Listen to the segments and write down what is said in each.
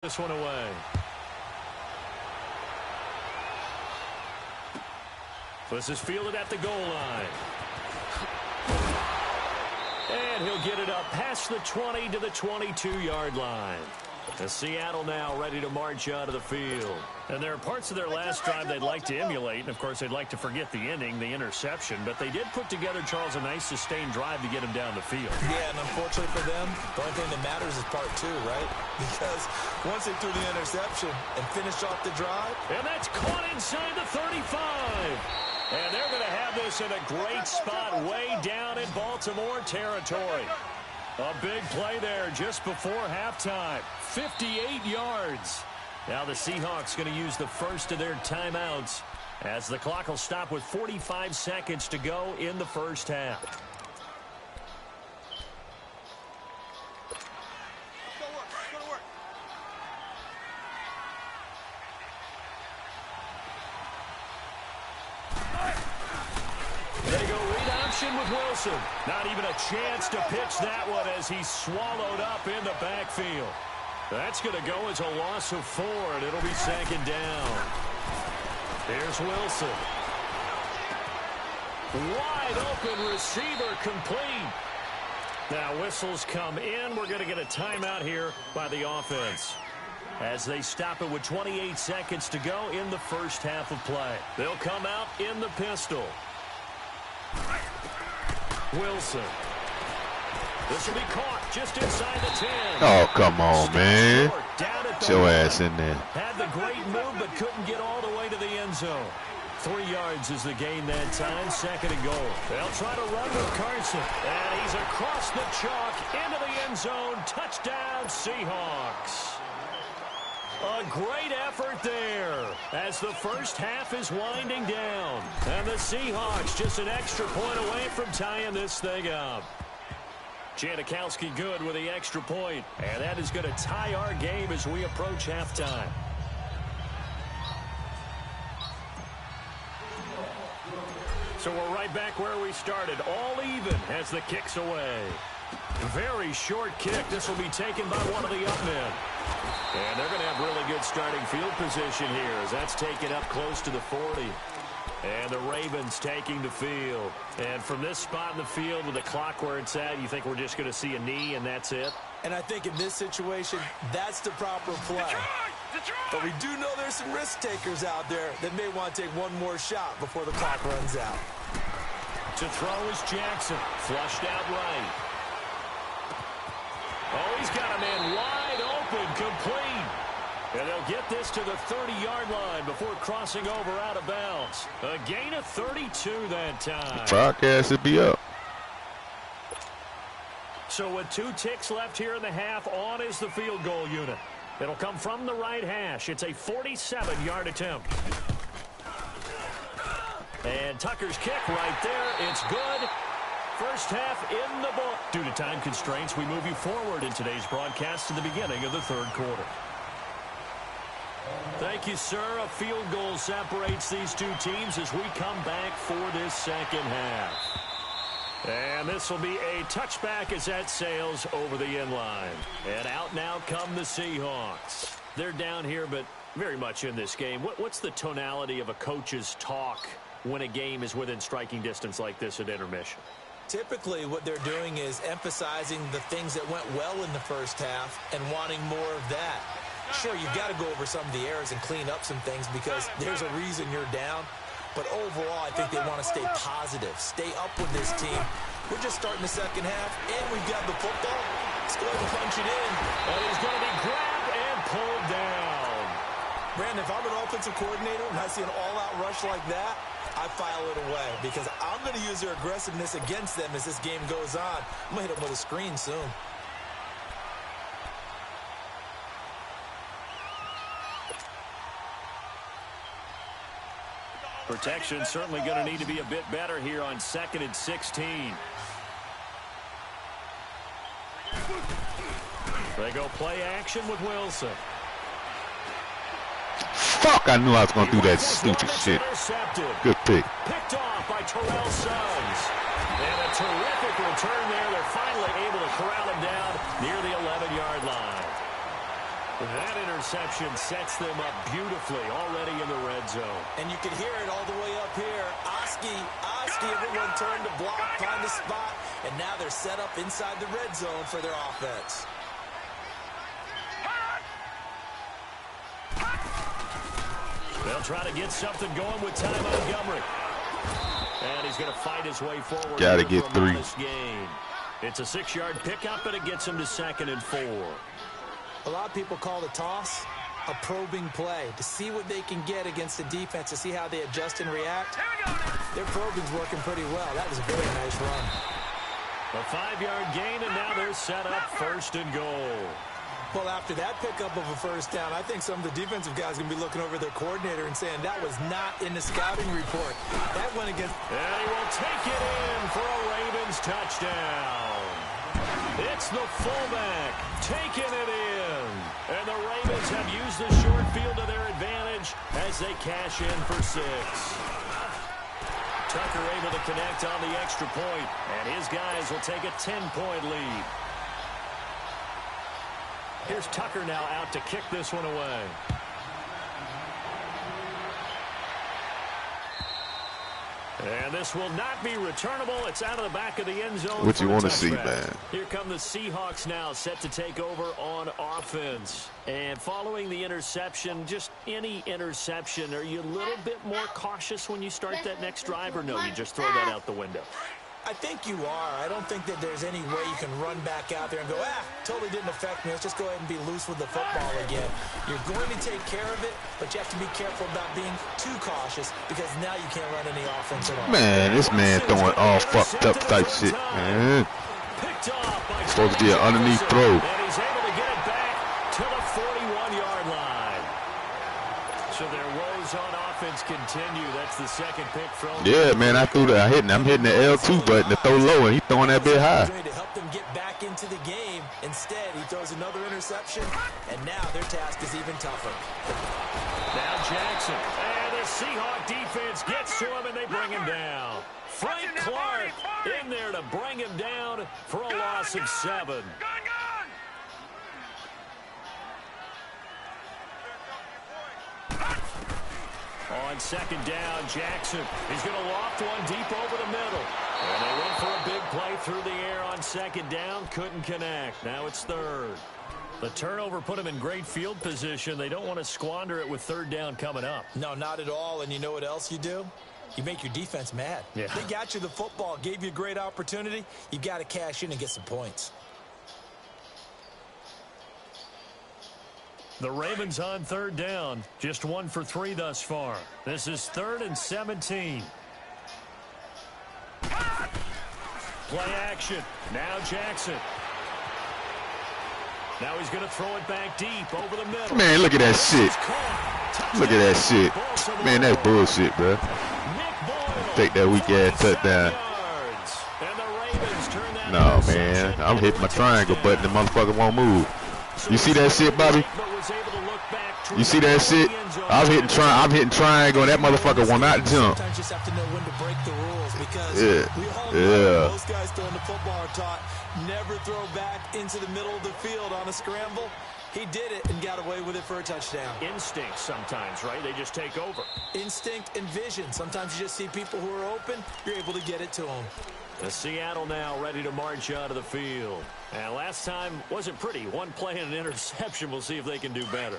This one away. This is fielded at the goal line. And he'll get it up past the 20 to the 22-yard line. And Seattle now ready to march out of the field. And there are parts of their last drive they'd like to emulate. And, of course, they'd like to forget the ending, the interception. But they did put together, Charles, a nice sustained drive to get him down the field. Yeah, and unfortunately for them, the only thing that matters is part two, right? Because once they threw the interception and finished off the drive. And that's caught inside the 35. And they're going to have this in a great spot way down in Baltimore territory. A big play there just before halftime. 58 yards. Now the Seahawks going to use the first of their timeouts as the clock will stop with 45 seconds to go in the first half. They go read option with Wilson. Not even a chance to pitch that one as he's swallowed up in the backfield. That's going to go as a loss of 4, and it'll be second down. Here's Wilson. Wide open receiver complete. Now whistles come in. We're going to get a timeout here by the offense as they stop it with 28 seconds to go in the first half of play. They'll come out in the pistol. Wilson. This will be caught just inside the 10. Oh, come on, man. Get your ass in there. Had the great move, but couldn't get all the way to the end zone. 3 yards is the gain that time. Second and goal. They'll try to run with Carson. And he's across the chalk into the end zone. Touchdown, Seahawks. A great effort there as the first half is winding down. And the Seahawks just an extra point away from tying this thing up. Janikowski good with the extra point. And that is going to tie our game as we approach halftime. So we're right back where we started. All even as the kick's away. Very short kick. This will be taken by one of the up men. And they're going to have really good starting field position here as that's taken up close to the 40. And the Ravens taking the field. And from this spot in the field with the clock where it's at, you think we're just going to see a knee and that's it? And I think in this situation, that's the proper play. But we do know there's some risk takers out there that may want to take one more shot before the clock runs out. To throw is Jackson. Flushed out right. Oh, he's got a man wide open, complete. And they'll get this to the 30-yard line before crossing over out of bounds. A gain of 32 that time. Broadcast would be up. So with 2 ticks left here in the half, on is the field goal unit. It'll come from the right hash. It's a 47-yard attempt. And Tucker's kick right there. It's good. First half in the book. Due to time constraints, we move you forward in today's broadcast to the beginning of the third quarter. Thank you, sir. A field goal separates these two teams as we come back for this second half. And this will be a touchback as that sails over the end line. And out now come the Seahawks. They're down here, but very much in this game. What's the tonality of a coach's talk when a game is within striking distance like this at intermission? Typically, what they're doing is emphasizing the things that went well in the first half and wanting more of that. Sure, you've got to go over some of the errors and clean up some things because there's a reason you're down. But overall, I think they want to stay positive, stay up with this team. We're just starting the second half, and we've got the football. Let's go ahead and punch it in. And he's going to be grabbed and pulled down. Brandon, if I'm an offensive coordinator and I see an all-out rush like that, I file it away because I'm going to use their aggressiveness against them as this game goes on. I'm going to hit them with a screen soon. Protection certainly going to need to be a bit better here on 2nd and 16. They go play action with Wilson. Fuck, I knew I was going to do that stupid shit. Good pick. Picked off by Terrell Suggs. And a terrific return there. They're finally able to corral him down near the 11-yard line. That interception sets them up beautifully already in the red zone. And you can hear it all the way up here. Oski, everyone turned to block, find a spot, and now they're set up inside the red zone for their offense. They'll try to get something going with Ty Montgomery. And he's going to fight his way forward. Gotta get 3. Gain. It's a 6-yard pickup, and it gets him to 2nd and 4. A lot of people call the toss a probing play to see what they can get against the defense, to see how they adjust and react. Their probing's working pretty well. That was a very nice run. A 5-yard gain, and now they're set up 1st and goal. Well, after that pickup of a 1st down, I think some of the defensive guys are going to be looking over their coordinator and saying that was not in the scouting report. That went against... And he will take it in for a Ravens touchdown. It's the fullback taking it in. And the Ravens have used the short field to their advantage as they cash in for 6. Tucker able to connect on the extra point, and his guys will take a 10-point lead. Here's Tucker now out to kick this one away. And this will not be returnable. It's out of the back of the end zone. What you want to see, man? Here come the Seahawks now, set to take over on offense. And following the interception, just any interception, are you a little bit more cautious when you start that next drive, or no, you just throw that out the window? I think you are. I don't think that there's any way you can run back out there and go, totally didn't affect me. Let's just go ahead and be loose with the football again. You're going to take care of it, but you have to be careful about being too cautious, because now you can't run any offense at all. Man, this man throwing all fucked up type shit, man. Supposed to be an underneath throw. And he's able to get it back to the 41-yard line. So their woes on offense continue. That's the 2nd pick from. Yeah, man, I'm hitting the L2 button to throw low, and he's throwing that bit high. To help them get back into the game. Instead, he throws another interception, and now their task is even tougher. Now Jackson, and the Seahawk defense gets to him, and they bring him down. Frank Clark in there to bring him down for a loss of 7. On 2nd down, Jackson. He's going to loft one deep over the middle. And they went for a big play through the air on 2nd down. Couldn't connect. Now it's 3rd. The turnover put them in great field position. They don't want to squander it with 3rd down coming up. No, not at all. And you know what else you do? You make your defense mad. Yeah. They got you the football, gave you a great opportunity. You got to cash in and get some points. The Ravens on 3rd down. Just 1 for 3 thus far. This is 3rd and 17. Play action. Now Jackson. Now he's going to throw it back deep over the middle. Man, look at that shit. Look at that shit. Man, that's bullshit, bro. Take that weak ass touchdown. No, man. I'm hitting my triangle button. The motherfucker won't move. You see that shit, Bobby? You see that shit? I'm hitting triangle, and that motherfucker will not jump. Sometimes you just have to know when to break the rules, because we all know most guys throwing the football are taught never throw back into the middle of the field on a scramble. He did it and got away with it for a touchdown. Instinct sometimes, right? They just take over. Instinct and vision. Sometimes you just see people who are open, you're able to get it to them. The Seattle now ready to march out of the field. And last time wasn't pretty. One play and an interception. We'll see if they can do better.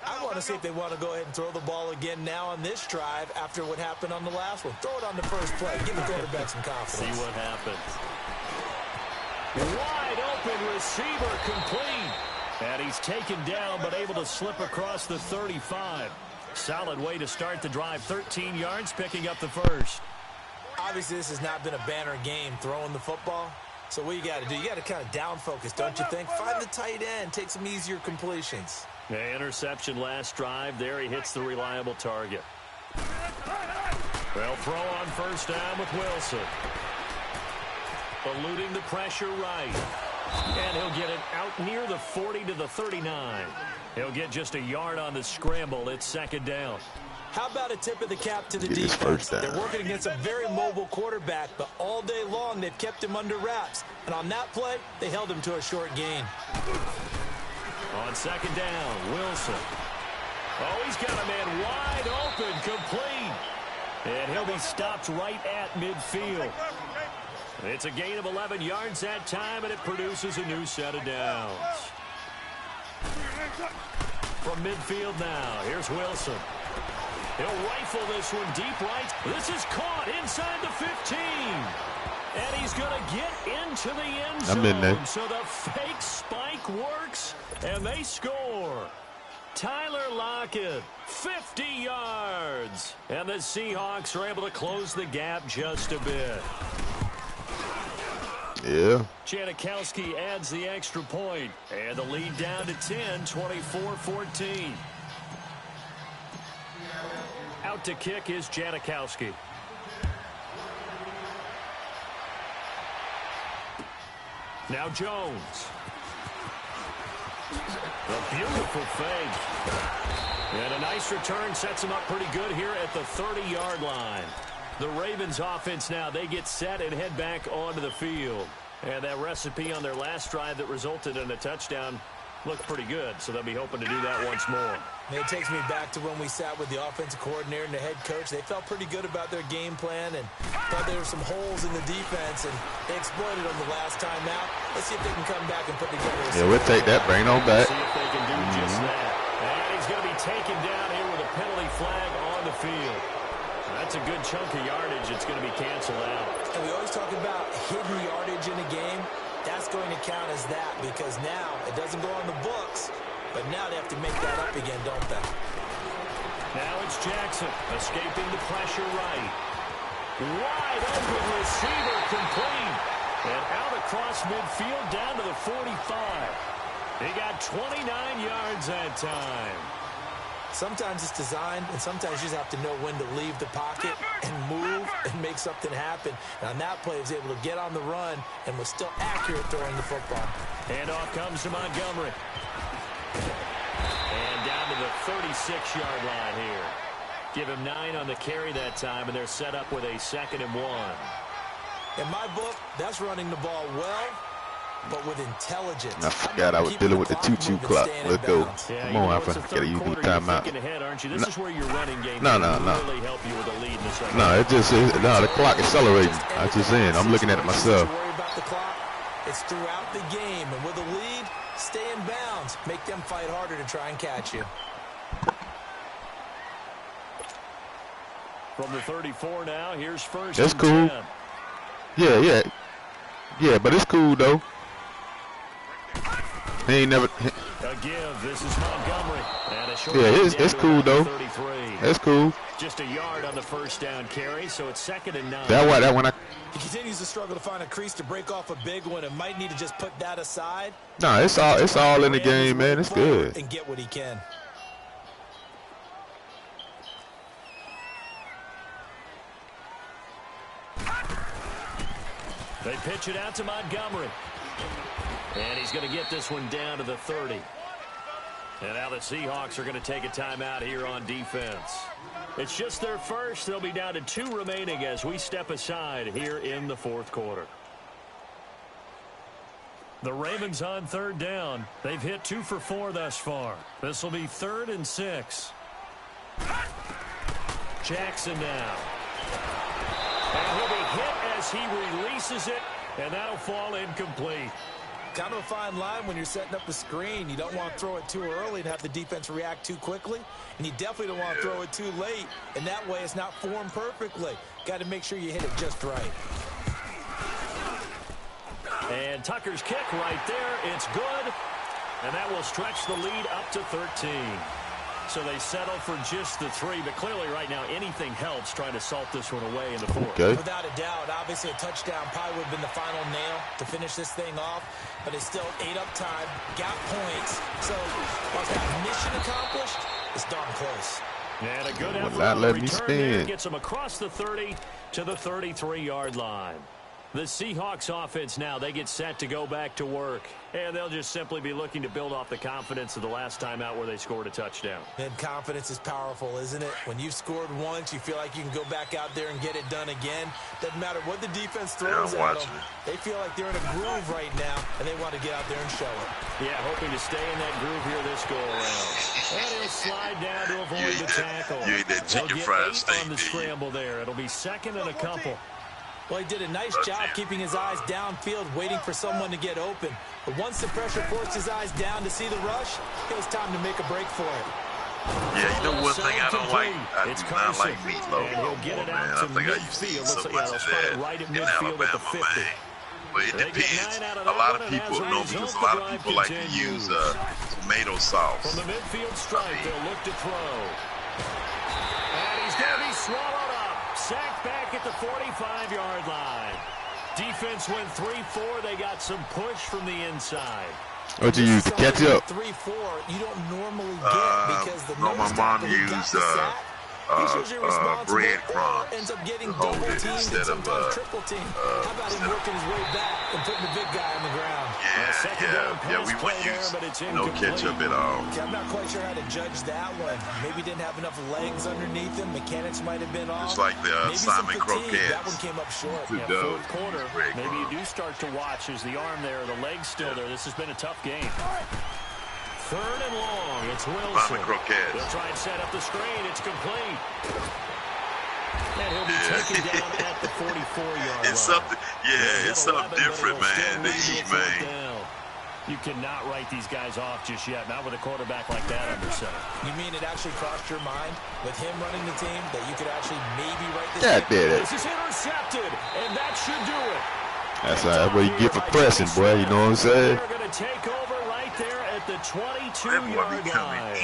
I want to see if they want to go ahead and throw the ball again now on this drive after what happened on the last one. Throw it on the first play. Give the quarterback some confidence. See what happens. Wide open receiver complete. And he's taken down but able to slip across the 35. Solid way to start the drive. 13 yards, picking up the first. Obviously, this has not been a banner game throwing the football. So what you got to do, you got to kind of down focus, don't you think? Find the tight end, take some easier completions. The interception last drive. There he hits the reliable target. They'll throw on 1st down with Wilson. Eluding the pressure right. And he'll get it out near the 40 to the 39. He'll get just a yard on the scramble. It's 2nd down. How about a tip of the cap to the defense? They're working against a very mobile quarterback, but all day long they've kept him under wraps. And on that play, they held him to a short gain. On second down, Wilson. Oh, he's got a man wide open, complete. And he'll be stopped right at midfield. It's a gain of 11 yards that time, and it produces a new set of downs. From midfield now, here's Wilson. He'll rifle this one deep right. This is caught inside the 15. And he's going to get into the end zone. I'm in there. So the fake spike works, and they score. Tyler Lockett, 50 yards. And the Seahawks are able to close the gap just a bit. Yeah. Janikowski adds the extra point. And the lead down to 10, 24-14. Out to kick is Janikowski. Now Jones. A beautiful fake. And a nice return sets him up pretty good here at the 30-yard line. The Ravens offense now, they get set and head back onto the field. And that recipe on their last drive that resulted in a touchdown looked pretty good, so they'll be hoping to do that once more. It takes me back to when we sat with the offensive coordinator and the head coach. They felt pretty good about their game plan and thought there were some holes in the defense, and they exploited them the last time out. Let's see if they can come back and put together a Yeah, we'll take that. Bring it on back. See if they can do just that. And he's going to be taken down here with a penalty flag on the field. That's a good chunk of yardage. It's going to be canceled out. And we always talk about hidden yardage in a game. That's going to count as that because now it doesn't go on the books, but now they have to make that up again, don't they? Now it's Jackson escaping the pressure right. Wide open receiver complete. And out across midfield down to the 45. He got 29 yards that time. Sometimes it's designed, and sometimes you just have to know when to leave the pocket and move and make something happen. And on that play, he was able to get on the run and was still accurate throwing the football. And off comes to Montgomery. And down to the 36-yard line here. Give him 9 on the carry that time, and they're set up with a 2nd and 1. In my book, that's running the ball well, but with intelligence. I forgot I was dealing with the 2-2 clock. Let's go. Yeah, Come on, I gotta use the timeout. Ahead, aren't you? This is where your running game No. really help you with a lead in the second. No, it just the clock accelerating. I just saying, I'm looking at it myself. Don't worry about the clock. It's throughout the game, and with a lead, stay in bounds. Make them fight harder to try and catch you. From the 34 now, here's first. That's cool. 10. Yeah, but it's cool though. He ain't never. A give. This is Montgomery. And a short It's cool though. 33. That's cool. Just a yard on the first down carry, so it's 2nd and 9. That one. He continues to struggle to find a crease to break off a big one, and might need to just put that aside. No, it's all in the game, man. It's good. And get what he can. They pitch it out to Montgomery. And he's going to get this one down to the 30. And now the Seahawks are going to take a timeout here on defense. It's just their first. They'll be down to 2 remaining as we step aside here in the 4th quarter. The Ravens on 3rd down. They've hit 2 for 4 thus far. This will be 3rd and 6. Jackson now. And he'll be hit as he releases it, and that'll fall incomplete. Kind of a fine line when you're setting up the screen. You don't want to throw it too early and have the defense react too quickly. And you definitely don't want to throw it too late. And that way it's not formed perfectly. Got to make sure you hit it just right. And Tucker's kick right there. It's good. And that will stretch the lead up to 13. So they settle for just the 3, but clearly right now anything helps trying to salt this one away in the 4th. Okay. Without a doubt, obviously a touchdown probably would have been the final nail to finish this thing off, but it's still 8 up time, got points, so while it's not mission accomplished, it's darn close. And a good effort not on let the me return there spin. gets them across the 30 to the 33-yard line. The Seahawks offense now, they get set to go back to work. And they'll just simply be looking to build off the confidence of the last time out where they scored a touchdown. And confidence is powerful, isn't it? When you've scored once, you feel like you can go back out there and get it done again. Doesn't matter what the defense throws at them. They feel like they're in a groove right now, and they want to get out there and show it. Yeah, hoping to stay in that groove here this go-around. And he'll slide down to avoid the tackle. You ate that chicken fried steak, on the scramble there. It'll be second and a couple. Well, he did a nice job keeping his eyes downfield, waiting for someone to get open. But once the pressure forced his eyes down to see the rush, it was time to make a break for it. Yeah, you know one thing I don't like? I do not like meatloaf. And he'll get it out to midfield. Looks like they'll spot it right at midfield at the 50. But it depends. A lot of people know because a lot of people like to use tomato sauce. From the midfield stripe, they'll look to throw. And he's going to be swallowed up. Sacked back at the 45-yard line. Defense went 3-4. They got some push from the inside. What you use to catch up? 3-4 you don't normally get because the my mom used breadcrumbs ends up getting to hold double it teamed instead and of sometimes triple teamed. How about him working his way back and putting the big guy on the ground? Yeah, we wouldn't use no ketchup at all. Okay, I'm not quite sure how to judge that one. Maybe didn't have enough legs underneath him. Mechanics might have been off. It's like the Simon Croquettes. That one came up short. Yeah, fourth quarter, maybe you do start to watch as the arm there, the leg's still there. This has been a tough game. Third and long. It's Wilson. They'll try and set up the screen. It's complete. And he'll be taken down at the 44-yard line. It's something, it's something different, man. The heat, man. You cannot write these guys off just yet, not with a quarterback like that under center. You mean it actually crossed your mind with him running the team that you could actually maybe write this? That did it. This is intercepted, and that should do it. That's what you get for pressing, boy. You know what I'm saying? They're going to take over right there at the 22-yard line.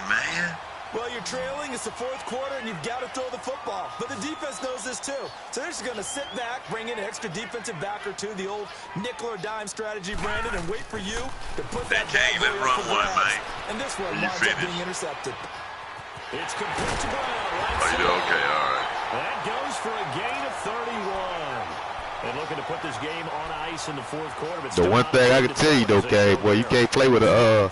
Man. Well, you're trailing. It's the fourth quarter, and you've got to throw the football. But the defense knows this, too. So they're just going to sit back, bring in an extra defensive back or two, the old nickel or dime strategy, Brandon, and wait for you to put that game and run one, man. And this one winds up being intercepted. It's complete to Brown. Oh, you do? Okay, all right. That goes for a gain of 31. And looking to put this game on ice in the fourth quarter. But the one thing I can tell you, though, Kay, boy, you can't play with a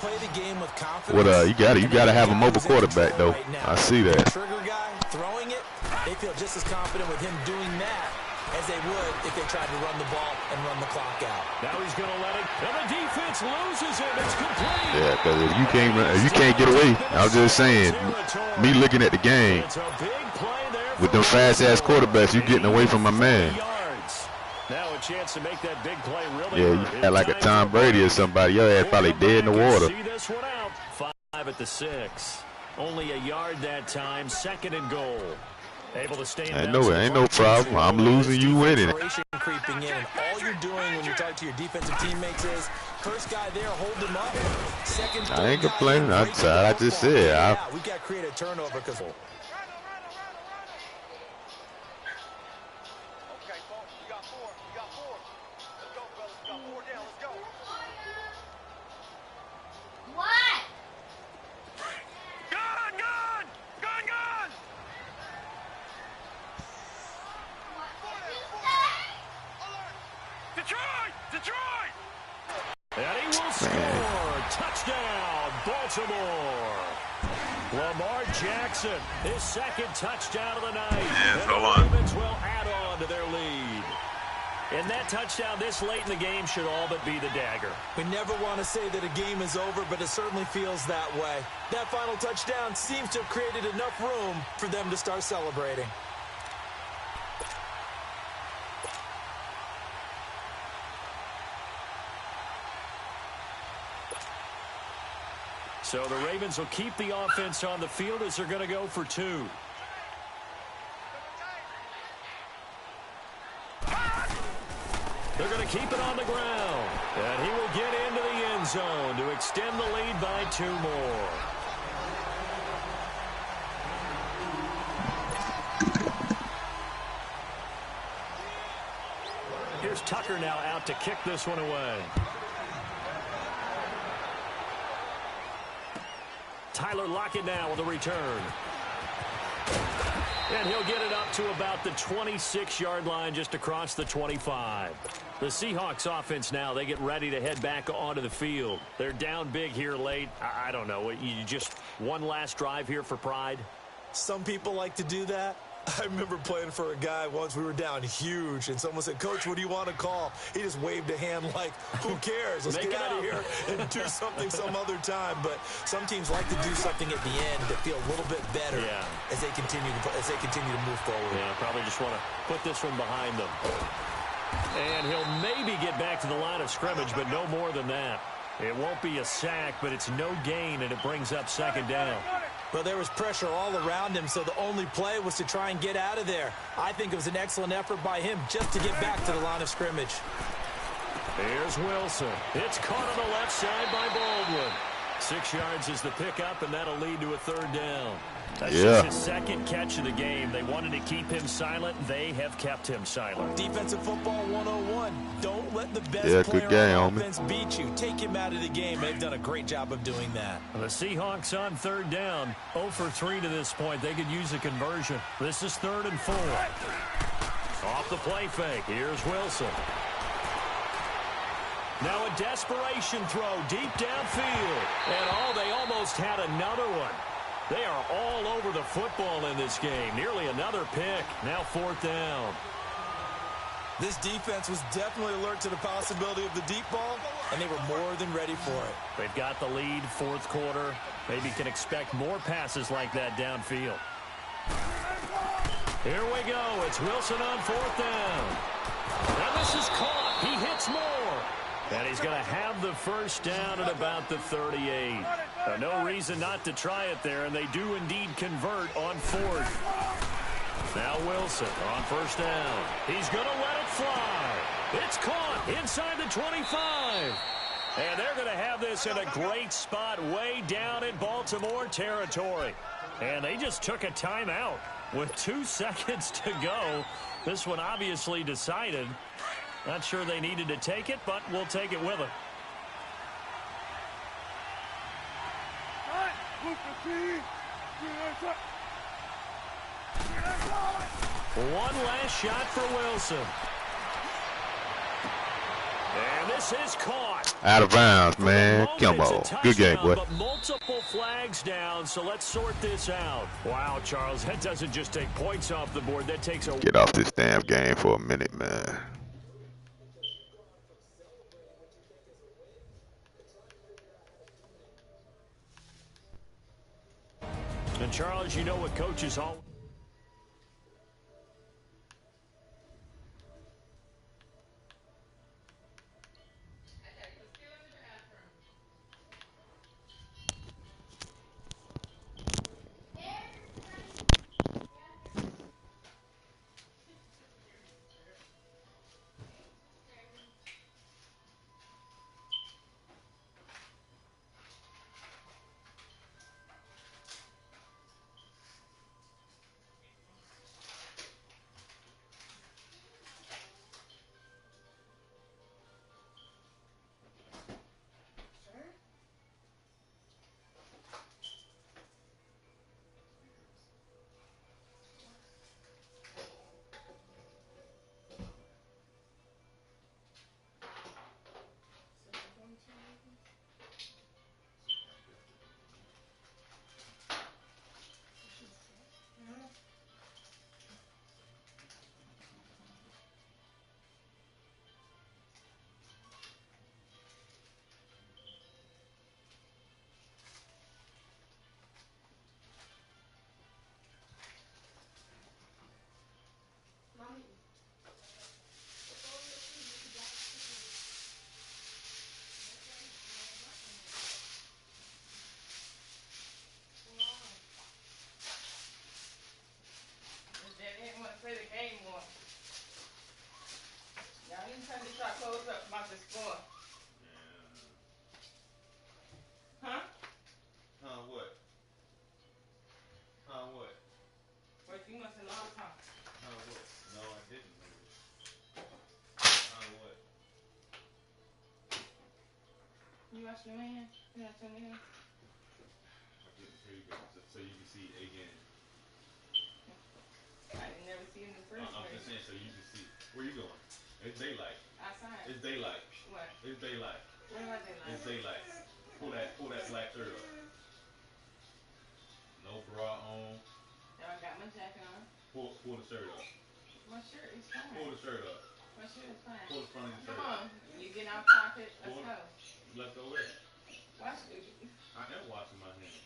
you gotta have a mobile quarterback, though. I see that. Trigger guy throwing it, they feel just as confident with him doing that as they would if they tried to run the ball and run the clock out. Now he's going to let it, and the defense loses it. It's complete. Yeah, because if you can't get away, I was just saying, me looking at the game with them fast-ass quarterbacks, you getting away from my man. Now a chance to make that big play really. Yeah, you had like a Tom Brady or somebody. Your ass probably dead in the water. See this one out. 5 at the 6. Only a yard that time. Second and goal. Able to stay in. Ain't no problem. I'm losing, you winning. Creeping in, and all you're doing when you talk to your defensive teammates is first guy there, hold him up. Second, I ain't complaining. I just said. We got to create a turnover because. And he will score. Touchdown, Baltimore. Lamar Jackson, his second touchdown of the night. Yeah, and the Ravens will add on to their lead. And that touchdown this late in the game should all but be the dagger. We never want to say that a game is over, but it certainly feels that way. That final touchdown seems to have created enough room for them to start celebrating. So the Ravens will keep the offense on the field as they're going to go for 2. They're going to keep it on the ground. And he will get into the end zone to extend the lead by 2 more. Here's Tucker now out to kick this one away. Tyler Lockett now with a return. And he'll get it up to about the 26-yard line, just across the 25. The Seahawks offense now, they get ready to head back onto the field. They're down big here late. I don't know. You just one last drive here for pride? Some people like to do that. I remember playing for a guy once. We were down huge, and someone said, "Coach, what do you want to call?" He just waved a hand like, who cares? Let's get out of here and do something some other time. But some teams like to do something at the end to feel a little bit better as they continue to move forward. Yeah, probably just want to put this one behind them. And he'll maybe get back to the line of scrimmage, but no more than that. It won't be a sack, but it's no gain, and it brings up second down. Well, there was pressure all around him, so the only play was to try and get out of there. I think it was an excellent effort by him just to get back to the line of scrimmage. Here's Wilson. It's caught on the left side by Baldwin. 6 yards is the pickup, and that'll lead to a third down. That's just his second catch of the game. They wanted to keep him silent. They have kept him silent. Defensive football 101. Don't let the best player on offense beat you. Take him out of the game. They've done a great job of doing that. The Seahawks on third down. 0 for 3 to this point. They could use a conversion. This is 3rd and 4. Off the play fake. Here's Wilson. Now a desperation throw deep downfield. And they almost had another one. They are all over the football in this game. Nearly another pick. Now 4th down. This defense was definitely alert to the possibility of the deep ball, and they were more than ready for it. They've got the lead, 4th quarter. Maybe can expect more passes like that downfield. Here we go. It's Wilson on 4th down. And this is caught. He hits more. And he's going to have the first down at about the 38. No reason not to try it there, and they do indeed convert on 4th. Now Wilson on 1st down. He's going to let it fly. It's caught inside the 25. And they're going to have this in a great spot way down in Baltimore territory. And they just took a timeout with 2 seconds to go. This one obviously decided. Not sure they needed to take it, but we'll take it with them. One last shot for Wilson. And this is caught. Out of bounds, man. Kimbo. Good game, boy. But multiple flags down, so let's sort this out. Wow, Charles, that doesn't just take points off the board. That takes a... Get off this damn game for a minute, man. And, Charles, you know what coaches all... Play the game more. Y'all didn't turn this shot close up about the score. Yeah. Huh? What? What? Wait, you must have lost, huh? What? No, I didn't lose. What? You watch your man? You watch your man? I'm getting pretty good, so you can see again. see in the first I'm place. just saying so you can see. Where you going? It's daylight. Outside. It's daylight. What? It's daylight. What am I doing? It's daylight. Pull that black shirt up. No bra on. Now I got my jacket on. Pull the shirt up. My shirt is fine. Pull the shirt up. My shirt is fine. Pull the front of your shirt Come up. on. You get out pocket. Let's go. Let's go where? Watch it. I am washing my hands.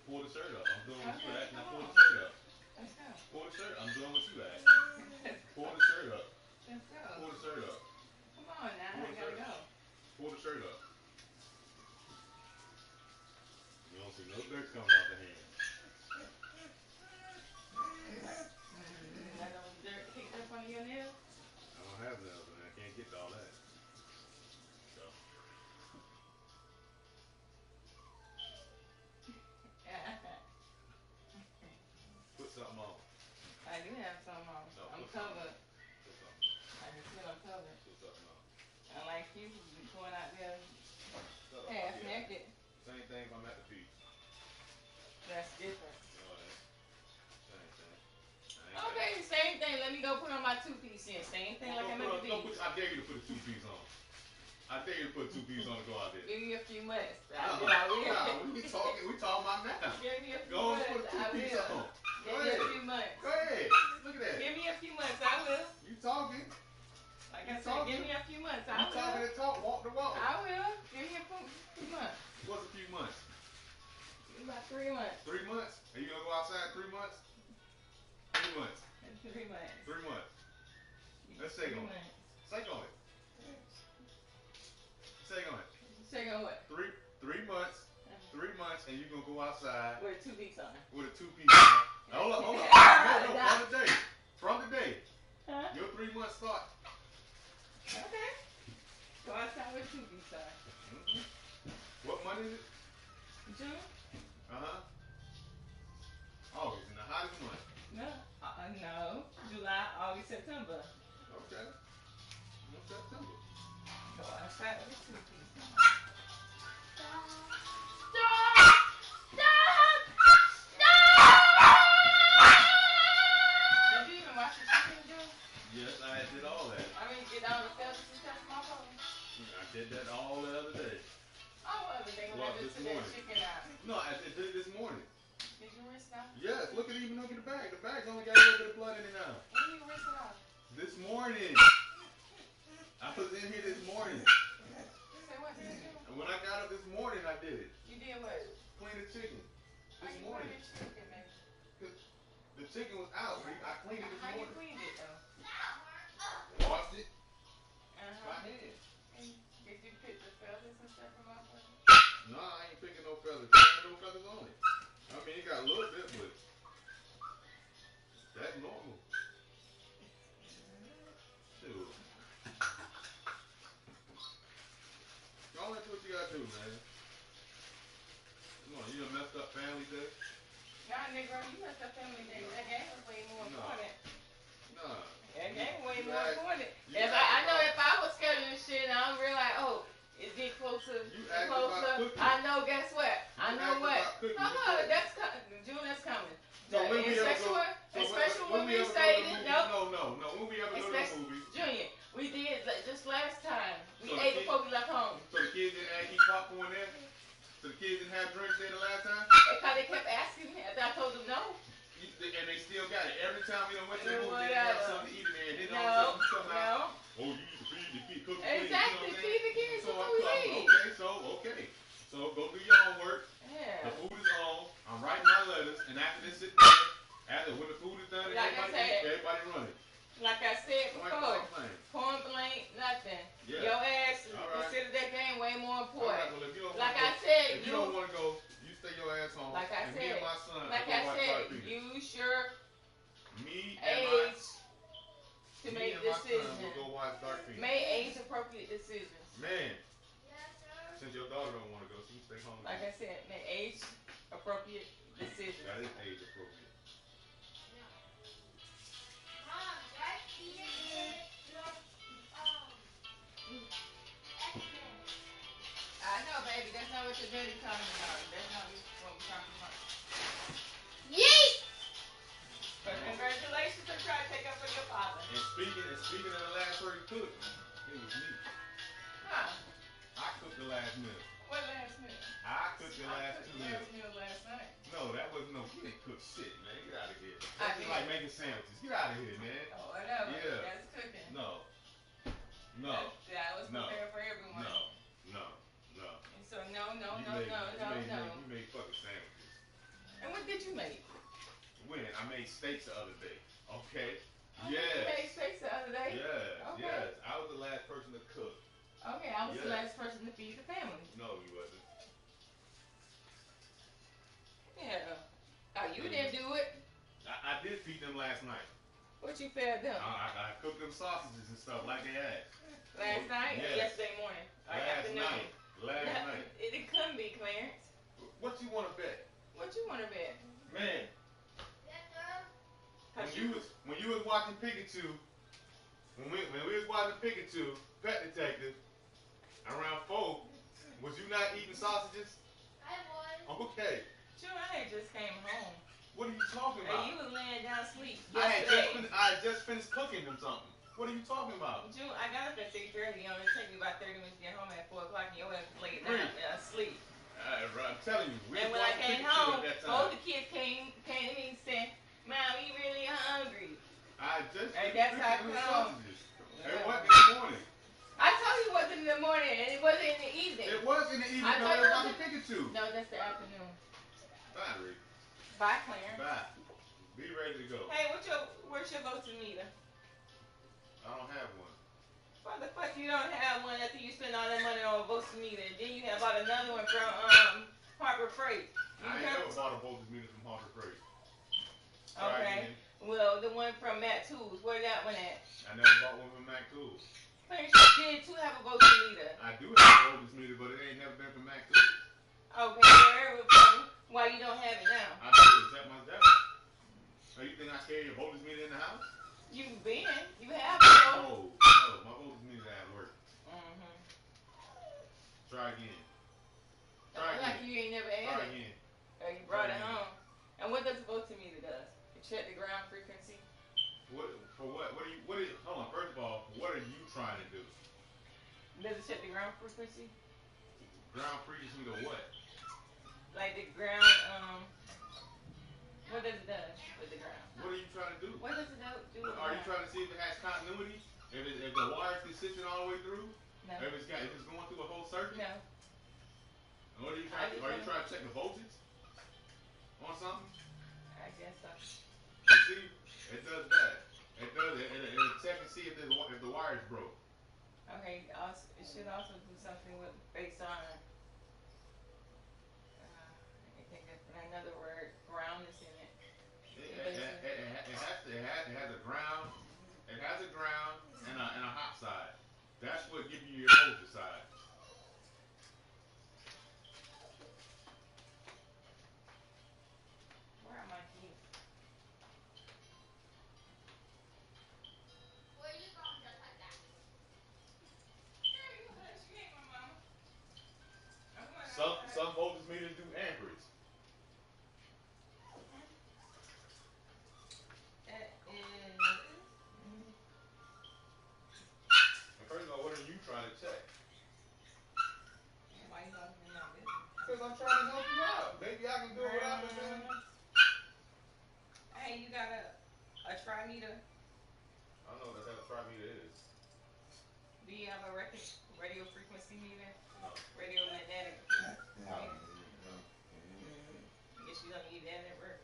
Pull the shirt up. I'm doing what you Okay, asked. Now come pull on. the shirt up. Let's go. Pull the shirt. I'm doing what you asked. Pull the shirt up. Let's go. Pull the shirt up. Come on now. Pull I the gotta shirt. go. Pull the shirt up. You don't see no dirt coming out the hand. Got no dirt kicked up under your nails? I don't have nails and I can't get to all that. So. Put something on. I do have some on. No, I'm put something covered. Put something on. I can feel I'm covered. Put something on. Unlike you, be going out there Shut up. half Yeah. naked. Same thing if I'm at the beach. That's different. You know what I mean? Same thing. I ain't Okay, same thing. Let me go put on my two-piece in. Same thing like I'm at the beach. I dare you to put a two-piece on. I dare you to put a two-piece on to go out there. Give me a few months. No, we talking about now. Give me a few Go and months. put a I two-piece will. on. Go Give me ahead. a few months. Go ahead. Look at that. Give me a few months. I will. You talking. Like You I said, talking. give me a few months. You I talking will. that talk, walk the walk. I will. Give me a few months. What's a few months? About 3 months. 3 months? Are you gonna go outside 3 months? 3 months. 3 months. 3 months. Let's say 3 on it. months. Say on it. Say on it. Say on what? 3 months. 3 months, and you gonna go outside With 2 weeks on. with a 2-piece on. Hold up. No, from the day. From the day. Huh? Your 3 months start. Okay. Go outside with 2 weeks on. Mm-hmm. What month is it? June? August, in the hottest month. No. No. July, August, September. Okay. September. Go outside with 2 weeks on. Did you even wash your chicken, June? Yes, I did all that. I mean, get all the feathers and stuff from off of them? I did that all the other day. Oh, well, they gonna Well, let this us that morning. chicken out. No, I did it this morning. Did you rinse it off? Yes, look at even look at the bag. The bag's only got a little bit of blood in it now. When did you rinse it off? This morning. I was in here this morning. Say what did you do? And when I got up this morning, I did it. You did what? Clean the chicken. How This you morning. cleaned your chicken, baby? The chicken was out. I cleaned it this How you morning. cleaned it, though? Washed it by Uh-huh. hand. And did you pick the feathers and stuff from off of it? No, I ain't picking no feathers. There ain't no feathers on it. I mean, it got a little bit, but that's normal. Dude. Y'all do what you gotta do, man. Come on, you done messed up family day? Nah, nigga, you messed up family day. That game was way more important. Nah. That game was way You more act- important. you If act I know about- if I was scheduling shit, I'm real like, oh, it's getting closer, You act about closer. cooking. I know, guess what? I You know act what? about cooking. No, What's that's coming. June, that's coming. So when we ever Especially go- when, so especially when we ever go to say the this, movies- no. No. When we ever go to the Especially, movies, Junior, we did just last time. We So the ate kid- before we left home. so the kids didn't eat popcorn there? So the kids didn't have drinks there the last time? Because they kept asking me after I told them no. And they still got it. Every time we done went to the movie, they Whatever. have something to eat in there. And then all of a sudden we come out, No. oh, you used to feed the kids, cook the Exactly. kids. Feed the kids So before I'm we talking, leave. okay. So go do your homework. Yeah. The food is on. I'm writing my letters. And after this sit there, after when the food is done, and Like I everybody said. eat, everybody running. Like I said Don't before, complain. point blank, nothing. Yeah. Your ass All right. consider that game way more All right, important. well, if you don't Like wanna I go, said, if you don't want to go, you stay your ass home. Like I and me said, and my son like will I go watch said, Dark Phoenix. use your Me and my age to me make and my son will decisions. go watch Dark Phoenix. Make age appropriate decisions. Man, since your daughter don't want to go, she can stay home. Like I said, make age appropriate decisions. That is age appropriate. I know, baby. That's not what your daddy talking about. That's not what we're talking about. Yeet! But congratulations. sandwiches. Get out of here, man. Oh, whatever. Yeah. That's cooking. No. That was prepared for everyone. No. So no. You made fucking sandwiches. And what did you make? When? I made steaks the other day. Okay. Oh, you made steaks the other day? Yes. Okay. Yes. I was the last person to cook. Okay, I was the last person to feed the family. No, you wasn't. Yeah. Oh, you didn't do it. I did feed them last night. What you fed them? I cooked them sausages and stuff like they asked. Last night? Yes. Or yesterday morning? Or afternoon? Last night. It couldn't be, Clarence. What you want to bet? What you want to bet? Man. When you was watching Pikachu, when we was watching Pikachu, Pet Detective, around 4, was you not eating sausages? I was. Okay. June, I had just came home. What are you talking about? And you was laying down asleep. I had just finished cooking them something. What are you talking about? June, I got up at 6:30. It only took me about 30 minutes to get home at 4 o'clock, and you went laid down asleep. I'm telling you. And when I came home, both the kids came to me and said, "Mom, we really hungry." And that's how it sausages. It wasn't in the morning. I told you it wasn't in the morning, and it wasn't in the evening. It was in the evening. I thought it was watching Pikachu. No, that's the afternoon. Bye, Rick. Bye, Clarence. Bye. Be ready to go. Hey, where's your voting meter? I don't have one. Why the fuck you don't have one after you spend all that money on a voting meter? And then you have bought another one from Harbor Freight. I ain't never bought a voting meter from Harbor Freight. Okay. Well, the one from Matt Tools, where that one at? I never bought one from Mac Tools. Clarence, you did too have a voting meter. I do have a voting meter, but it ain't never been from Mac Tools. Okay, where it from? Why you don't have it now? I do. It's at my desk. Oh, you think I carry your voting meter in the house? You've been. You have it. No, my voting meter at work. Mm-hmm. Try again. Like you ain't never had Try it. again. Or you brought it home. And what does the voting meter do? It check the ground frequency. What for? What? What are you? Hold on. First of all, what are you trying to do? Does it check the ground frequency? Ground frequency to what? Like the ground. What does it do with the ground? What are you trying to do? What does it do with the Are you ground? trying to see if it has continuity? If the wire's consistent all the way through? No. If it's going through a whole circuit? No. And what are you trying? Are you trying to check the voltage on something? I guess so. You see, it does that. It does it. It check and see if the wire is broke. Okay. It should also do something based on. Another word, groundness in it. It has a ground. It has a ground and a hot side. That's what gives you your voltage side. Where are my keys? Where you going just like that? She ain't my mama. Some voltage meters do amperage. First of all, what are you trying to check? Why you talking about business? Because I'm trying to help you out. Maybe I can do what I've been doing. Hey, you got a tri-meter? I don't know what that tri-meter is. Do you have a radio frequency meter? No. Radio magnetic? No. Guess you don't need that at work.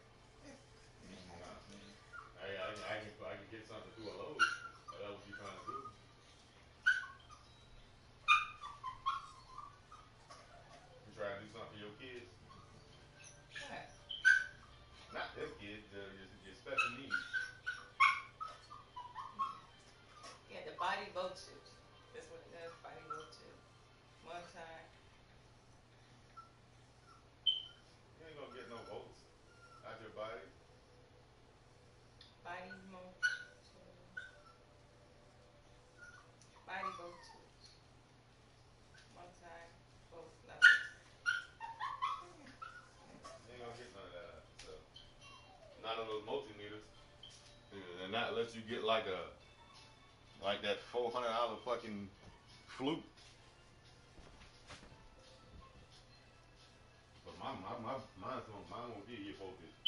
I can get something through a load. That's what you're trying to do. You trying to do something for your kids? What? Not them kids, your special needs. Yeah, the body voltage. That's what it does, body voltage. One time. You ain't gonna get no volts out your body. Body voltage. Body voltage. One time, both levels. You ain't gonna get none of that stuff. None of those multimeters. And not let you get like that $400 fucking flute. But mine won't give you voltage.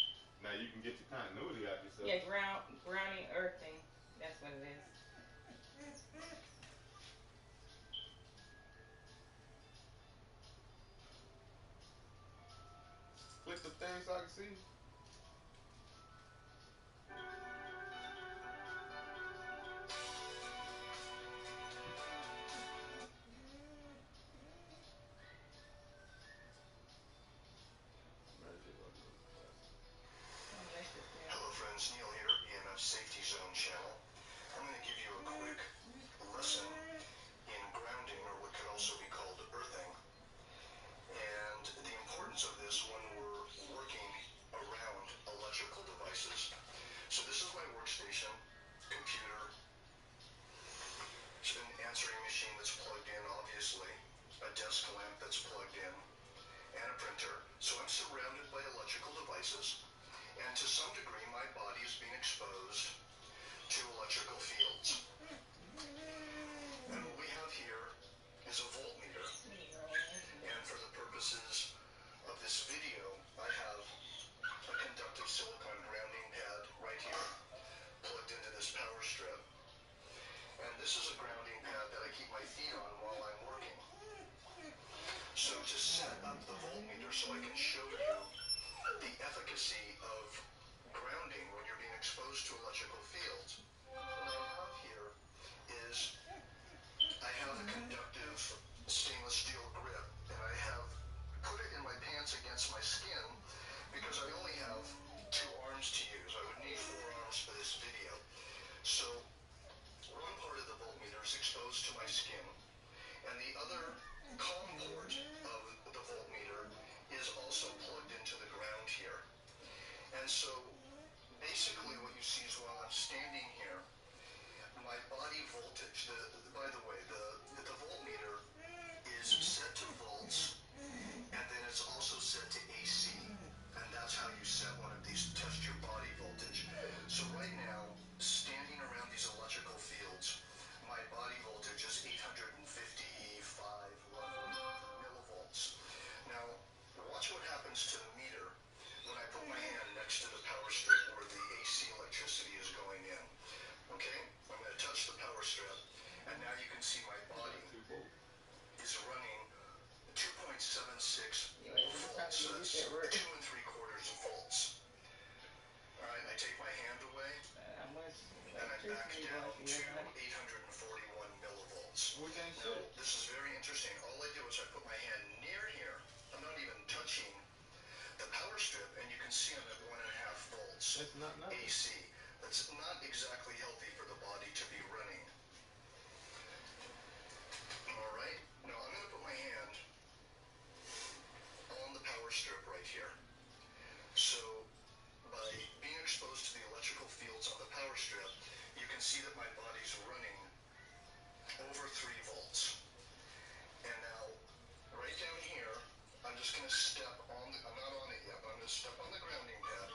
Now you can get your continuity out yourself. Yeah, grounding, earthing. That's what it is. Click the thing so I can see. Hello friends, Neil here, EMF Safety Zone channel. I'm going to give you a quick lesson in grounding, or what could also be called earthing, and the importance of this when we're working around electrical devices. So this is my workstation, computer, it's an answering machine that's plugged in, obviously, a desk lamp that's plugged in, and a printer. So I'm surrounded by electrical devices. And to some degree, my body is being exposed to electrical fields. And what we have here is a voltmeter. And for the purposes of this video, I have a conductive silicon grounding pad right here, plugged into this power strip. And this is a grounding pad that I keep my feet on while I'm working. So to set up the voltmeter so I can show you the efficacy of grounding when you're being exposed to electrical fields, what I have here is I have a conductive stainless steel grip, and I have put it in my pants against my skin because I only have 2 arms to use. I would need 4 arms for this video. So one part of the voltmeter is exposed to my skin, and the other COM port of the voltmeter is also plugged into the ground here. And so basically what you see is while I'm standing here, my body voltage, by the way, the voltmeter is set to volts, and then it's also set to AC, and that's how you set one of these to test your body voltage. So right now, standing around these electrical fields, my body voltage is 855 millivolts. Now, watch what happens to the meter when I put my hand next to the power strip where the AC electricity is going in. Okay? I'm going to touch the power strip, and now you can see my body is running 2.76 volts. So that's 2 3/4 volts. Alright, I take my hand away, and I'm back down to 841 millivolts. Now, this is very interesting. All I do is I put my hand near here. I'm not even touching the power strip, and you can see I'm at 1.5 volts AC. That's not exactly healthy for the body to be running. Alright, now I'm going to put my hand on the power strip right here. So by being exposed to the electrical fields on the power strip, you can see that my body's running over 3 volts. And now, right down here, I'm just going to step on the, I'm not on it yet, but I'm going to step on the grounding pad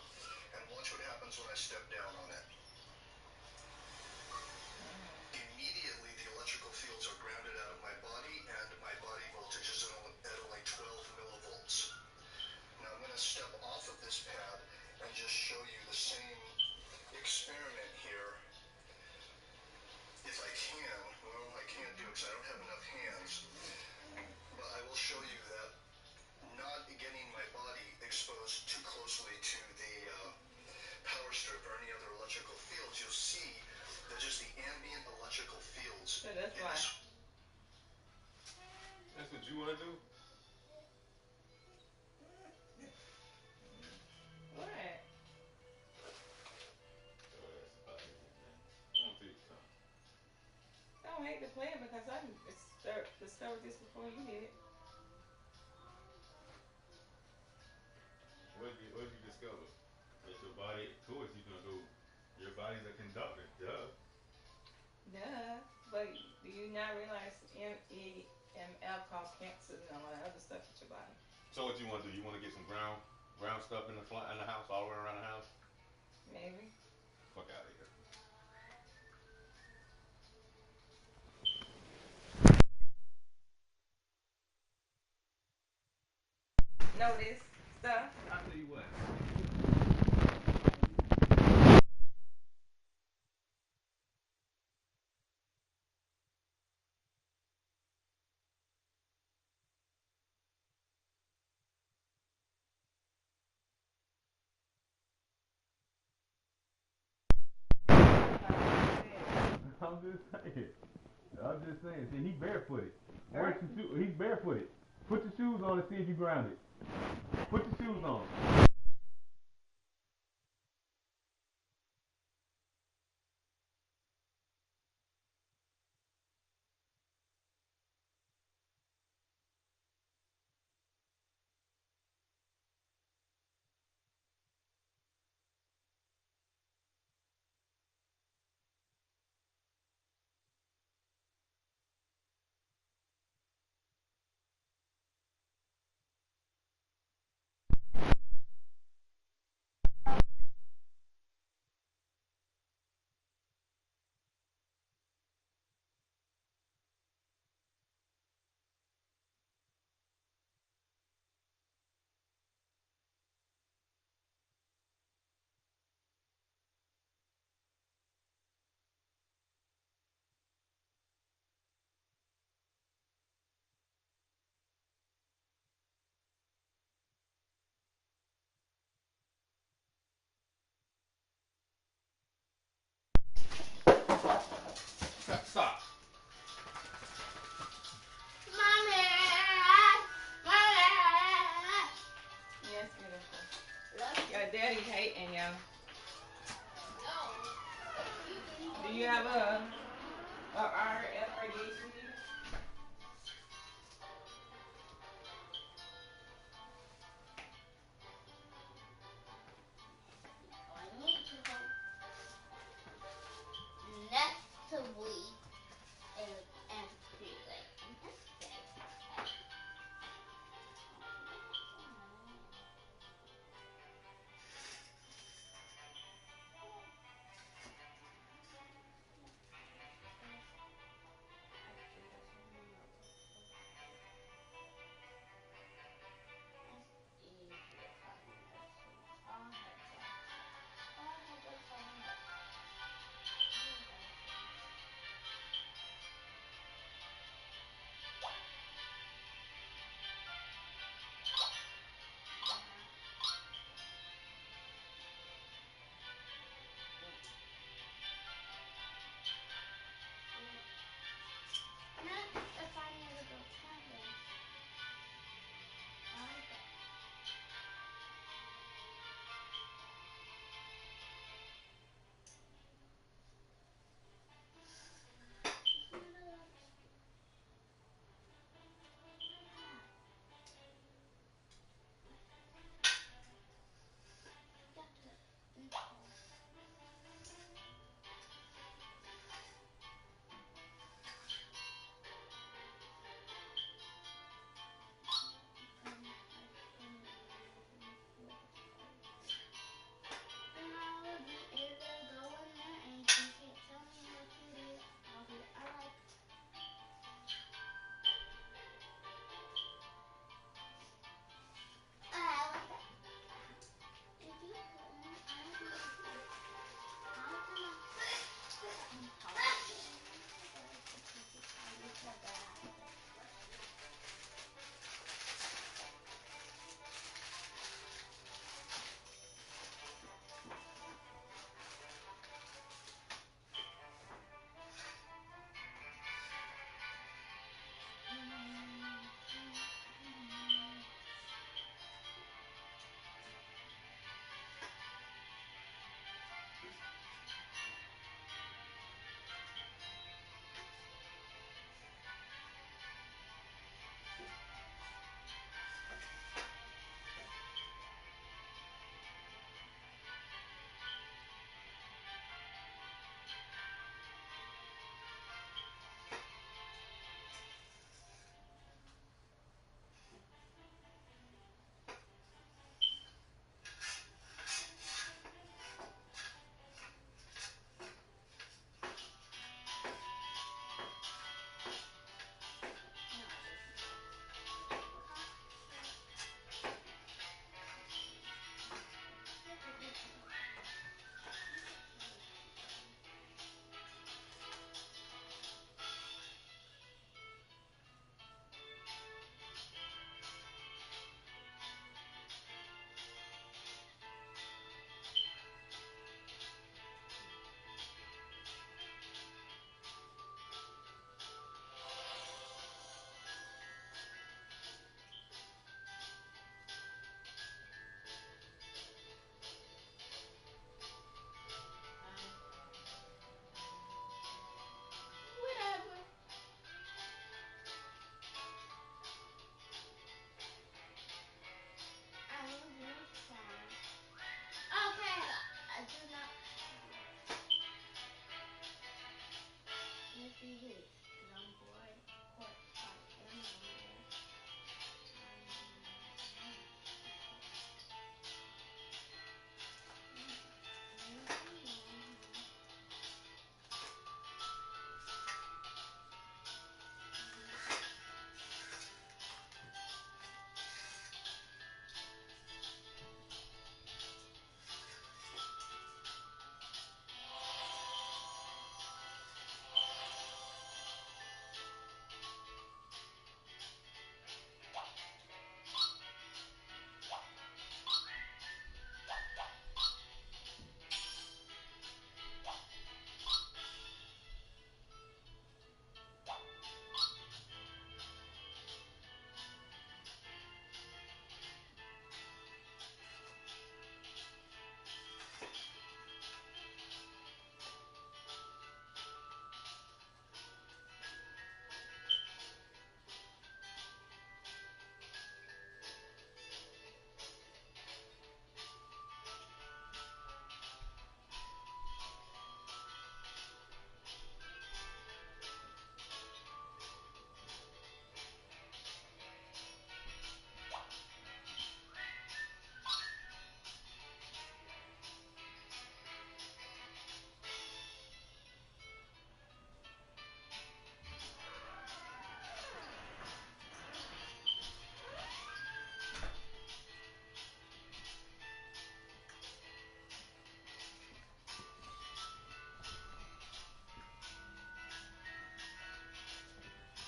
and watch what happens when I step down on it. Immediately, the electrical fields are grounded out of my body, and my body voltage is at only 12 millivolts. Now I'm going to step off of this pad and just show you the same experiment here. If I can, well, I can't do it because I don't have enough hands, but I will show you that not getting my body exposed too closely to the power strip or any other electrical fields, you'll see that just the ambient electrical fields. So that's why. That's what you want to do? What? I don't hate to play it because I discovered this before you did. What did you discover? That your body, of course, you're going to go, your body's a conductor, duh. Duh. But do you not realize EMF causes cancer and all that other stuff with your body? So what you want to do? You want to get some ground stuff in the house, all the way around the house? Maybe. Fuck out of here. Notice stuff. I'll tell you what. I'm just saying. See, he's barefooted. He's barefooted. Put your shoes on and see if you grounded. Put your shoes on. Stop. Yes, beautiful. Your daddy's hating you. Do you have a radiation meter? Next week and Tuesday.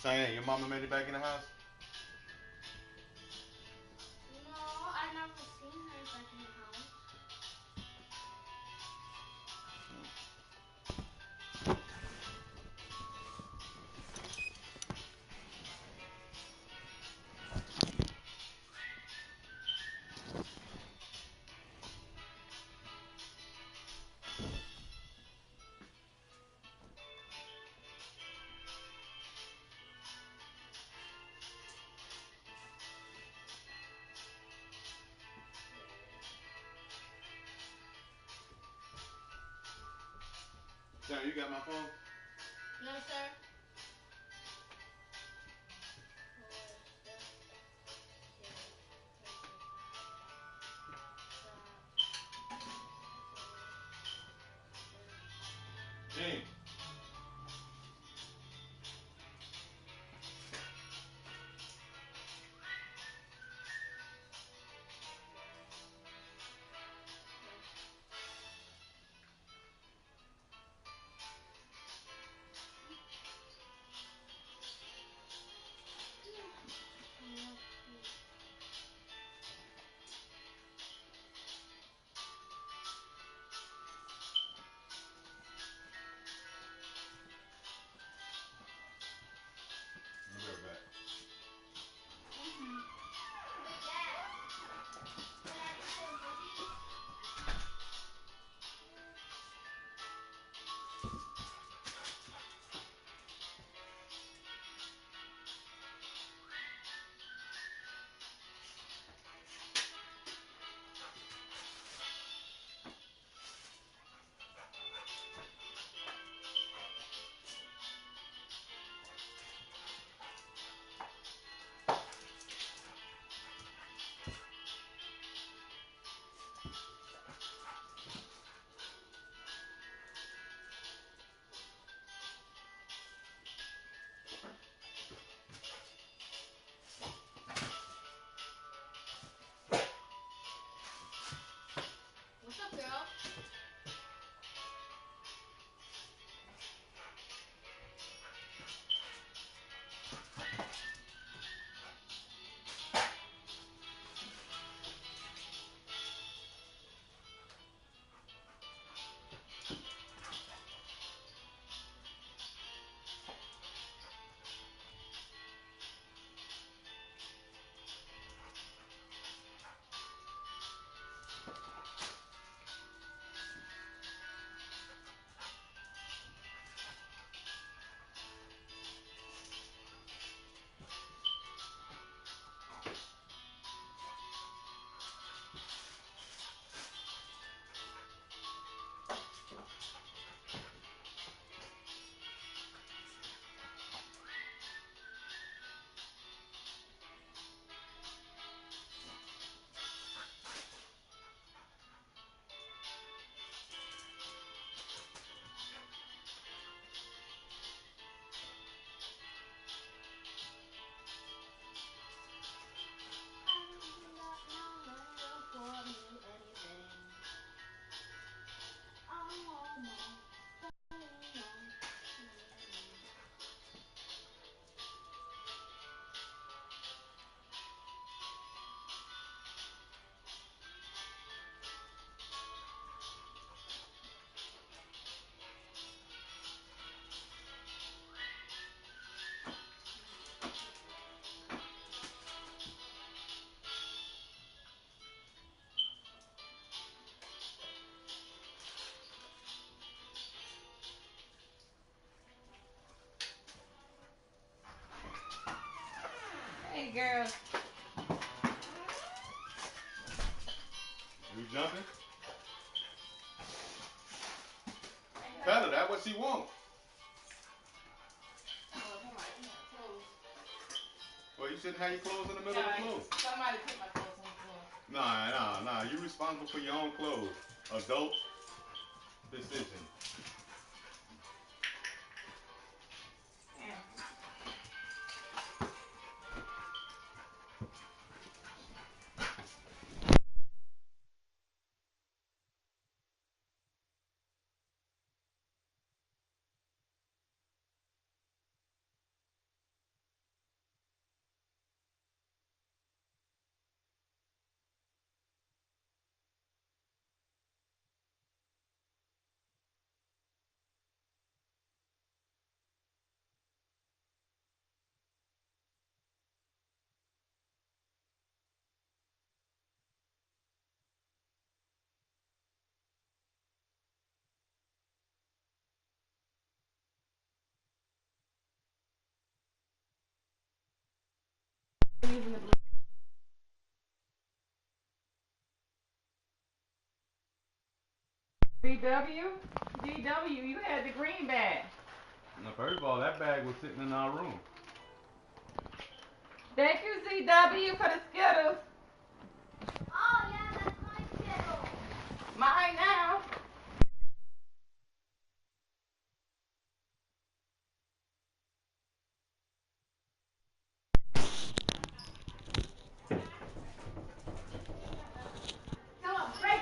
Cheyenne, your mama made it back in the house? No, I never seen her back in the house. Cheyenne, you got my phone? No, sir. Gene. I'll be right back. What's up, girl? Hey, girl. You jumping? Tell her that what she wants. Well, you shouldn't have your clothes in the middle of the floor. Somebody put my clothes on the floor. Nah. You responsible for your own clothes. Adult decision. DW, you had the green bag. Now, first of all, that bag was sitting in our room. Thank you, CW, for the Skittles. Oh, yeah, that's my Skittle. Mine now. Come on, break it.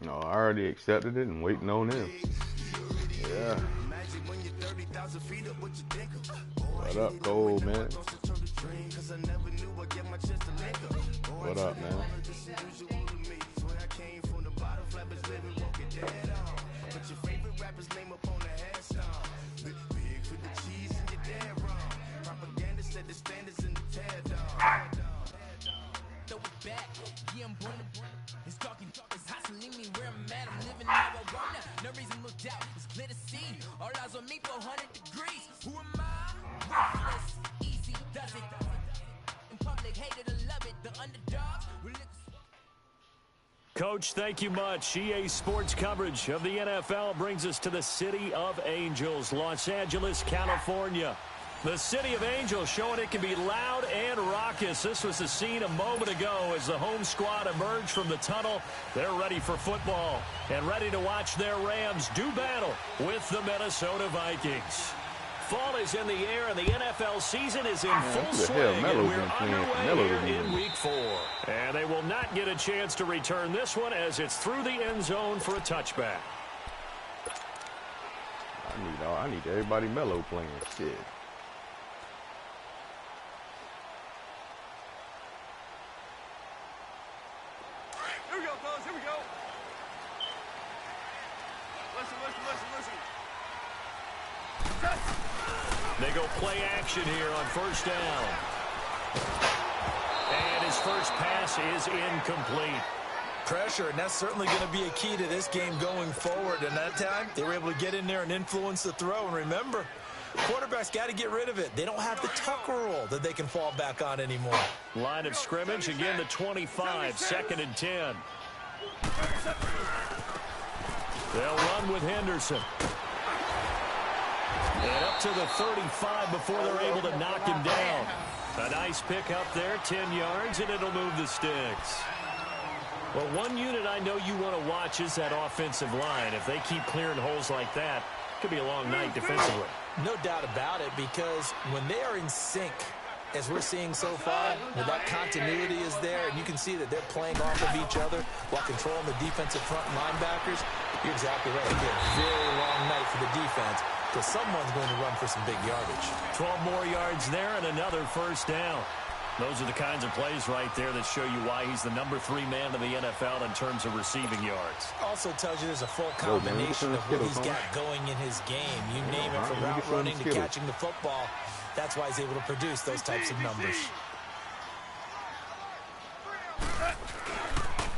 No, I already accepted it and waiting on him. Yeah. What up, Cole, man? What up, man? No reason to doubt, it's clear to see. All eyes on me for 100 degrees. Who am I? Ruthless, easy does it. In public, hated to love it. The underdogs will look. Coach, thank you much. EA Sports coverage of the NFL brings us to the City of Angels, Los Angeles, California. The City of Angels showing it can be loud and raucous. This was the scene a moment ago as the home squad emerged from the tunnel. They're ready for football and ready to watch their Rams do battle with the Minnesota Vikings. Fall is in the air and the NFL season is in full swing, and we're underway here in Week 4. And they will not get a chance to return this one as it's through the end zone for a touchback. I need everybody mellow playing. Shit. Here we go, fellas. Here we go. Listen. They go play action here on first down. And his first pass is incomplete. Pressure, and that's certainly going to be a key to this game going forward. And that time, they were able to get in there and influence the throw. And remember, quarterbacks got to get rid of it. They don't have the tuck roll that they can fall back on anymore. Line of scrimmage, again the 25, 2nd and 10. They'll run with Henderson. And up to the 35 before they're able to knock him down. A nice pick up there, 10 yards, and it'll move the sticks. Well, one unit I know you want to watch is that offensive line. If they keep clearing holes like that, it could be a long night defensively. No doubt about it, because when they are in sync, as we're seeing so far, where that continuity is there, and you can see that they're playing off of each other while controlling the defensive front linebackers, you're exactly right. It'll be a very long night for the defense, because someone's going to run for some big yardage. 12 more yards there and another first down. Those are the kinds of plays right there that show you why he's the number 3 man in the NFL in terms of receiving yards. Also tells you there's a full combination of what he's got going in his game. You name it, from route running to catching the football. That's why he's able to produce those types of numbers.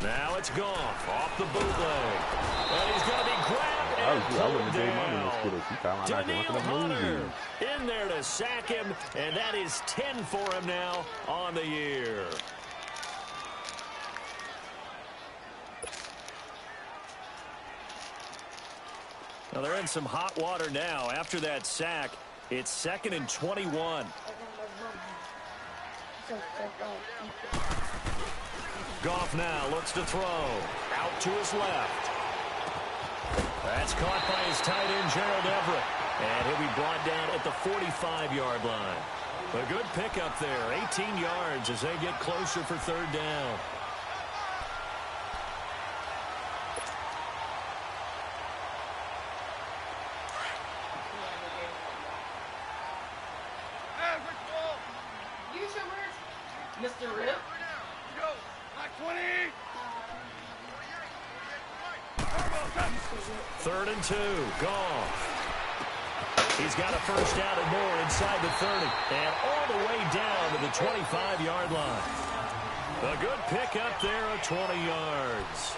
Now it's Goff off the bootleg. And he's going to be grabbed and pulled down. Danielle Hunter in there to sack him, and that is 10 for him now on the year. Now they're in some hot water now. After that sack, it's 2nd and 21. Goff now looks to throw. Out to his left. That's caught by his tight end, Gerald Everett. And he'll be brought down at the 45-yard line. A good pickup there. 18 yards as they get closer for 3rd down. 3rd and 2. Goff. He's got a first down and more inside the 30. And all the way down to the 25-yard line. A good pickup there of 20 yards.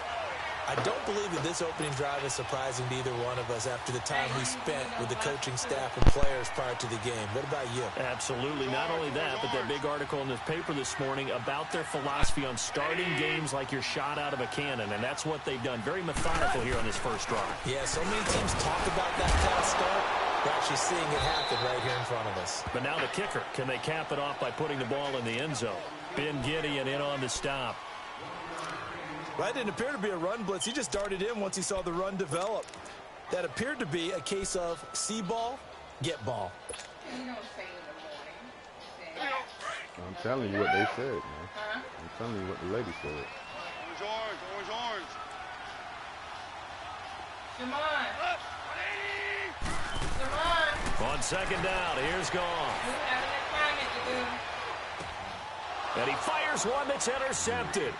I don't believe that this opening drive is surprising to either one of us after the time we spent with the coaching staff and players prior to the game. What about you? Absolutely. Not only that, but that big article in the paper this morning about their philosophy on starting games like you're shot out of a cannon, and that's what they've done. Very methodical here on this first drive. Yeah, so many teams talk about that kind of start. We're actually seeing it happen right here in front of us. But now the kicker. Can they cap it off by putting the ball in the end zone? Ben Gideon in on the stop. Well, that didn't appear to be a run blitz. He just darted in once he saw the run develop. That appeared to be a case of see ball, get ball. I'm telling you what they said, man. I'm telling you what the lady said. Orange, orange, orange, orange. Come on. Come on. On 2nd down, here's Goff. You have an assignment to do. And he fires one that's intercepted.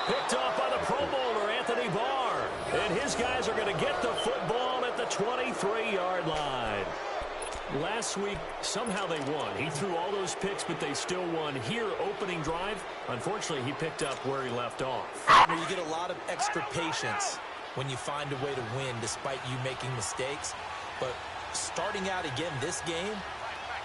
Picked off by the Pro Bowler, Anthony Barr. And his guys are going to get the football at the 23-yard line. Last week, somehow they won. He threw all those picks, but they still won. Here, opening drive, unfortunately, he picked up where he left off. You get a lot of extra patience when you find a way to win despite you making mistakes. But starting out again this game,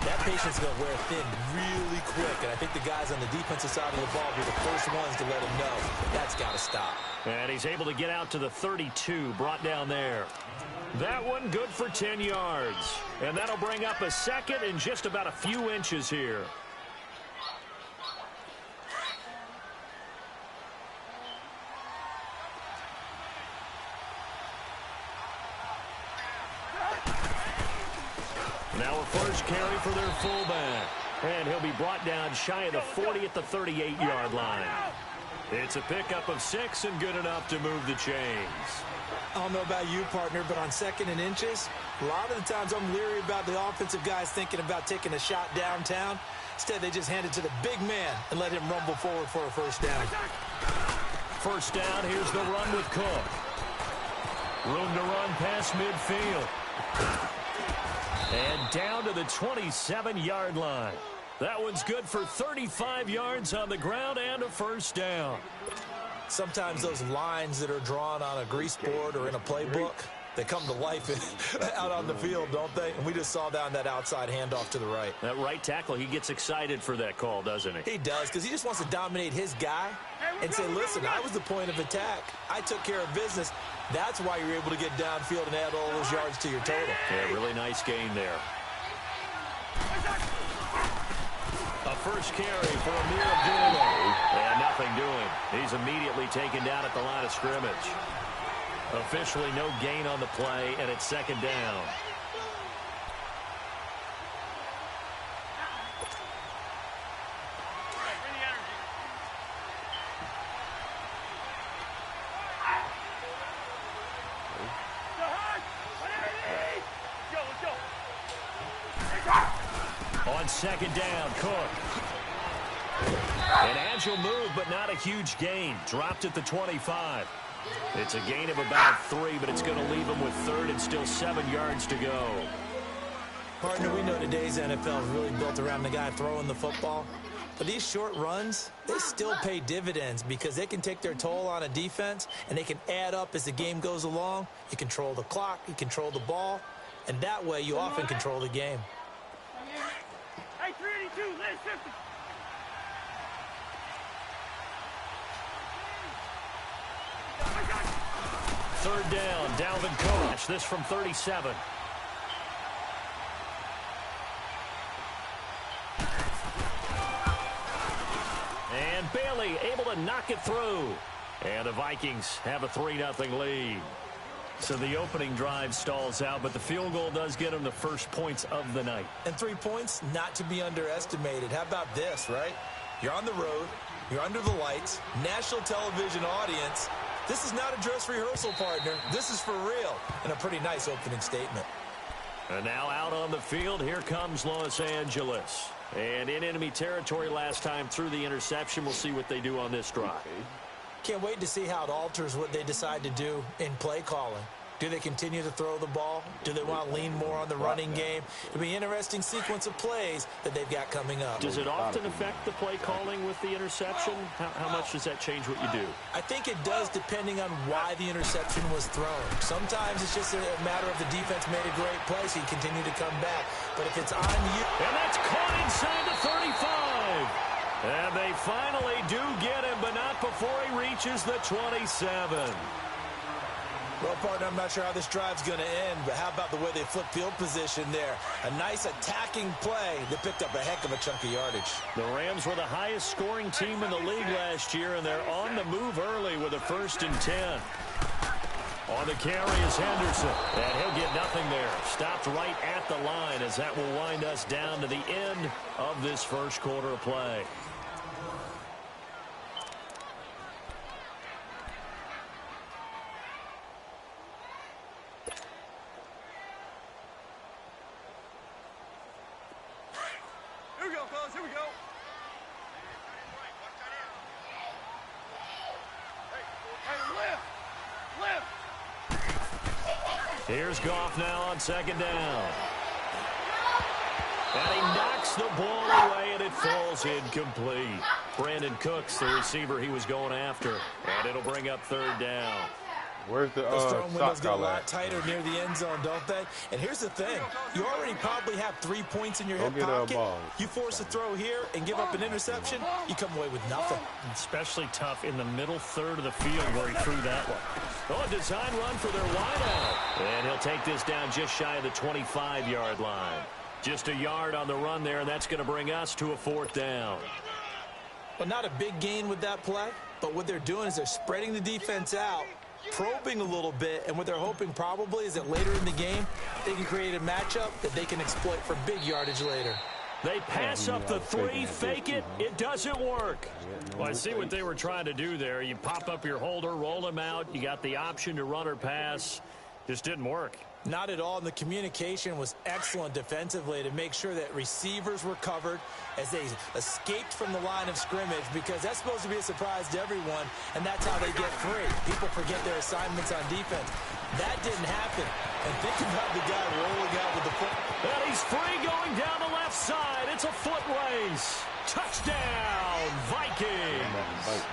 that patience is going to wear thin really quick. And I think the guys on the defensive side of the ball will be the first ones to let him know that's got to stop. And he's able to get out to the 32, brought down there. That one good for 10 yards. And that'll bring up a second and just about a few inches here. Now a first carry for their fullback. And he'll be brought down shy of the 40 at the 38-yard line. It's a pickup of 6 and good enough to move the chains. I don't know about you, partner, but on 2nd and inches, a lot of the times I'm leery about the offensive guys thinking about taking a shot downtown. Instead, they just hand it to the big man and let him rumble forward for a first down. First down, here's the run with Cook. Room to run past midfield. And down to the 27-yard line. That one's good for 35 yards on the ground and a first down. Sometimes those lines that are drawn on a grease board or in a playbook, they come to life out on the field, don't they? And we just saw down that outside handoff to the right. That right tackle, he gets excited for that call, doesn't he? He does, because he just wants to dominate his guy and say, listen, I was the point of attack. I took care of business. That's why you're able to get downfield and add all those yards to your total. Yeah, really nice gain there. A first carry for Amir Abdullah. And nothing doing. He's immediately taken down at the line of scrimmage. Officially no gain on the play, and it's 2nd down. On 2nd down, Cook. An agile move, but not a huge gain. Dropped at the 25. It's a gain of about 3, but it's going to leave him with 3rd and still 7 yards to go. Partner, we know today's NFL is really built around the guy throwing the football. But these short runs, they still pay dividends because they can take their toll on a defense, and they can add up as the game goes along. You control the clock, you control the ball, and that way you often control the game. Hey, 382, let's shift it. Third down, Dalvin Cook. This from 37. And Bailey able to knock it through. And the Vikings have a 3-0 lead. So the opening drive stalls out, but the field goal does get them the first points of the night. And 3 points, not to be underestimated. How about this, right? You're on the road. You're under the lights. National television audience. This is not a dress rehearsal, partner. This is for real. And a pretty nice opening statement. And now out on the field, here comes Los Angeles. And in enemy territory last time through the interception. We'll see what they do on this drive. Can't wait to see how it alters what they decide to do in play calling. Do they continue to throw the ball? Do they want to lean more on the running game? It'll be an interesting sequence of plays that they've got coming up. Does it often affect the play calling with the interception? How much does that change what you do? I think it does depending on why the interception was thrown. Sometimes it's just a matter of the defense made a great play, so you continue to come back. But if it's on you... And that's caught inside the 35. And they finally do get him, but not before he reaches the 27. Well, partner, I'm not sure how this drive's going to end, but how about the way they flip field position there? A nice attacking play that picked up a heck of a chunk of yardage. The Rams were the highest scoring team in the league last year, and they're on the move early with a 1st and 10. On the carry is Henderson, and he'll get nothing there. Stopped right at the line as that will wind us down to the end of this first quarter of play. Here we go, fellas. Here we go. Hey, lift. Here's Goff now on 2nd down. And he knocks the ball away, and it falls incomplete. Brandon Cooks, the receiver he was going after. And it'll bring up 3rd down. Where's the Those throwing windows get a lot at? tighter near the end zone, don't they? And here's the thing. You already probably have 3 points in your hip pocket. You force a throw here and give up an interception, you come away with nothing. Especially tough in the middle third of the field where he threw that one. Oh, a design run for their wideout. And he'll take this down just shy of the 25-yard line. Just a yard on the run there, and that's going to bring us to a 4th down. Well, not a big gain with that play, but what they're doing is they're spreading the defense out, probing a little bit, and what they're hoping probably is that later in the game, they can create a matchup that they can exploit for big yardage later. They pass up the 3, fake it, it doesn't work. Well, I see what they were trying to do there. You pop up your holder, roll him out, you got the option to run or pass. Just didn't work. Not at all, and the communication was excellent defensively to make sure that receivers were covered as they escaped from the line of scrimmage, because that's supposed to be a surprise to everyone, and that's how they get free. People forget their assignments on defense. That didn't happen. And think about the guy rolling out with the foot. And he's free going down the left side. It's a foot race. Touchdown, Vikings.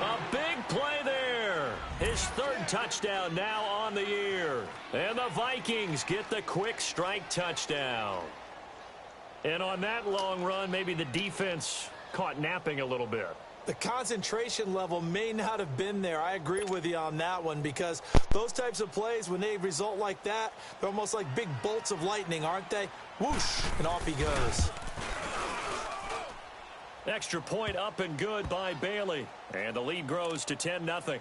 A big play there. His 3rd touchdown now on the year. And the Vikings get the quick strike touchdown. And on that long run, maybe the defense caught napping a little bit. The concentration level may not have been there. I agree with you on that one, because those types of plays, when they result like that, they're almost like big bolts of lightning, aren't they? Whoosh, and off he goes. Extra point up and good by Bailey. And the lead grows to 10-0.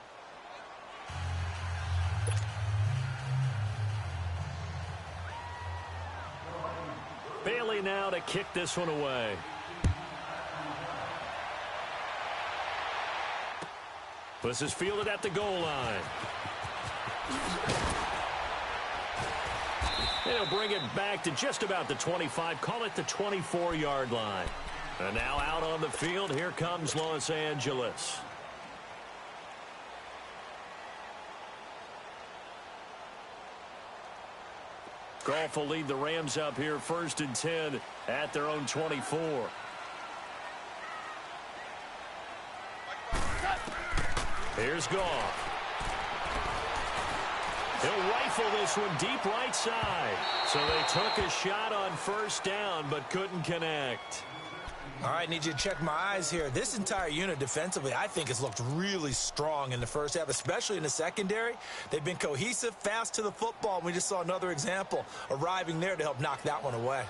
Bailey now to kick this one away. This is fielded at the goal line. They'll bring it back to just about the 25. Call it the 24-yard line. And now out on the field, here comes Los Angeles. Goff will lead the Rams up here 1st and 10 at their own 24. Here's Goff. He'll rifle this one deep right side. So they took a shot on 1st down but couldn't connect. All right, need you to check my eyes here. This entire unit defensively, I think, has looked really strong in the first half, especially in the secondary. They've been cohesive, fast to the football, and we just saw another example arriving there to help knock that one away.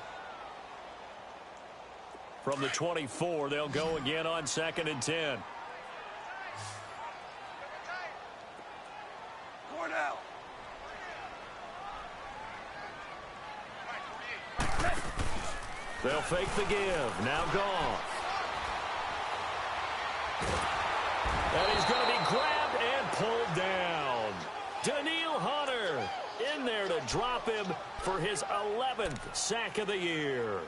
From the 24, they'll go again on 2nd and 10. Cornell. They'll fake the give. Now Goff. And he's going to be grabbed and pulled down. Daniil Hunter in there to drop him for his 11th sack of the year.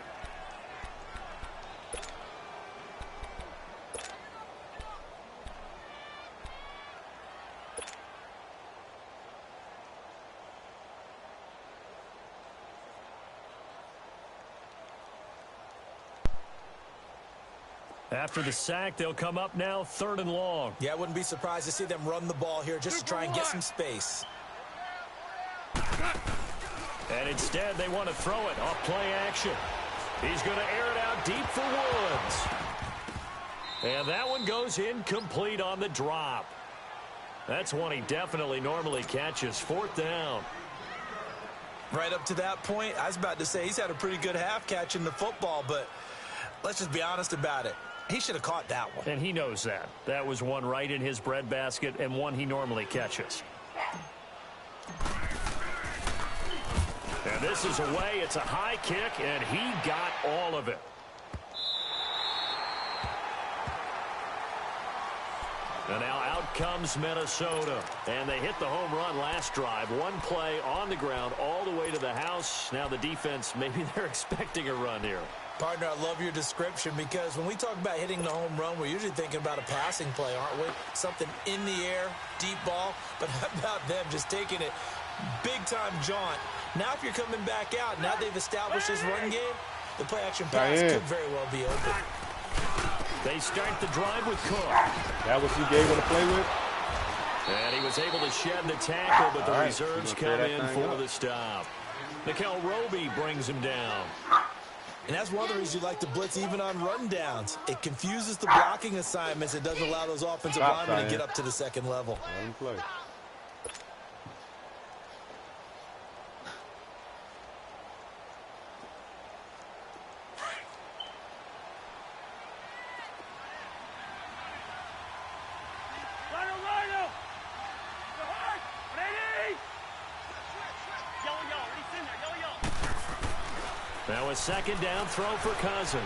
After the sack, they'll come up now 3rd and long. Yeah, I wouldn't be surprised to see them run the ball here just to try and get some space. And instead, they want to throw it off play action. He's going to air it out deep for Woods. And that one goes incomplete on the drop. That's one he definitely normally catches. 4th down. Right up to that point, I was about to say he's had a pretty good half catching the football, but let's just be honest about it. He should have caught that one. And he knows that. That was one right in his breadbasket and one he normally catches. And this is away. It's a high kick, and he got all of it. And now out comes Minnesota. And they hit the home run last drive. One play on the ground all the way to the house. Now the defense, maybe they're expecting a run here. Partner, I love your description because when we talk about hitting the home run, we're usually thinking about a passing play, aren't we? Something in the air, deep ball. But how about them just taking it big-time jaunt? Now if you're coming back out, now they've established this run game, the play-action pass could very well be open. They start the drive with Cook. That was he gave her to play with? And he was able to shed the tackle, but the reserves come in for the stop. Nickel Roby brings him down. And that's one of the reasons you like to blitz even on rundowns. It confuses the blocking assignments. It doesn't allow those offensive linemen to get up to the second level. Let him play. Now a 2nd down throw for Cousins.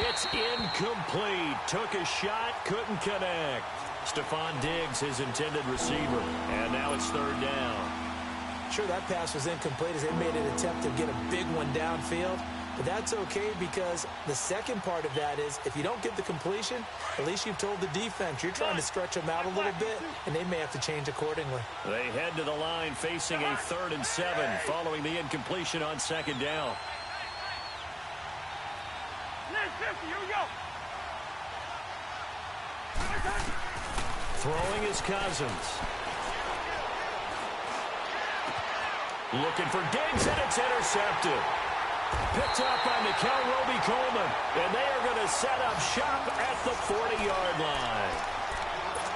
It's incomplete. Took a shot, couldn't connect. Stephon Diggs, his intended receiver. And now it's 3rd down. Sure, that pass was incomplete as they made an attempt to get a big one downfield. But that's okay because the second part of that is if you don't get the completion, at least you've told the defense you're trying to stretch them out a little bit, and they may have to change accordingly. They head to the line facing a 3rd and 7 following the incompletion on 2nd down. Throwing is Cousins. Looking for Diggs, and it's intercepted. Picked up by Nickel Roby-Coleman, and they are going to set up shop at the 40-yard line.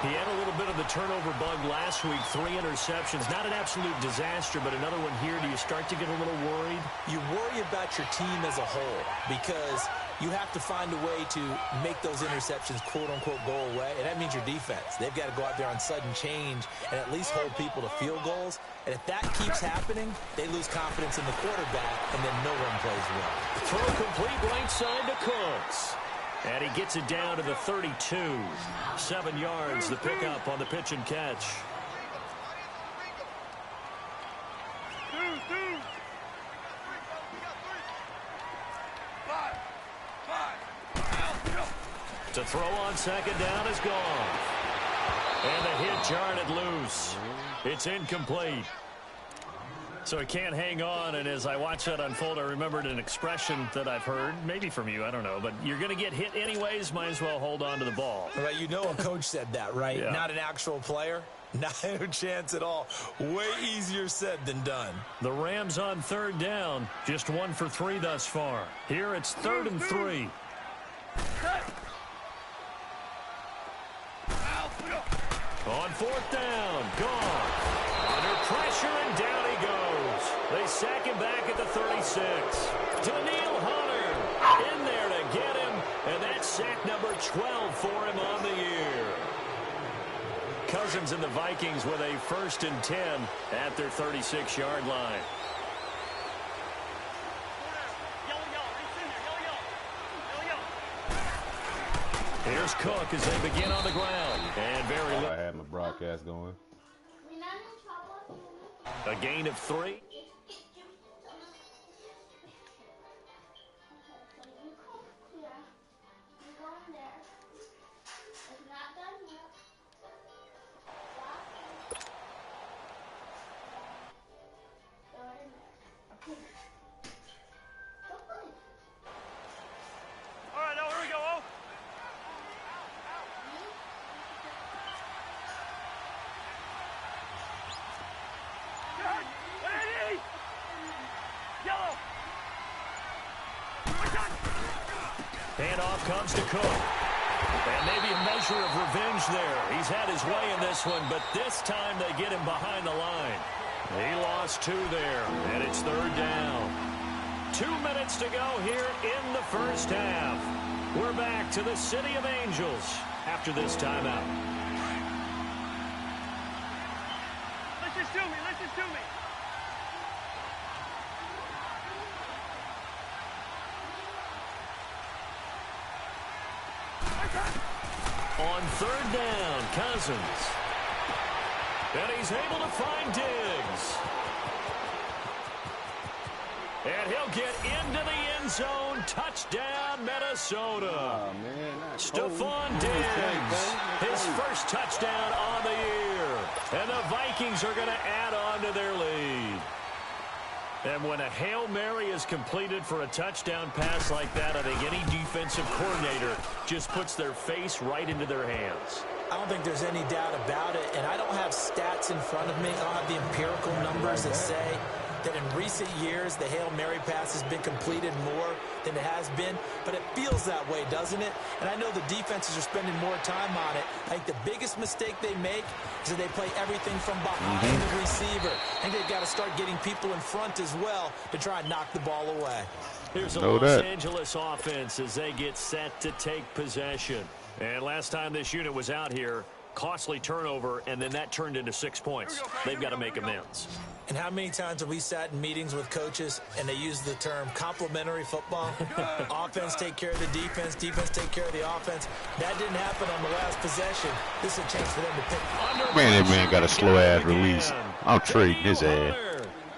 He had a little bit of the turnover bug last week, 3 interceptions. Not an absolute disaster, but another one here. Do you start to get a little worried? You worry about your team as a whole because you have to find a way to make those interceptions, quote-unquote, go away, and that means your defense. They've got to go out there on sudden change and at least hold people to field goals. And if that keeps happening, they lose confidence in the quarterback, and then no one plays well. Throw complete right side to Cooks. And he gets it down to the 32. 7 yards, the pickup on the pitch and catch. To throw on 2nd down is gone. And the hit jarred it loose. It's incomplete. So he can't hang on, and as I watch that unfold, I remembered an expression that I've heard, maybe from you, I don't know, but you're going to get hit anyways, might as well hold on to the ball. Right, you know a coach said that, right? Yeah. Not an actual player. Not a chance at all. Way easier said than done. The Rams on 3rd down, just 1 for 3 thus far. Here it's 3rd and 3. On 4th down, gone. Under pressure, and down he goes. They sack him back at the 36. Daniil Hunter in there to get him, and that's sack number 12 for him on the year. Cousins and the Vikings with a 1st and 10 at their 36-yard line. Here's Cook as they begin on the ground. And very I had my broadcast going. A gain of 3. Handoff comes to Cook. And maybe a measure of revenge there. He's had his way in this one, but this time they get him behind the line. He lost 2 there, and it's 3rd down. 2 minutes to go here in the first half. We're back to the City of Angels after this timeout. Listen to me, listen to me. On 3rd down, Cousins. And he's able to find Diggs. And he'll get into the end zone. Touchdown, Minnesota. Oh, man. Stephon Diggs, his first touchdown on the year. And the Vikings are going to add on to their lead. And when a Hail Mary is completed for a touchdown pass like that, I think any defensive coordinator just puts their face right into their hands. I don't think there's any doubt about it, and I don't have stats in front of me. I don't have the empirical numbers that say that in recent years the Hail Mary pass has been completed more than it has been, but it feels that way, doesn't it? And I know the defenses are spending more time on it. I think the biggest mistake they make is that they play everything from behind the receiver. I think they've got to start getting people in front as well to try and knock the ball away. Here's a Los Angeles offense as they get set to take possession. And last time this unit was out here, costly turnover, and then that turned into 6 points. They've got to make amends. And how many times have we sat in meetings with coaches and they use the term complementary football? Offense take care of the defense, defense take care of the offense. That didn't happen on the last possession. This is a chance for them to pick. Man, that man got a slow-ass release. I'm trading his ass.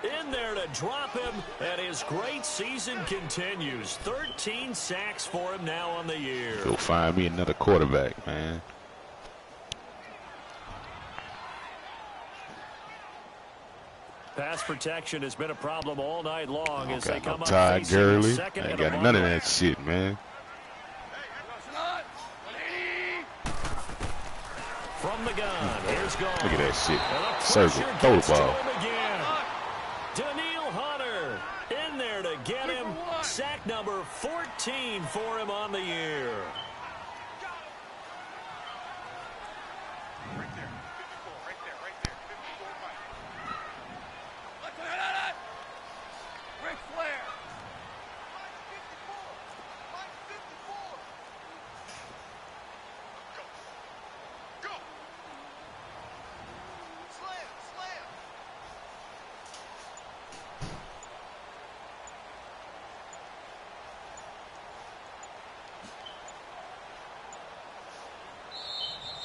In there to drop him, and his great season continues. 13 sacks for him now on the year. Go find me another quarterback, man. Pass protection has been a problem all night long as they come up Todd Gurley. Second I ain't and got none of that shit, man. From the gun, here's gone. Look at that shit. Circle, throw the ball. Daniil Hunter in there to get him. Sack number 14 for him on the year.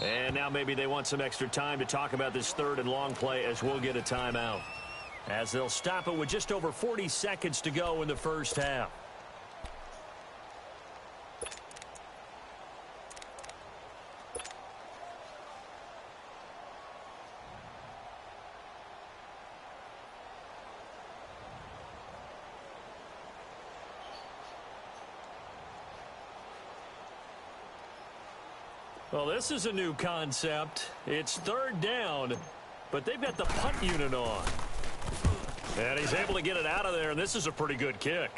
And now maybe they want some extra time to talk about this 3rd and long play as we'll get a timeout. As they'll stop it with just over 40 seconds to go in the first half. Well, this is a new concept. It's 3rd down, but they've got the punt unit on. And he's able to get it out of there, and this is a pretty good kick.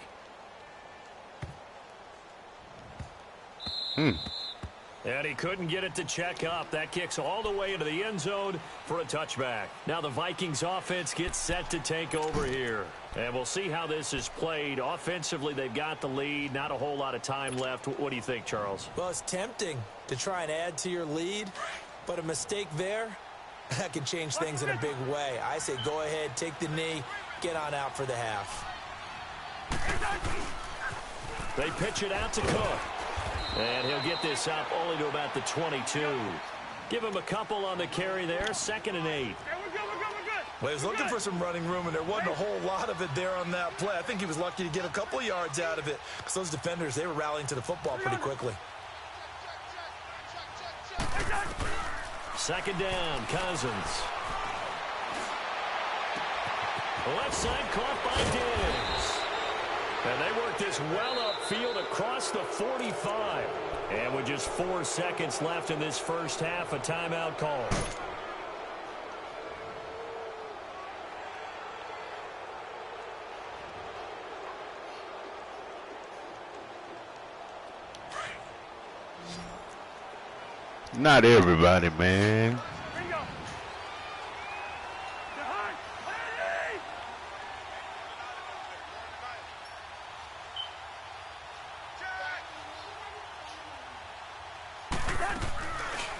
And he couldn't get it to check up. That kicks all the way into the end zone for a touchback. Now the Vikings offense gets set to take over here. And we'll see how this is played. Offensively, they've got the lead. Not a whole lot of time left. What do you think, Charles? Well, it's tempting to try and add to your lead, but a mistake there, that can change things in a big way. I say go ahead, take the knee, get on out for the half. They pitch it out to Cook. And he'll get this up only to about the 22. Give him a couple on the carry there. 2nd and 8. Well, he was looking for some running room, and there wasn't a whole lot of it there on that play. I think he was lucky to get a couple of yards out of it because those defenders, they were rallying to the football pretty quickly. 2nd down, Cousins. Left side caught by Diggs. And they work this well upfield across the 45. And with just 4 seconds left in this first half, a timeout call. Not everybody, man.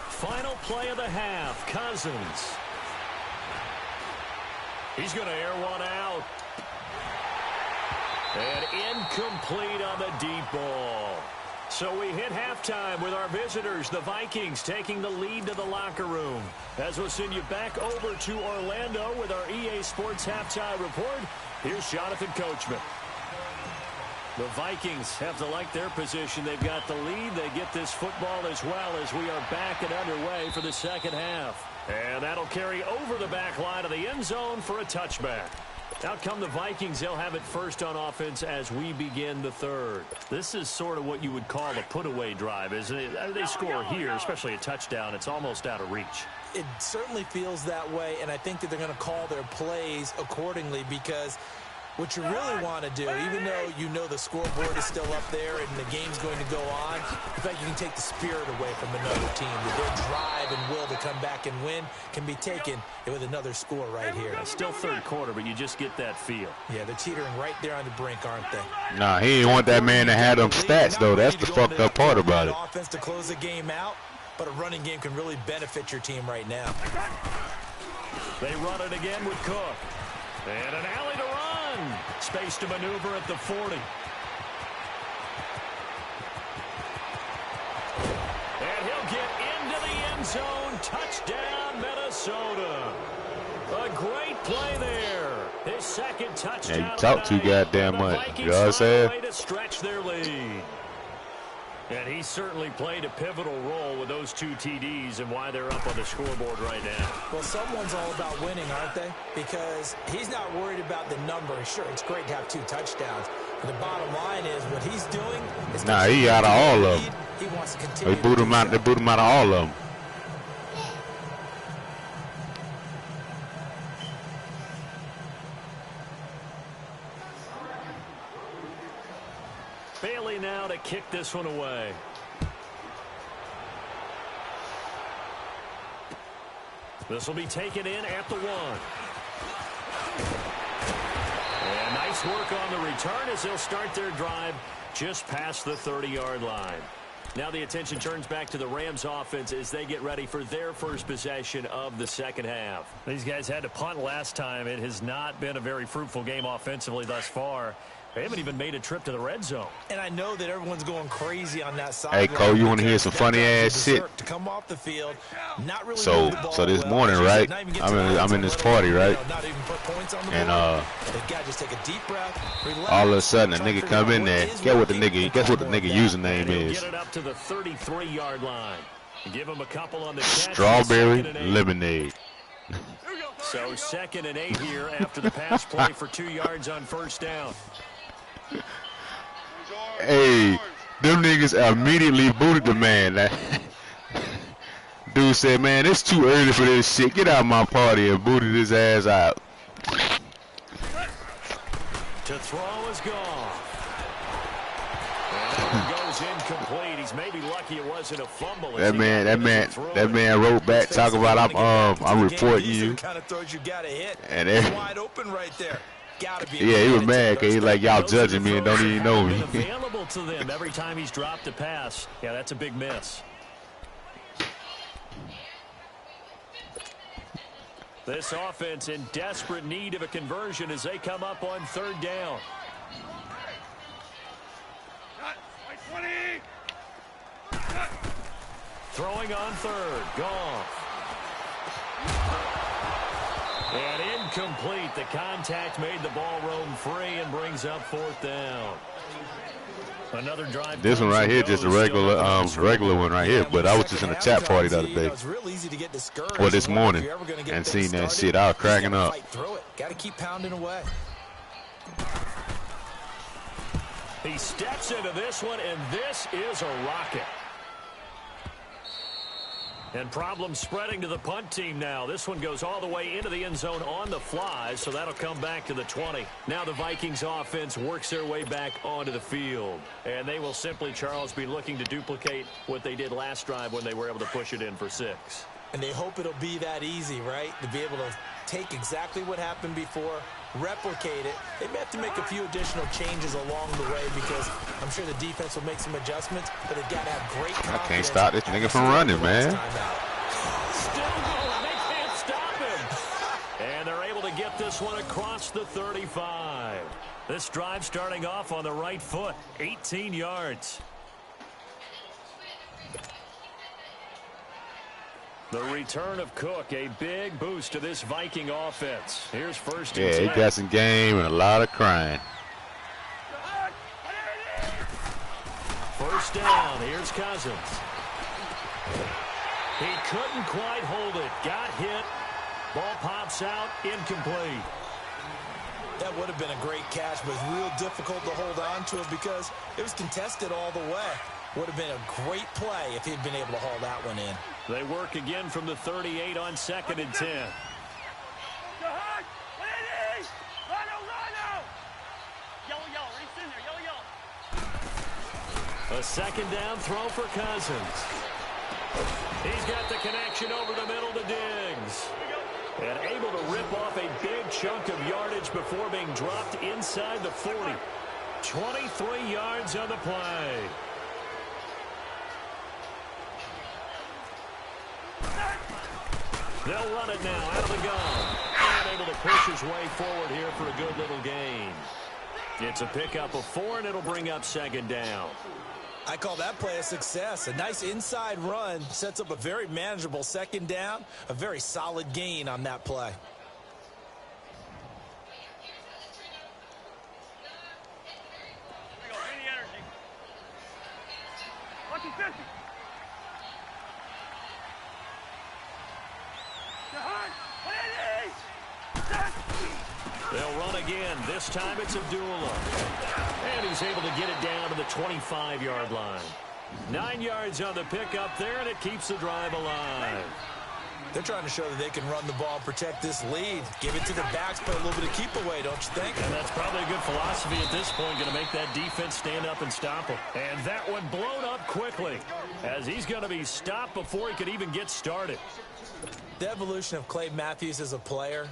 Final play of the half, Cousins. He's going to air one out. And incomplete on the deep ball. So we hit halftime with our visitors, the Vikings, taking the lead to the locker room. As we'll send you back over to Orlando with our EA Sports Halftime Report, here's Jonathan Coachman. The Vikings have to like their position. They've got the lead. They get this football as well as we are back and underway for the second half. And that'll carry over the back line of the end zone for a touchback. Out come the Vikings. They'll have it first on offense as we begin the third. This is sort of what you would call a put-away drive, isn't it? They score here, especially a touchdown. It's almost out of reach. It certainly feels that way, and I think that they're going to call their plays accordingly because what you really want to do, even though you know the scoreboard is still up there and the game's going to go on, in fact, you can take the spirit away from another team. Their drive and will to come back and win can be taken with another score right here. It's still third quarter, but you just get that feel. Yeah, they're teetering right there on the brink, aren't they? Nah, he didn't want that man to have them stats, though. That's the fucked up part about it. Offense to close the game out, but a running game can really benefit your team right now. They run it again with Cook. And an alley to run. Space to maneuver at the 40. And he'll get into the end zone. Touchdown, Minnesota. A great play there. His second touchdown. Yeah, you talk too goddamn much. You know what I'm saying? Way to stretch their lead. And he certainly played a pivotal role with those two TDs and why they're up on the scoreboard right now. Well, someone's all about winning, aren't they? Because he's not worried about the number. Sure, it's great to have 2 touchdowns. But the bottom line is what he's doing is... Nah, he out of all of them. He wants to continue. They boot him out of all of them. Bailey now to kick this one away. This will be taken in at the 1. And nice work on the return as they'll start their drive just past the 30-yard line. Now the attention turns back to the Rams offense as they get ready for their first possession of the second half. These guys had to punt last time. It has not been a very fruitful game offensively thus far. They haven't even made a trip to the red zone. And I know that everyone's going crazy on that side. Hey, Cole, you want to hear some funny ass shit? To come off the field, not really so this morning, right? I'm in this party, right? And just take a deep breath, all of a sudden a nigga come in there. Guess what the nigga username is? Get it up to the 33-yard line. Give him a couple on the catch. Strawberry lemonade. So 2nd and 8 here after the pass play for 2 yards on first down. Hey, them niggas immediately booted the man. Dude said, man, it's too early for this shit. Get out of my party, and booted his ass out. To throw is gone. And that one goes incomplete. He's maybe lucky it wasn't a fumble. That man wrote back talking about I'm reporting you. And wide open right there. Yeah, he was mad because he's like, y'all judging me and don't even know me. Available to them every time he's dropped a pass. Yeah, that's a big miss. This offense in desperate need of a conversion as they come up on 3rd down. Throwing on 3rd. Goff. And incomplete. The contact made the ball roam free and brings up 4th down. Another drive. This one right here, just a regular one right here. But I was just in a chat party the other day, or this morning, and seen that shit. I was cracking up. Got to keep pounding away. He steps into this one, and this is a rocket. And problems spreading to the punt team now. This one goes all the way into the end zone on the fly, so that'll come back to the 20. Now the Vikings offense works their way back onto the field. And they will simply, Charles, be looking to duplicate what they did last drive when they were able to push it in for 6. And they hope it'll be that easy, right? To be able to take exactly what happened before, replicate it. They may have to make a few additional changes along the way because I'm sure the defense will make some adjustments, but they've got to have great confidence. I can't stop this nigga from running, man. Still going. They can't stop him. And they're able to get this one across the 35. This drive starting off on the right foot, 18 yards. The return of Cook, a big boost to this Viking offense. Here's first and 10. Yeah, he got some game and a lot of crying. First down, here's Cousins. He couldn't quite hold it. Got hit. Ball pops out, incomplete. That would have been a great catch, but it's real difficult to hold on to it because it was contested all the way. Would have been a great play if he'd been able to haul that one in. They work again from the 38 on 2nd and 10. A second down throw for Cousins. He's got the connection over the middle to Diggs. And able to rip off a big chunk of yardage before being dropped inside the 40. 23 yards on the play. They'll run it now out of the gun. And able to push his way forward here for a good little gain. It's a pickup of 4, and it'll bring up 2nd down. I call that play a success. A nice inside run sets up a very manageable 2nd down. A very solid gain on that play. They'll run again. This time it's Abdullah. And he's able to get it down to the 25-yard line. 9 yards on the pickup there, and it keeps the drive alive. They're trying to show that they can run the ball, protect this lead. Give it to the backs, play a little bit of keep away, don't you think? And that's probably a good philosophy at this point, going to make that defense stand up and stop him. And that one blown up quickly, as he's going to be stopped before he could even get started. The evolution of Clay Matthews as a player,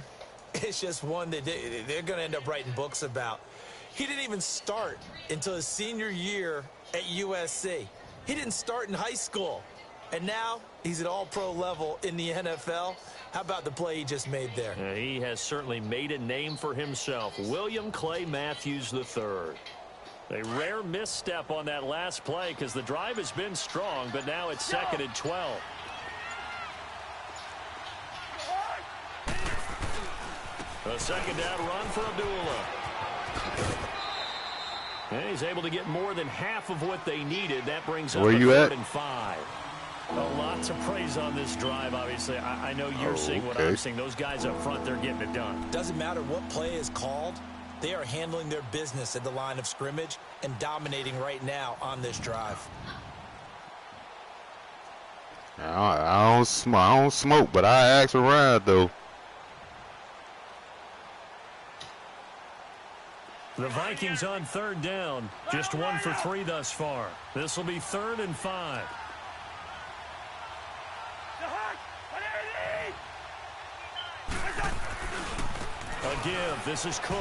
it's just one that they're going to end up writing books about. He didn't even start until his senior year at USC. He didn't start in high school. And now he's at all-pro level in the NFL. How about the play he just made there? He has certainly made a name for himself. William Clay Matthews III. A rare misstep on that last play because the drive has been strong, but now it's 2nd and 12. A second down run for Abdullah. And he's able to get more than half of what they needed. That brings up a 3rd and 5. Lots of praise on this drive, obviously. I know you're seeing what I'm seeing. Those guys up front, they're getting it done. Doesn't matter what play is called. They are handling their business at the line of scrimmage and dominating right now on this drive. I don't smoke, but I ask around, though. The Vikings on 3rd down. Just 1 for 3 thus far. This will be 3rd and 5. A give. This is Cook.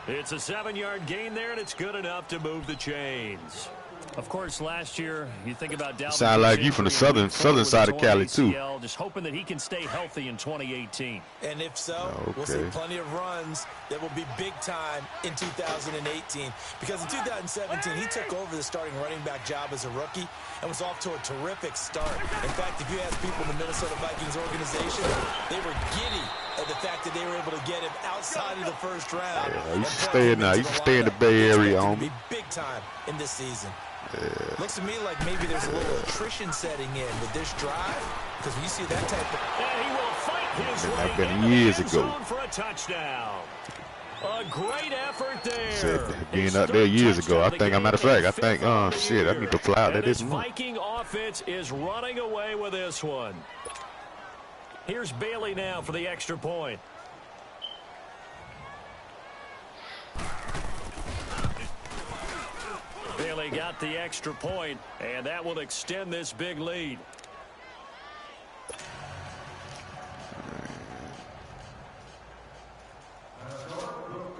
It's a 7-yard gain there, and it's good enough to move the chains. Of course, last year, you think about Dalvin. Sound like you from the southern side of Cali, too. Just hoping that he can stay healthy in 2018. And if so, we'll see plenty of runs that will be big time in 2018. Because in 2017, he took over the starting running back job as a rookie and was off to a terrific start. In fact, if you ask people in the Minnesota Vikings organization, they were giddy at the fact that they were able to get him outside of the first round. Yeah, you should stay in now. You should stay in the Bay Area, homie. Be big time in this season. Yeah. Looks to me like maybe there's a little attrition setting in with this drive because we see that type of. And he will fight his way been years ago for a touchdown. A great effort there. Said being up there years ago. I think, as a matter of fact, I think, shit, I need to fly out there this month. Viking offense is running away with this one. Here's Bailey now for the extra point. Bailey got the extra point, and that will extend this big lead.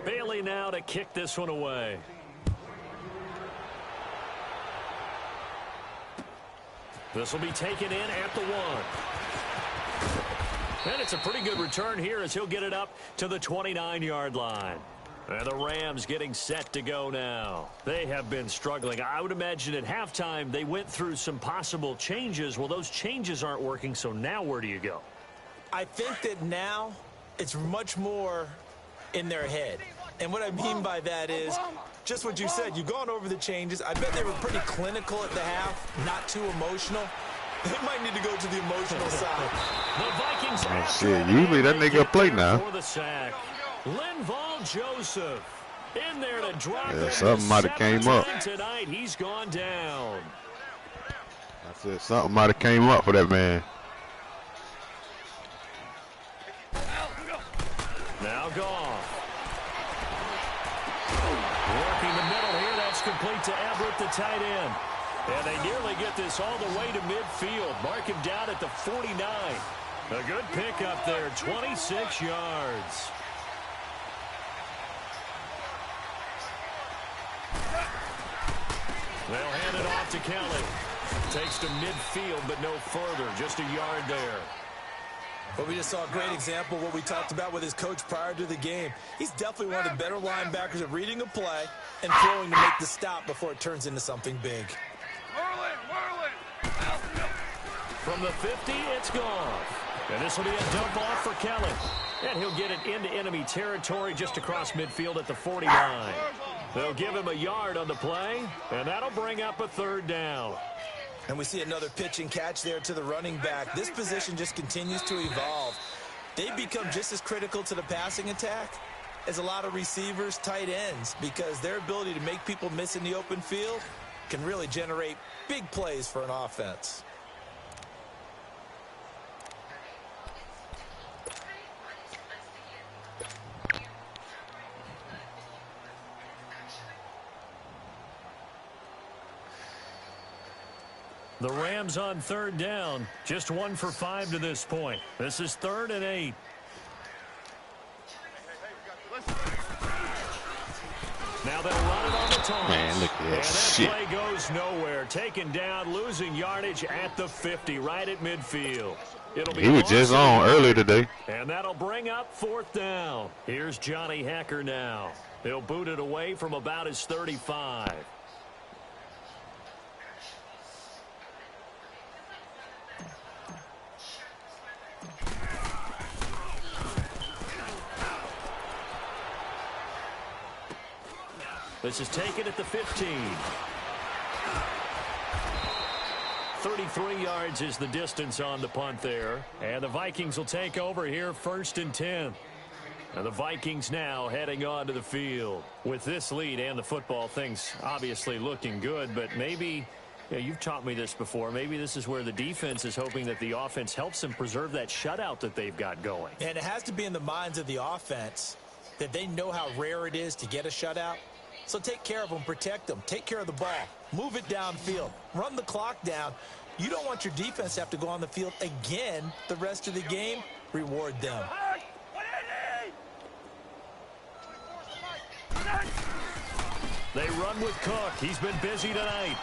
Bailey now to kick this one away. This will be taken in at the 1. And it's a pretty good return here as he'll get it up to the 29-yard line. And the Rams getting set to go now. They have been struggling. I would imagine at halftime they went through some possible changes. Well, those changes aren't working, so now where do you go? I think that now it's much more in their head. And what I mean by that is just what you said. You've gone over the changes. I bet they were pretty clinical at the half, not too emotional. They might need to go to the emotional side. The Vikings shit, usually that nigga play now. For the sack. Linval Joseph in there to drop it. Something might have came up. Tonight he's gone down. I said something might have came up for that man. Now Goff. Working the middle here. That's complete to Everett, the tight end. And they nearly get this all the way to midfield. Mark him down at the 49. A good pickup there, 26 yards. They'll hand it off to Kelly. Takes to midfield, but no further. Just a yard there. But we just saw a great example of what we talked about with his coach prior to the game. He's definitely one of the better linebackers at reading a play and throwing to make the stop before it turns into something big. From the 50, it's gone. And this will be a dump off for Kelly. And he'll get it into enemy territory just across midfield at the 49. They'll give him a yard on the play, and that'll bring up a third down. And we see another pitch and catch there to the running back. This position just continues to evolve. They've become just as critical to the passing attack as a lot of receivers, tight ends, because their ability to make people miss in the open field can really generate big plays for an offense. The Rams on third down. Just 1 for 5 to this point. This is 3rd and 8. Now they'll run it on the toss. Man, look at that shit. And that play goes nowhere. Taken down, losing yardage at the 50, right at midfield. He was just on earlier today. And that'll bring up 4th down. Here's Johnny Hecker now. He'll boot it away from about his 35. This is taken at the 15. 33 yards is the distance on the punt there. And the Vikings will take over here 1st and 10. And the Vikings now heading onto the field. With this lead and the football, things obviously looking good. But maybe, you've taught me this before, maybe this is where the defense is hoping that the offense helps them preserve that shutout that they've got going. And it has to be in the minds of the offense that they know how rare it is to get a shutout. So take care of them, protect them, take care of the ball, move it downfield, run the clock down. You don't want your defense to have to go on the field again the rest of the game. Reward them. They run with Cook. He's been busy tonight.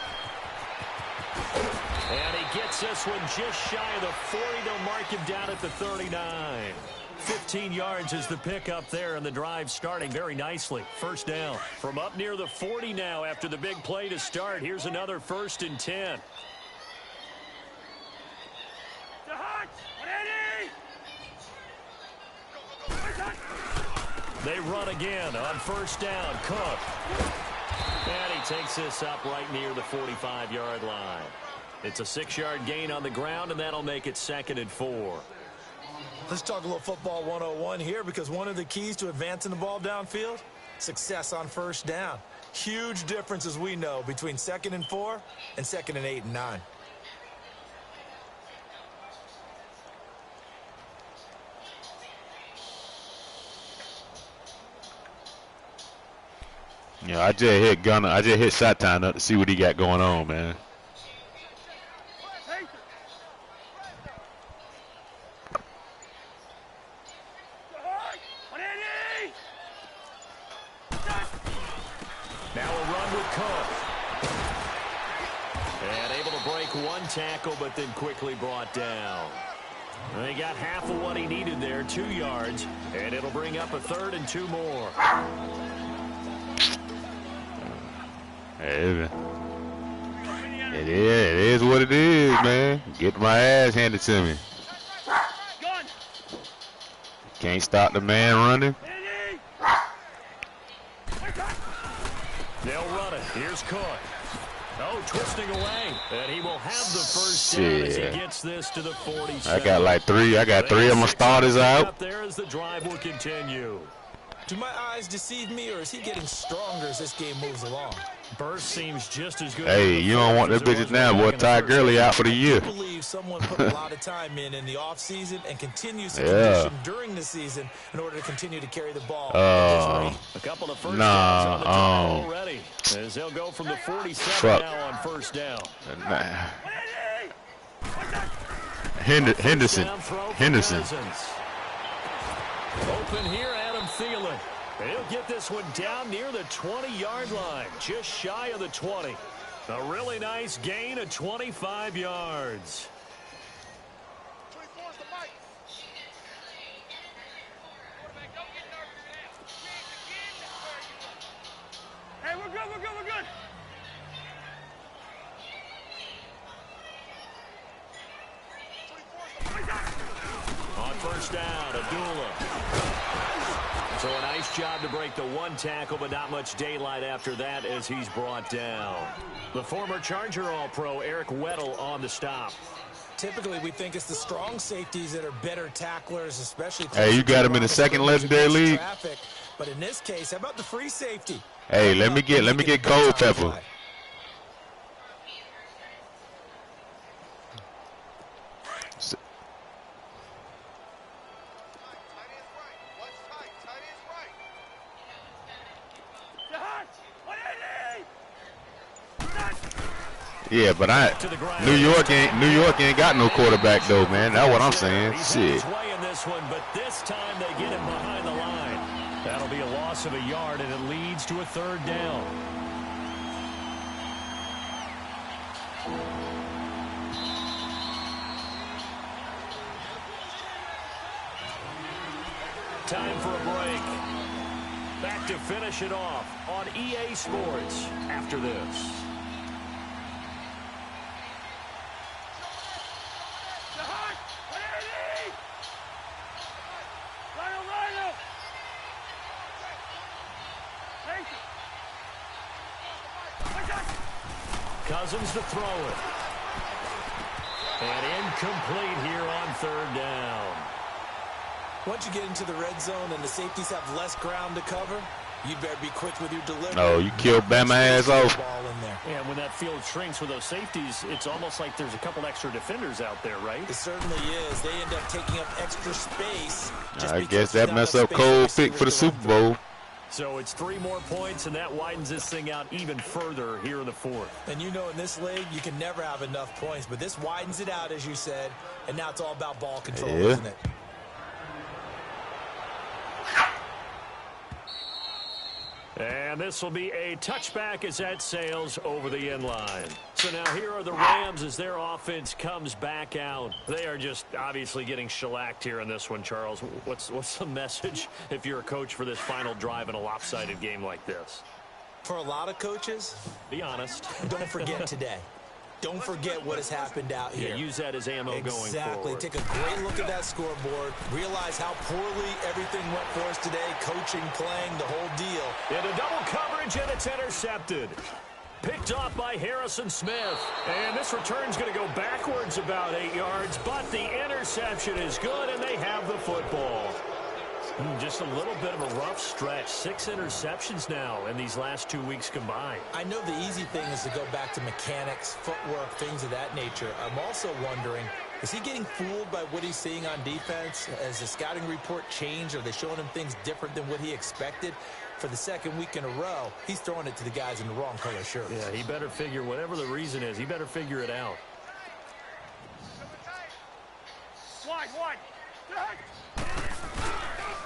And he gets this one just shy of the 40. They'll mark him down at the 39. 15 yards is the pickup there, and the drive starting very nicely. 1st down from up near the 40 now after the big play to start. Here's another 1st and 10. They run again on 1st down. Cook. And he takes this up right near the 45-yard line. It's a 6-yard gain on the ground, and that'll make it 2nd and 4. Let's talk a little football 101 here, because one of the keys to advancing the ball downfield, success on first down. Huge difference, as we know, between 2nd and 4 and 2nd and 8 and 9. Yeah, I just hit shot time up to see what he got going on, man. Now a run with Cook. And able to break one tackle, but then quickly brought down. And he got half of what he needed there, 2 yards, and it'll bring up a 3rd and 2 more. It is what it is, man. Get my ass handed to me. Can't stop the man running. They'll run it. Here's Cook. Oh, twisting away. And he will have the first down as he gets this to the 47. I got three of my starters out. There as the drive will continue. Do my eyes deceive me, or is he getting stronger as this game moves along? Burst seems just as good. Hey, you don't want them bitches now, boy. Ty Gurley out for the year. I believe someone put a lot of time in the offseason and continues to condition during the season in order to continue to carry the ball. A couple of first downs on the drive already, as they'll go from the 47 now on first down. Henderson. Open here, Adam Thielen. He'll get this one down near the 20-yard line, just shy of the 20. A really nice gain of 25 yards. Hey, we're good. On first down, Abdullah. So a nice job to break the one tackle, but not much daylight after that as he's brought down. The former Charger All-Pro, Eric Weddle, on the stop. Typically, we think it's the strong safeties that are better tacklers, especially. Hey, you got him in the second legendary league. But in this case, how about the free safety? Hey, let me get Culpepper. Yeah, but New York ain't got no quarterback though, man. That's what I'm saying. Shit. But this time they get him behind the line. That'll be a loss of a yard, and it leads to a 3rd down. Time for a break. Back to finish it off on EA Sports after this. Cousins to throw it. And incomplete here on 3rd down. Once you get into the red zone and the safeties have less ground to cover, you better be quick with your delivery. Oh, you killed Bama ass off. And when that field shrinks with those safeties, it's almost like there's a couple extra defenders out there, right? It certainly is. They end up taking up extra space. I guess that mess up Cole's pick for the Super Bowl. So it's 3 more points, and that widens this thing out even further here in the 4th. And you know in this league, you can never have enough points, but this widens it out, as you said, and now it's all about ball control, isn't it? And this will be a touchback as that sails over the end line. So now here are the Rams as their offense comes back out. They are just obviously getting shellacked here in this one, Charles. What's the message if you're a coach for this final drive in a lopsided game like this? For a lot of coaches, be honest. Don't forget today. Don't forget what has happened out here. Yeah, use that as ammo going forward. Exactly. Take a great look at that scoreboard. Realize how poorly everything went for us today. Coaching, playing, the whole deal. Into double coverage, and it's intercepted. picked off by Harrison Smith. And this return's going to go backwards about 8 yards, but the interception is good, and they have the football. Just a little bit of a rough stretch. 6 interceptions now in these last 2 weeks combined. I know the easy thing is to go back to mechanics, footwork, things of that nature. I'm also wondering, is he getting fooled by what he's seeing on defense? Has the scouting report changed? Are they showing him things different than what he expected? For the second week in a row, he's throwing it to the guys in the wrong color shirts. Yeah, he better figure, whatever the reason is, he better figure it out. Wide.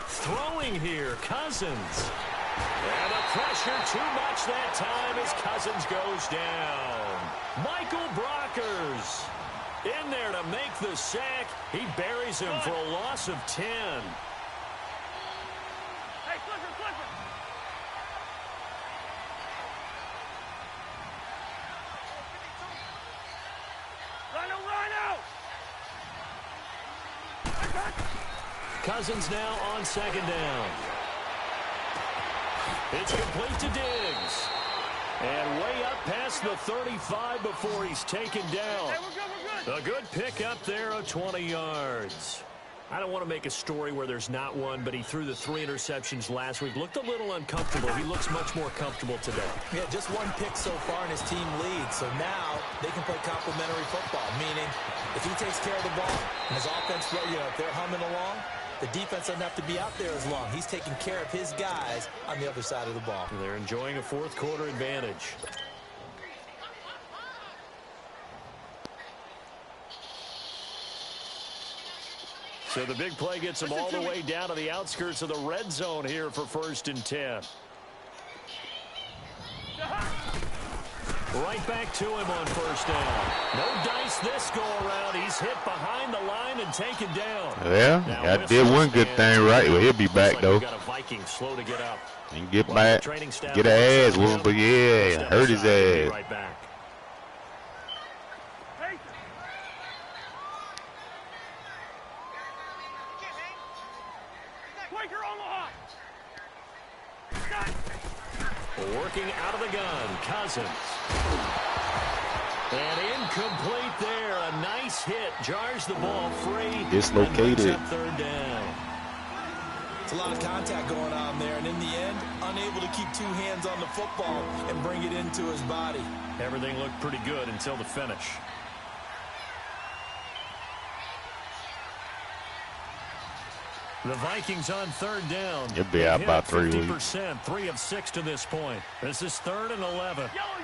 Throwing here, Cousins. And the pressure too much that time as Cousins goes down. Michael Brockers in there to make the sack. He buries him for a loss of 10. Hey, Clifford. Rhino. Cousins now on second down. It's complete to Diggs. And way up past the 35 before he's taken down. Hey, we're good. A good pick up there of 20 yards. I don't want to make a story where there's not one, but he threw the 3 interceptions last week. Looked a little uncomfortable. He looks much more comfortable today. Yeah, just 1 pick so far and his team leads. So now they can play complementary football, meaning if he takes care of the ball and his offense, if they're humming along, the defense doesn't have to be out there as long. He's taking care of his guys on the other side of the ball. They're enjoying a fourth quarter advantage. So the big play gets him all the way down to the outskirts of the red zone here for 1st and 10. Right back to him on 1st down. No dice this go around. He's hit behind the line and taken down. Yeah, I did one good thing right. Well, he'll be back though. Got a Viking slow to get up. And get back, get an ass whooping, but yeah, hurt his ass. Right back. Working out of the gun, Cousins. And incomplete there. A nice hit. Jars the ball free. Dislocated. 3rd down. It's a lot of contact going on there, and in the end, unable to keep 2 hands on the football and bring it into his body. Everything looked pretty good until the finish. The Vikings on 3rd down. He'll be out about 3 weeks. 3 of 6 to this point. This is 3rd and 11. Yellow.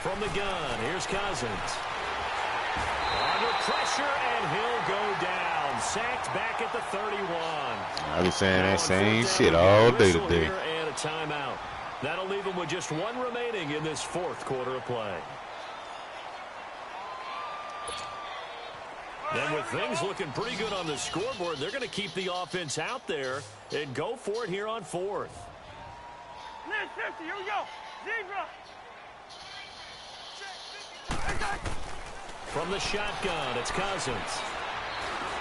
From the gun, here's Cousins. Under pressure, and he'll go down. Sacked back at the 31. I was saying that same shit all day today. And a timeout. That'll leave him with just 1 remaining in this 4th quarter of play. And with things looking pretty good on the scoreboard, they're going to keep the offense out there and go for it here on 4th. List 50, here we go. Zebra. From the shotgun, it's Cousins.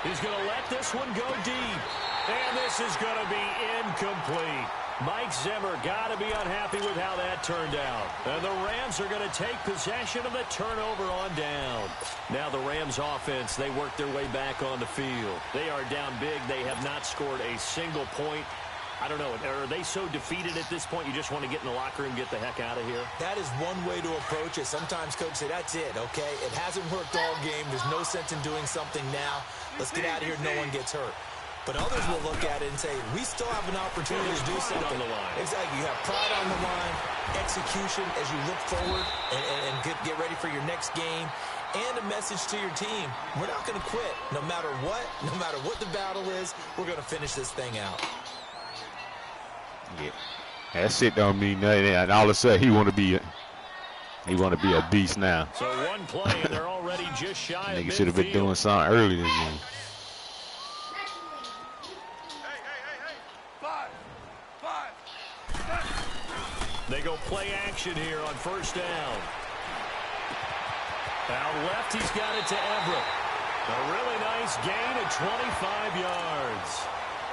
He's going to let this one go deep. And this is going to be incomplete. Mike Zimmer got to be unhappy with how that turned out. And the Rams are going to take possession of the turnover on down. Now the Rams offense, they work their way back on the field. They are down big. They have not scored a single point. I don't know. Are they so defeated at this point you just want to get in the locker room and get the heck out of here? That is one way to approach it. Sometimes coaches say, that's it, okay? It hasn't worked all game. There's no sense in doing something now. Let's get out of here. No one gets hurt. But others will look at it and say, we still have an opportunity to do something. On the line. Exactly. You have pride on the line, execution as you look forward and get ready for your next game, and a message to your team. We're not going to quit. No matter what the battle is, we're going to finish this thing out. Yeah, that shit don't mean nothing. And all of a sudden, he want to be a beast now. So 1 play, and they're already just shy of Nigga should have been doing something early this game. They go play action here on 1st down. Out left, he's got it to Everett. A really nice gain of 25 yards.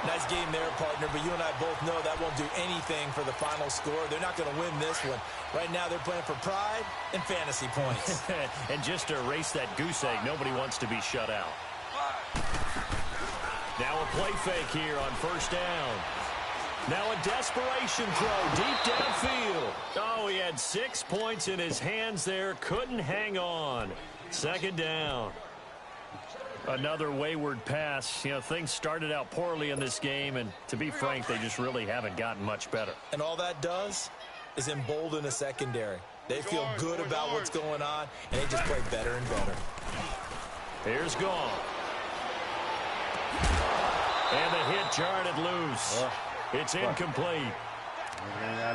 Nice game there, partner, but you and I both know that won't do anything for the final score. They're not going to win this one. Right now, they're playing for pride and fantasy points. And just to erase that goose egg, nobody wants to be shut out. Now a play fake here on first down. Now a desperation throw deep downfield. Oh, he had 6 points in his hands there. Couldn't hang on. Second down. Another wayward pass. You know, things started out poorly in this game, and to be frank, they just really haven't gotten much better. And all that does is embolden a secondary. They feel good about what's going on, and they just play better and better. Here's Gall. And the hit jarred it loose. It's incomplete.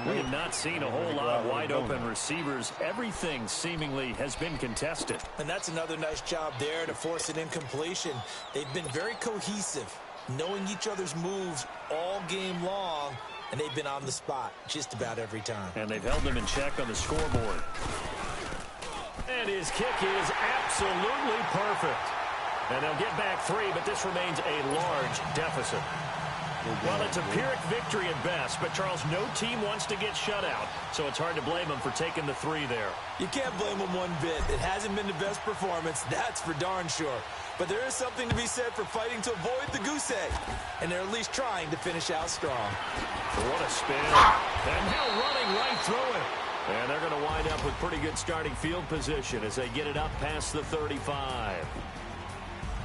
We have not seen a whole lot of wide-open receivers. Everything seemingly has been contested. And that's another nice job there to force an incompletion. They've been very cohesive, knowing each other's moves all game long, and they've been on the spot just about every time. And they've held them in check on the scoreboard. And his kick is absolutely perfect. And they'll get back 3, but this remains a large deficit. Well, it's a Pyrrhic victory at best, but, Charles, no team wants to get shut out, so it's hard to blame them for taking the 3 there. You can't blame them one bit. It hasn't been the best performance, that's for darn sure. But there is something to be said for fighting to avoid the goose egg, and they're at least trying to finish out strong. What a spin. And now running right through it. And they're going to wind up with pretty good starting field position as they get it up past the 35.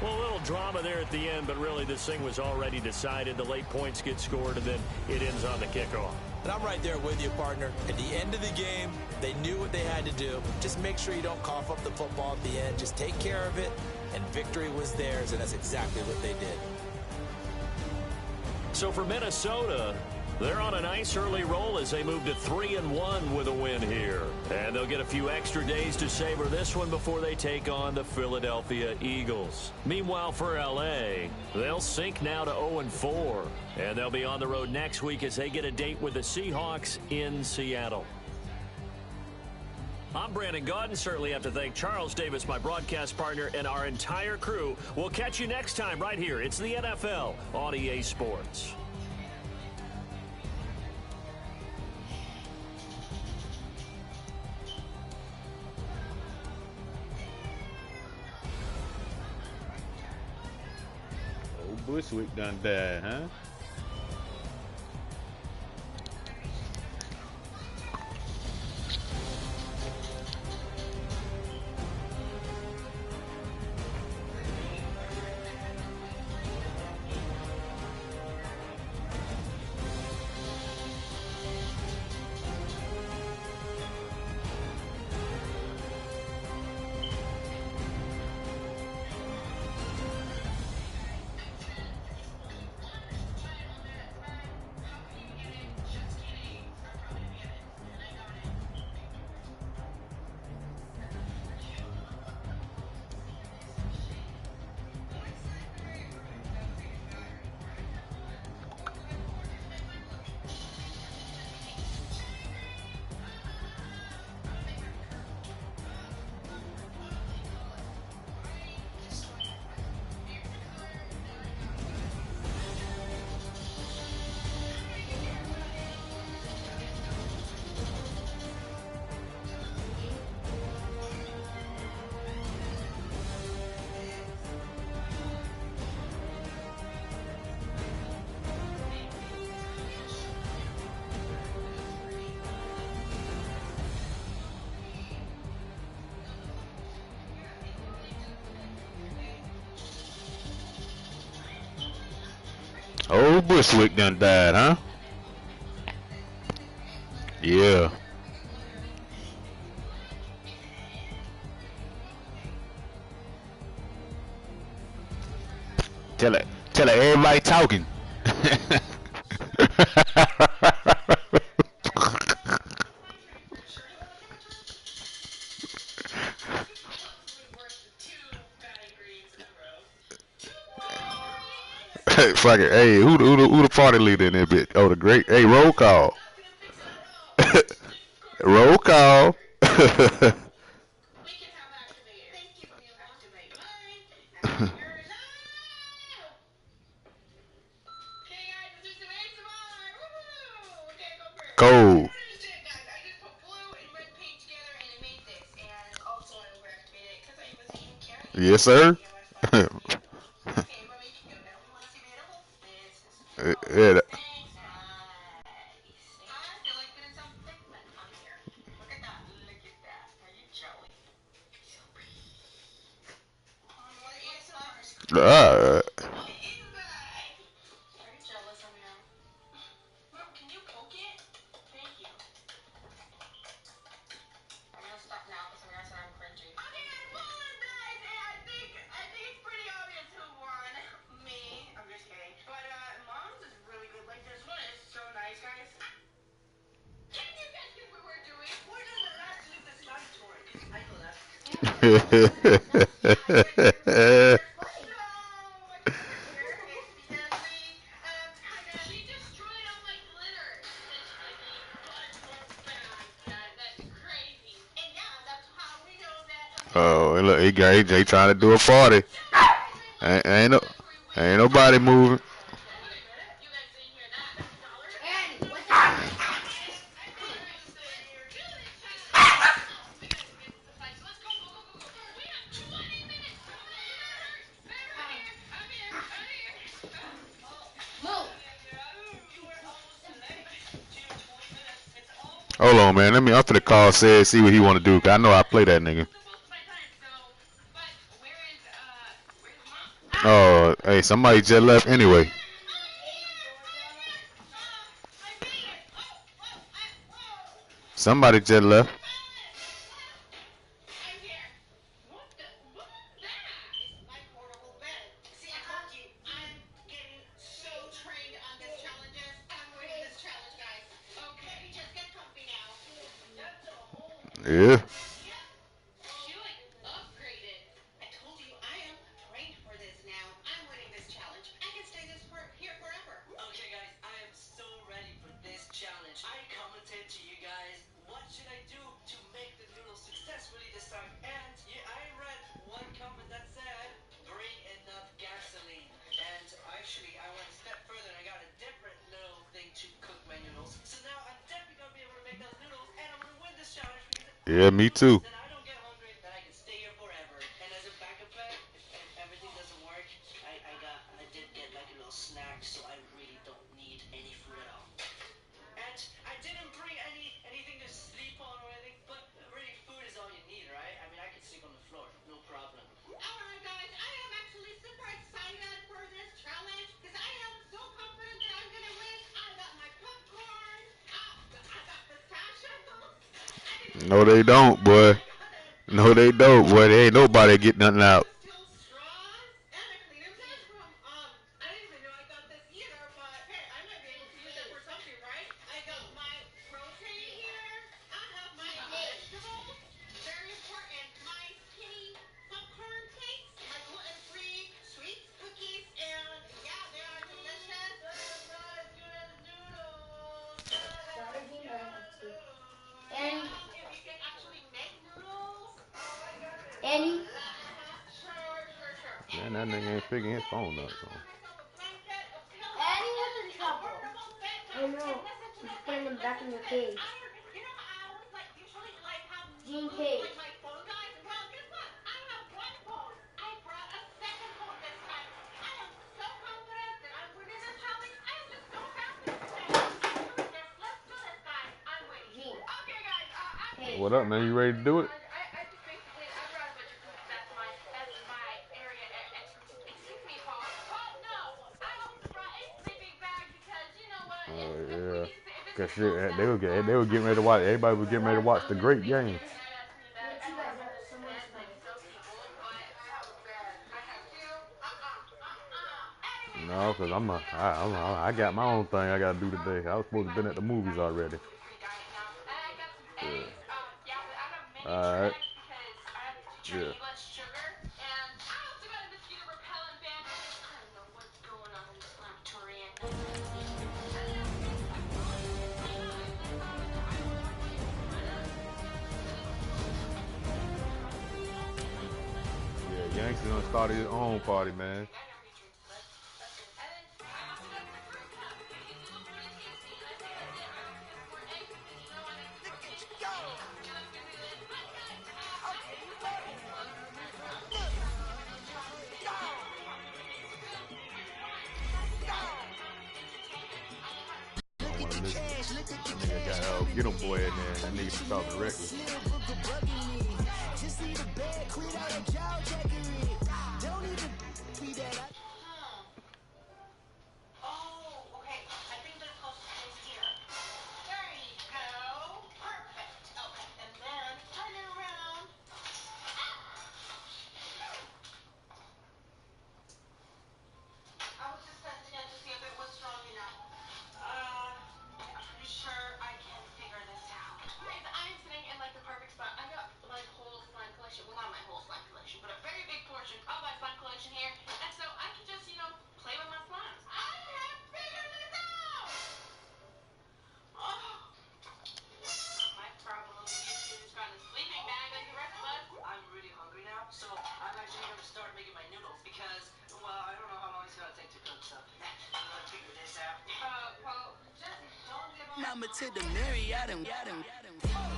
Well, a little drama there at the end, but really this thing was already decided. The late points get scored, and then it ends on the kickoff. And I'm right there with you, partner. At the end of the game, they knew what they had to do. Just make sure you don't cough up the football at the end. Just take care of it, and victory was theirs, and that's exactly what they did. So for Minnesota, they're on a nice early roll as they move to 3-1 with a win here. And they'll get a few extra days to savor this one before they take on the Philadelphia Eagles. Meanwhile, for L.A., they'll sink now to 0-4. And they'll be on the road next week as they get a date with the Seahawks in Seattle. I'm Brandon Gaudin. Certainly have to thank Charles Davis, my broadcast partner, and our entire crew. We'll catch you next time right here. It's the NFL on EA Sports. Bushwick done died, huh? Old Bushwick done died, huh? Yeah. Tell her everybody talking. Fuck it. Hey, who the party leader in that bitch? Oh, the great. Hey, roll call. Roll call. Cold. Yes, sir. Yeah. Uh, oh, and look, he got AJ trying to do a party. Ain't no, ain't nobody moving. Hold on, man. Let me up to the call. See what he want to do. 'Cause I know I play that nigga. Oh, hey, somebody just left anyway. Somebody just left. Yeah. Yeah, me too. No, they don't, boy. No, they don't, boy. There ain't nobody get nothing out. Man, that nigga ain't picking his phone up. So. I know. He's putting him back in the cage. Gene cage. What up, man? You ready to do it? Oh yeah. Cause shit, they were getting ready to watch. Everybody was getting ready to watch the great game. No, cause I got my own thing I gotta do today. I was supposed to have been at the movies already. Yeah. All right. Yeah. Yeah, Yankees done started his own party, man. want to listen. That nigga got get him boy in there. That nigga be talking reckless. Just need a bag, quit out a jaw jackery. Don't even be that. Oh, okay. I think they're supposed to stay here. There you go. Perfect. Okay, and then turn it around. I was just testing it to see if it was strong enough. I'm pretty sure I can figure this out. Alright, so I'm sitting in like the perfect spot. I got my whole slime collection. Well, not my whole slime collection, but a very big portion of my slime collection here. And so I can just, play with my slimes. I have figured this out! Oh. My problem with you is trying to sleeping bag like the rest of us. I'm really hungry now, so I'm actually going to start making my noodles because, well, I don't know how long it's going to take to cook, so I'm going to figure this out. Well, just don't give up. Number to the Marriott and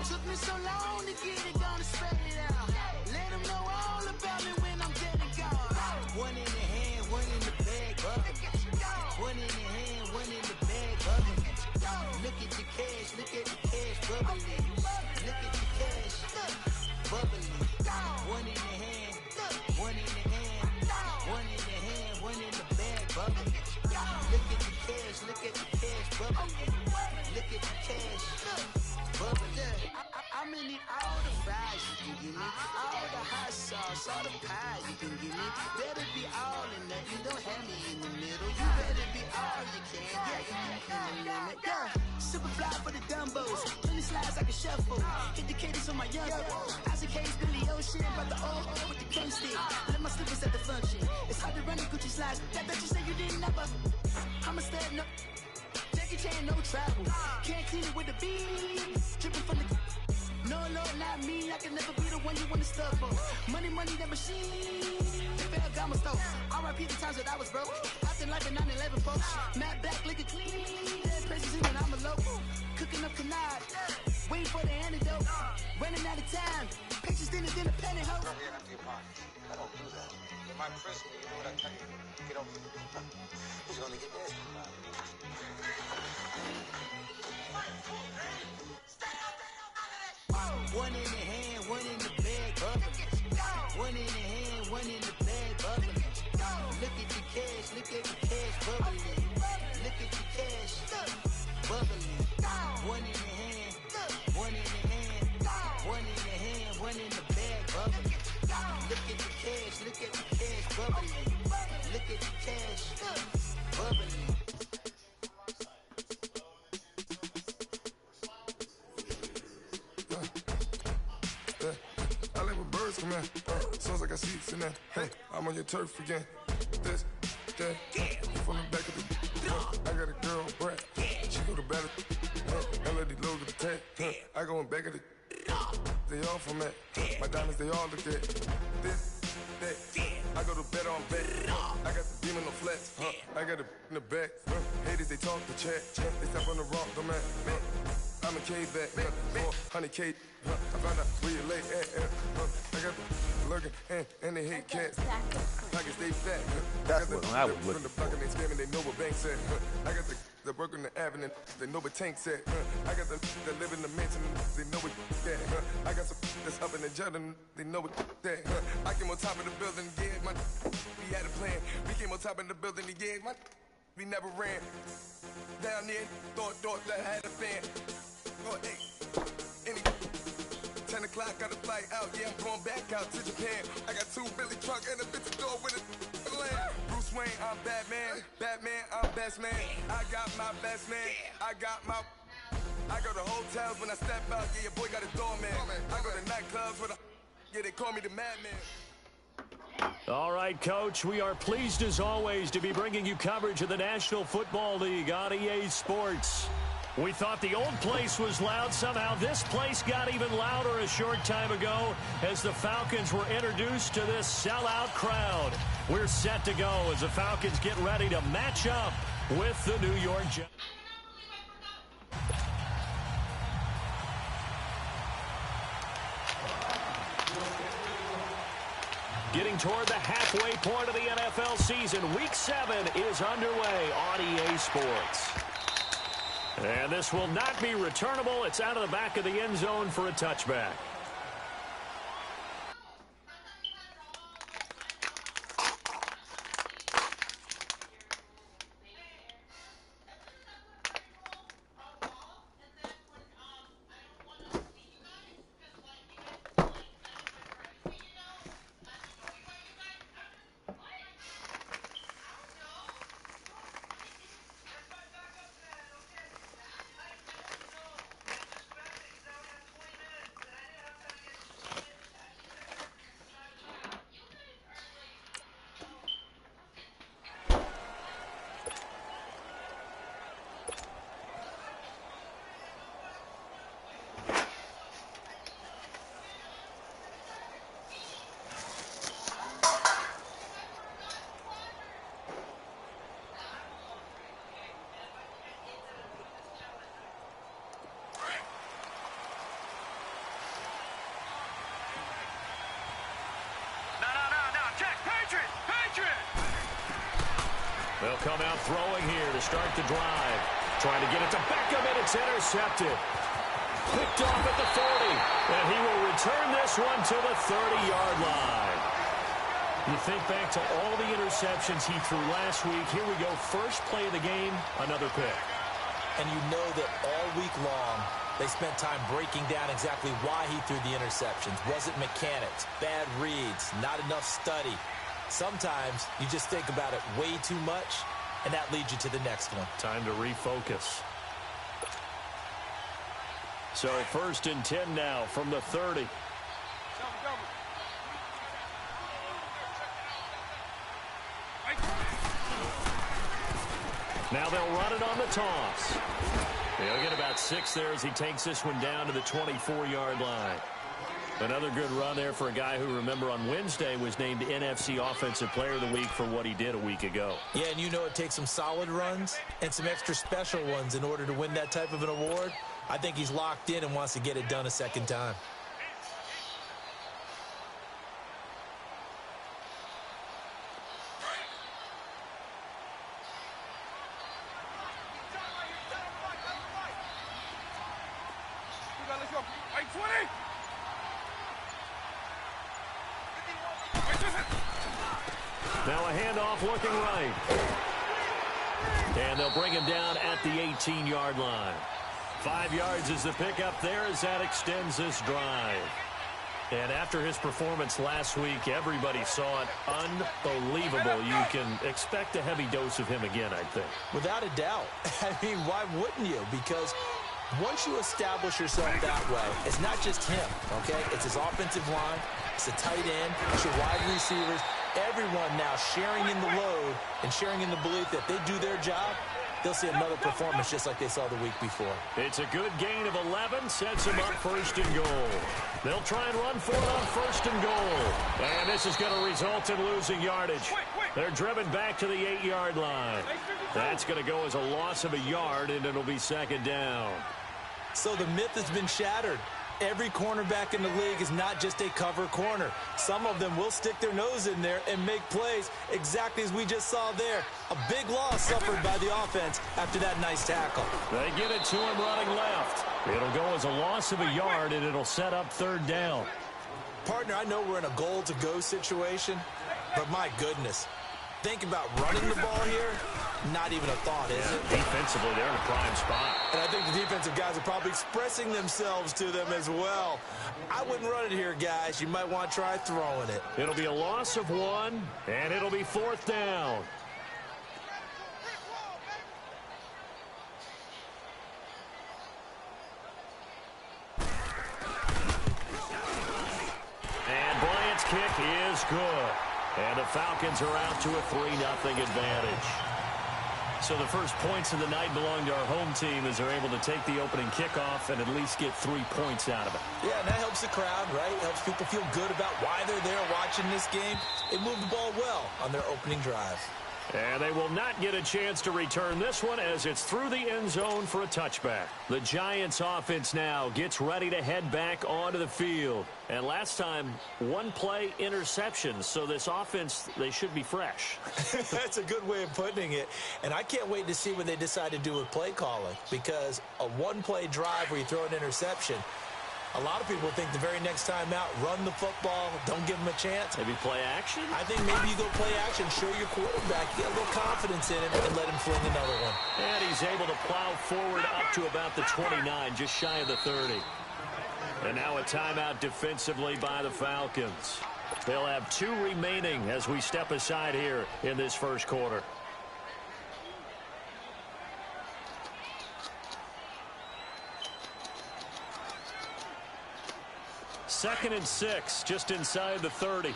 took me so long to get it, gonna spread it out. Let them know all about me when I'm dead and gone. One in the hand, one in the bag, bubbling. One in the hand, one in the bag, bubbling. Look at the cash, bubbling. Look at the cash, bubbling. One in the hand, one in the hand, one in the hand, one in the bag, bubbling. Look at the cash, bubbling. Look at the cash, bubbling. I'm in it, all the fries you can give me, all the hot sauce, all the pie you can give me. Better be all in nothing, don't have me in the middle. You better be all you can, in the limit. Yeah, super fly for the dumbos, 20 slides like a shuffle. Hit the cadence on my young Isaac Hayes, Billy Ocean, brought the old with the cane stick. Let my slippers at the function. It's hard to run the Gucci slides. That bet you say you didn't never. I'ma stand up. Jackie Chan, no travel. Can't clean it with the beat. Dripping from the. No, Lord, not me. I can never be the one you want to stuff for. Money, that machine. The fair got my stove. R.I.P. the times that I was broke. Acting like a 9/11 folks. Matte black, liquor clean. Dead places when I'm a local. Cooking up canard. Waiting for the antidote. Running out of time. Pictures thinner than a penny hoe. I don't do that. In my prison, you know what I tell you? Get over it. He's gonna get this. One in the hand, one in the bag, bubbling. One in the hand, one in the bag, bubbling. Look at the cash, bubbling. Look at the cash, bubbling. One in the hand, one in the hand, one in the hand, one in the bag, bubbling. Look at the cash, bubbling. Look at the cash, bubbling. Come here, sounds like I see you in there. Hey, I'm on your turf again. This, that, you from the back of the. I got a girl, Brad. She go to battle. LOD logo the tag. I go in back of the. They all from that. My diamonds, they all look at. This, that. I go to bed on bed. I got the demon on flats. I got it in the back. Haters, they talk the chat. They step on the rock, don't matter. I'm a cave back, 400K. I found out where you lay at. I got the lurking and they hate cats. Pockets they fat. That's what I was looking from the block and they scamming, they know what banks at. I got the work on the avenue, they know what tanks at. I got the that live in the mansion, they know what that. I got some that's up in the jet and they know what that. I came on top of the building, yeah, we had a plan. We came on top of the building, yeah, we never ran. Down there, thought that I had a fan. Oh, hey, 10 o'clock, got a flight out, yeah, I'm going back out to Japan. I got 2 Billy truck and a bitch door with a land. Bruce Wayne, I'm Batman, I'm best man. I got my best man, I go to hotels when I step out, yeah, your boy got a doorman. I go to nightclubs with yeah, they call me the madman. All right, Coach, we are pleased as always to be bringing you coverage of the National Football League on EA Sports. We thought the old place was loud. Somehow this place got even louder a short time ago as the Falcons were introduced to this sellout crowd. We're set to go as the Falcons get ready to match up with the New York Jets. Getting toward the halfway point of the NFL season, Week 7 is underway on EA Sports. And this will not be returnable. It's out of the back of the end zone for a touchback. They'll come out throwing here to start the drive. Trying to get it to Beckham, and it's intercepted. Picked off at the 40, and he will return this one to the 30-yard line. You think back to all the interceptions he threw last week. Here we go, first play of the game, another pick. And you know that all week long, they spent time breaking down exactly why he threw the interceptions. Was it mechanics, bad reads, not enough study? Sometimes you just think about it way too much, and that leads you to the next one. Time to refocus. So 1st and 10 now from the 30. Now they'll run it on the toss. He'll get about 6 there as he takes this one down to the 24-yard line. Another good run there for a guy who, remember, on Wednesday was named NFC Offensive Player of the Week for what he did a week ago. Yeah, and you know it takes some solid runs and some extra special ones in order to win that type of an award. I think he's locked in and wants to get it done a second time. Now a handoff looking right. And they'll bring him down at the 18-yard line. 5 yards is the pickup there as that extends this drive. And after his performance last week, everybody saw it. Unbelievable. You can expect a heavy dose of him again, I think. Without a doubt. I mean, why wouldn't you? Because once you establish yourself that way, it's not just him, okay? It's his offensive line, it's the tight end, it's your wide receivers. Everyone now sharing in the load and sharing in the belief that they do their job, they'll see another performance just like they saw the week before. It's a good gain of 11, sets him up 1st and goal. They'll try and run for it on 1st and goal. And this is going to result in losing yardage. They're driven back to the 8-yard line. That's going to go as a loss of a yard, and it'll be 2nd down. So the myth has been shattered. Every cornerback in the league is not just a cover corner. Some of them will stick their nose in there and make plays exactly as we just saw there. A big loss suffered by the offense after that nice tackle. They get it to him running left. It'll go as a loss of a yard, and it'll set up 3rd down. Partner, I know we're in a goal-to-go situation, but my goodness. Think about running the ball here. Not even a thought, is it? Defensively, they're in a prime spot. And I think the defensive guys are probably expressing themselves to them as well. I wouldn't run it here, guys. You might want to try throwing it. It'll be a loss of 1, and it'll be 4th down. And Bryant's kick is good. And the Falcons are out to a 3-0 advantage. So the first points of the night belong to our home team as they're able to take the opening kickoff and at least get 3 points out of it. Yeah, and that helps the crowd, right? Helps people feel good about why they're there watching this game. They moved the ball well on their opening drive. And they will not get a chance to return this one as it's through the end zone for a touchback. The Giants offense now gets ready to head back onto the field. And last time, one play interception. So this offense, they should be fresh. That's a good way of putting it. And I can't wait to see what they decide to do with play calling. Because a one-play drive where you throw an interception, a lot of people think the very next time out, run the football, don't give them a chance. Maybe play action? I think maybe you go play action, show your quarterback, get a little confidence in him, and let him fling another one. And he's able to plow forward up to about the 29, just shy of the 30. And now a timeout defensively by the Falcons. They'll have 2 remaining as we step aside here in this first quarter. Second and 6, just inside the 30.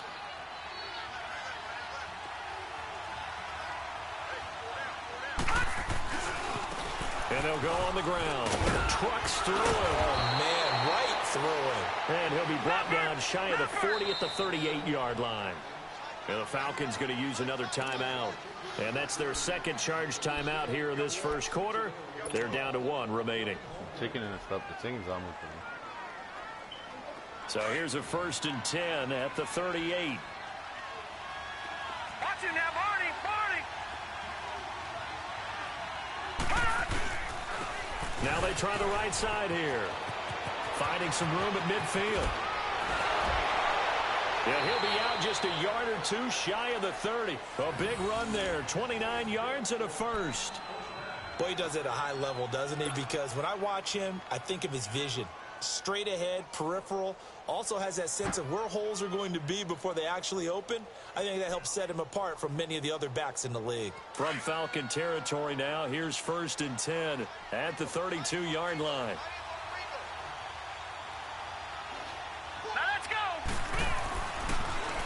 And they'll go on the ground. Trucks through him. Oh, man, right through him. And he'll be brought down shy of the 40 at the 38-yard line. And the Falcons going to use another timeout. And that's their second charge timeout here in this first quarter. They're down to 1 remaining. Chicken and stuff, the thing's on with them. So here's a 1st and 10 at the 38. Watch him now, Barney! Now they try the right side here. Finding some room at midfield. Yeah, he'll be out just a yard or 2 shy of the 30. A big run there, 29 yards and a first. Boy, he does it at a high level, doesn't he? Because when I watch him, I think of his vision. Straight ahead, peripheral, also has that sense of where holes are going to be before they actually open. I think that helps set him apart from many of the other backs in the league. From Falcon territory now, here's 1st and 10 at the 32-yard line. Now let's go!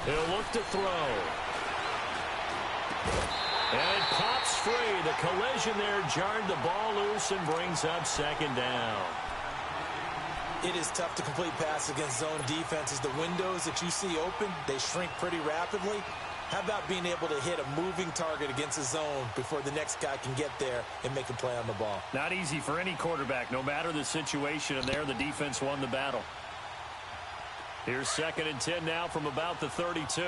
He'll look to throw. And it pops free. The collision there jarred the ball loose and brings up 2nd down. It is tough to complete passes against zone defenses. The windows that you see open, they shrink pretty rapidly. How about being able to hit a moving target against a zone before the next guy can get there and make a play on the ball? Not easy for any quarterback, no matter the situation, and there the defense won the battle. Here's 2nd and 10 now from about the 32.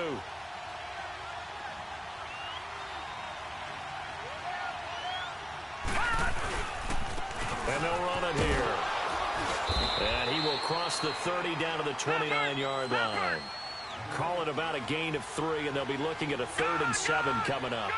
And they'll run it here. And he will cross the 30 down to the 29-yard line. Call it about a gain of 3, and they'll be looking at a 3rd and 7 coming up.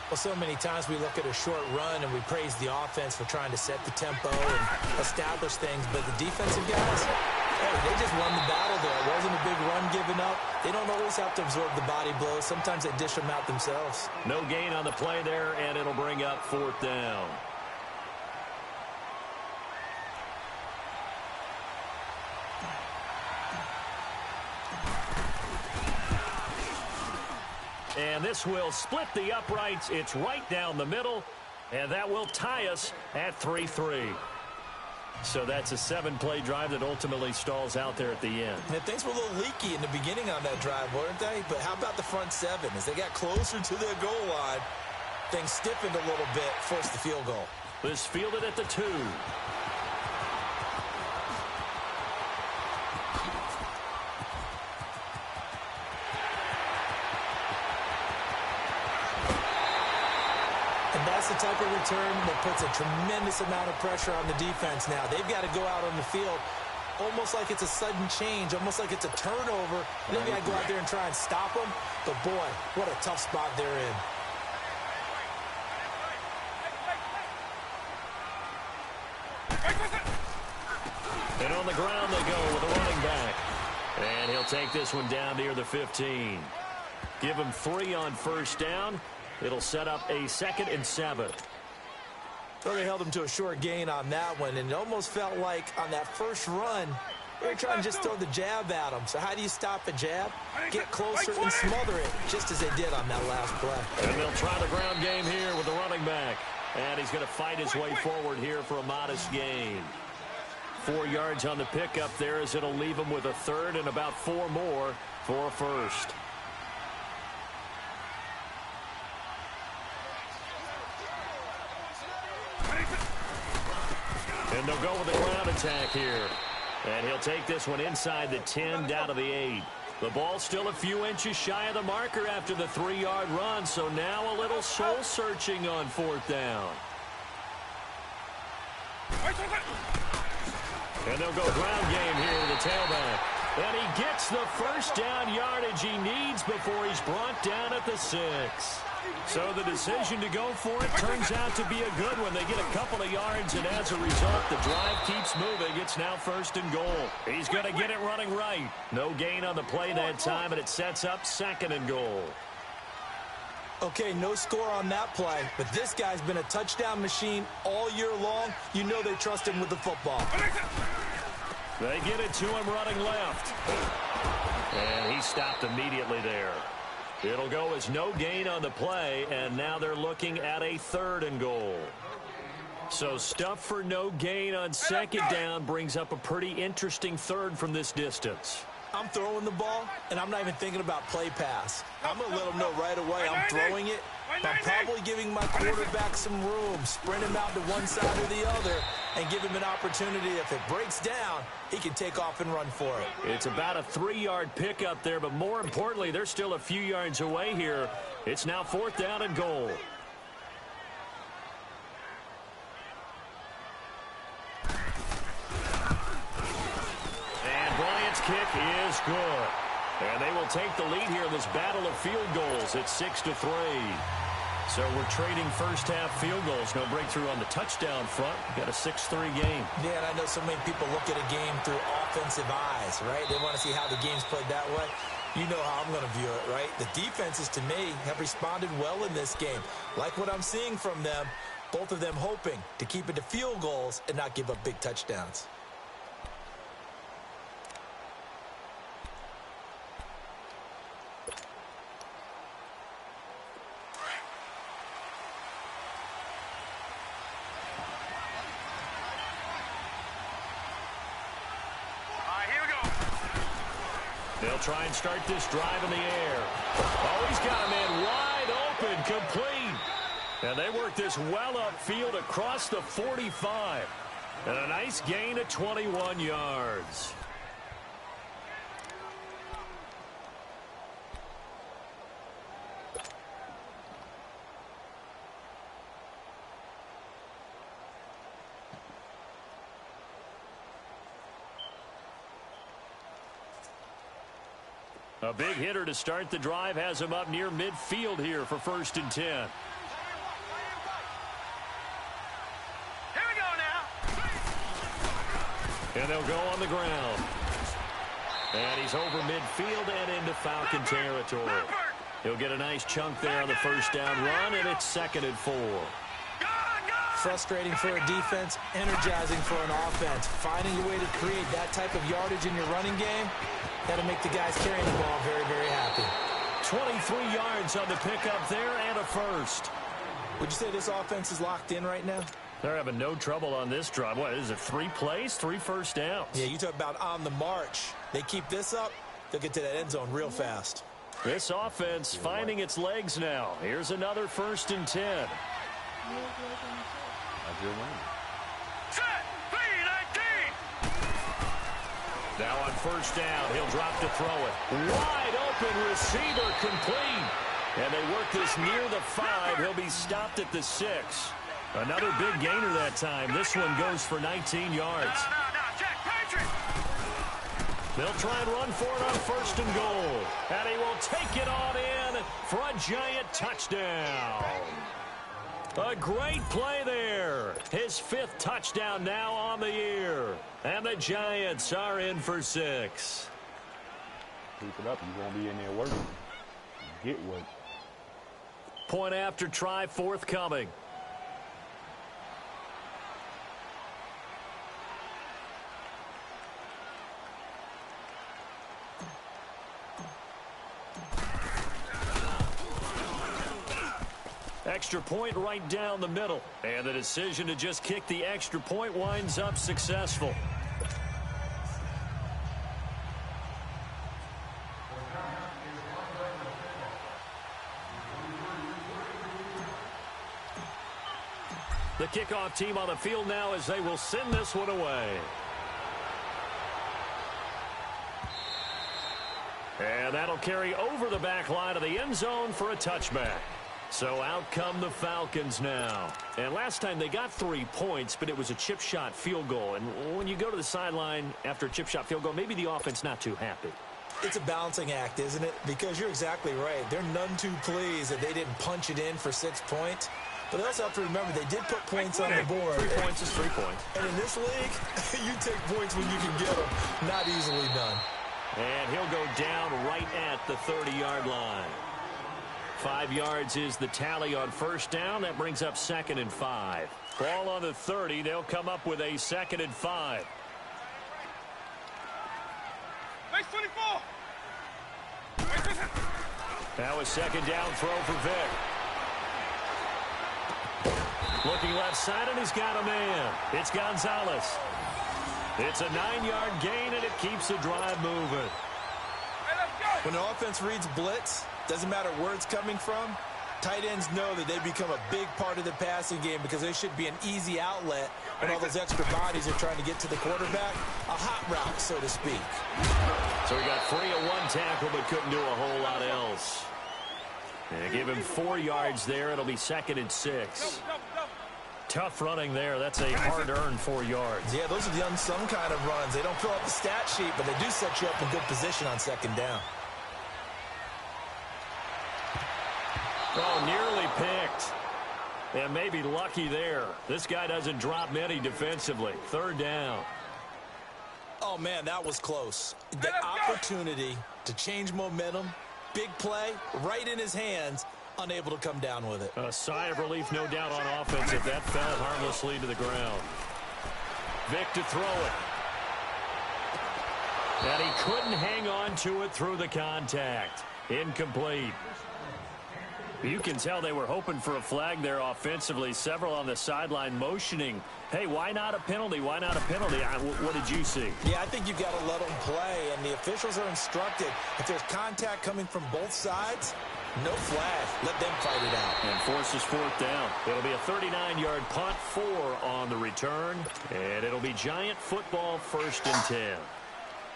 Well, so many times we look at a short run and we praise the offense for trying to set the tempo and establish things, but the defensive guys, hey, they just won the battle there. It wasn't a big run given up. They don't always have to absorb the body blows. Sometimes they dish them out themselves. No gain on the play there, and it'll bring up 4th down. And this will split the uprights. It's right down the middle, and that will tie us at 3-3. So that's a 7-play drive that ultimately stalls out there at the end. And things were a little leaky in the beginning on that drive, weren't they? But how about the front 7? As they got closer to their goal line, things stiffened a little bit, forced the field goal. This fielded at the 2. The type of return that puts a tremendous amount of pressure on the defense now. They've got to go out on the field almost like it's a sudden change, almost like it's a turnover. They've got to go out there and try and stop them. But, boy, what a tough spot they're in. And on the ground they go with a running back. And he'll take this one down near the 15. Give him 3 on 1st down. It'll set up a 2nd and 7. So they held him to a short gain on that one, and it almost felt like on that first run, they were trying to just throw the jab at him. So how do you stop a jab? Get closer and smother it, just as they did on that last play. And they'll try the ground game here with the running back. And he's going to fight his way forward here for a modest gain. 4 yards on the pickup there as it'll leave him with a 3rd and about 4 more for a 1st. And they'll go with the ground attack here. And he'll take this one inside the 10, down to the 8. The ball's still a few inches shy of the marker after the 3-yard run, so now a little soul-searching on 4th down. And they'll go ground game here with the tailback. And he gets the first down yardage he needs before he's brought down at the 6. So the decision to go for it turns out to be a good one. They get a couple of yards, and as a result, the drive keeps moving. It's now 1st and goal. He's going to get it running right. No gain on the play that time, and it sets up 2nd and goal. Okay, no score on that play, but this guy's been a touchdown machine all year long. You know they trust him with the football. They get it to him running left. And he stopped immediately there. It'll go as no gain on the play, and now they're looking at a 3rd and goal. So stuff for no gain on 2nd down brings up a pretty interesting 3rd from this distance. I'm throwing the ball, and I'm not even thinking about play pass. I'm going to let them know right away I'm throwing it. I'm probably giving my quarterback some room, sprint him out to one side or the other, and give him an opportunity. If it breaks down, he can take off and run for it. It's about a 3-yard pickup there, but more importantly, they're still a few yards away here. It's now 4th down and goal. And Bryant's kick is good. And they will take the lead here in this battle of field goals. It's 6-3. So we're trading first-half field goals. No breakthrough on the touchdown front. We've got a 6-3 game. Yeah, and I know so many people look at a game through offensive eyes, right? They want to see how the game's played that way. You know how I'm going to view it, right? The defenses, to me, have responded well in this game. Like what I'm seeing from them, both of them hoping to keep it to field goals and not give up big touchdowns. They'll try and start this drive in the air. Oh, he's got a man wide open, complete. And they work this well upfield across the 45. And a nice gain of 21 yards. A big hitter to start the drive has him up near midfield here for 1st and 10. Here we go now. And they'll go on the ground. And he's over midfield and into Falcon territory. He'll get a nice chunk there on the 1st down run, and it's 2nd and 4. Frustrating for a defense, energizing for an offense. Finding a way to create that type of yardage in your running game, that'll make the guys carrying the ball very, very happy. 23 yards on the pickup there and a 1st. Would you say this offense is locked in right now? They're having no trouble on this drive. What is it, 3 plays, 3 first downs? Yeah, you talk about on the march. They keep this up, they'll get to that end zone real fast. This offense finding its legs now. Here's another 1st and 10. Set, 3-19. Now on 1st down, he'll drop to throw it. Wide open receiver complete. And they work this near the 5. He'll be stopped at the 6. Another big gainer that time. This one goes for 19 yards. They'll try and run for it on 1st and goal. And he will take it on in for a giant touchdown. A great play there. His 5th touchdown now on the year. And the Giants are in for 6. Keep it up. You won't be in there working. Get work. Point after try forthcoming. Extra point right down the middle. And the decision to just kick the extra point winds up successful. The kickoff team on the field now as they will send this one away. And that'll carry over the back line of the end zone for a touchback. So out come the Falcons now. And last time they got 3 points, but it was a chip shot field goal. And when you go to the sideline after a chip shot field goal, maybe the offense not too happy. It's a balancing act, isn't it? Because you're exactly right. They're none too pleased that they didn't punch it in for 6 points. But they also have to remember they did put points on the board. 3 points is 3 points. And in this league, you take points when you can get them. Not easily done. And he'll go down right at the 30-yard line. 5 yards is the tally on first down. That brings up 2nd and 5. Ball on the 30. They'll come up with a 2nd and 5. Base 24. Now a 2nd down throw for Vic. Looking left side, and he's got a man. It's Gonzalez. It's a 9-yard gain, and it keeps the drive moving. When an offense reads blitz, doesn't matter where it's coming from, tight ends know that they become a big part of the passing game because they should be an easy outlet when all those extra bodies are trying to get to the quarterback. A hot route, so to speak. So he got free of 1 tackle but couldn't do a whole lot else. And give him 4 yards there. It'll be 2nd and 6. Tough running there. That's a hard-earned 4 yards. Yeah, those are the unsung kind of runs. They don't fill out the stat sheet, but they do set you up in good position on 2nd down. Oh, nearly picked. And maybe lucky there. This guy doesn't drop many defensively. 3rd down. Oh, man, that was close. The opportunity to change momentum, big play, right in his hands, unable to come down with it. A sigh of relief, no doubt, on offense if that fell harmlessly to the ground. Vic to throw it. And he couldn't hang on to it through the contact. Incomplete. You can tell they were hoping for a flag there offensively. Several on the sideline motioning, hey, why not a penalty? Why not a penalty? What did you see? Yeah, I think you've got to let them play, and the officials are instructed. If there's contact coming from both sides, no flag. Let them fight it out. And forces 4th down. It'll be a 39-yard punt, 4 on the return, and it'll be Giant football, 1st and 10.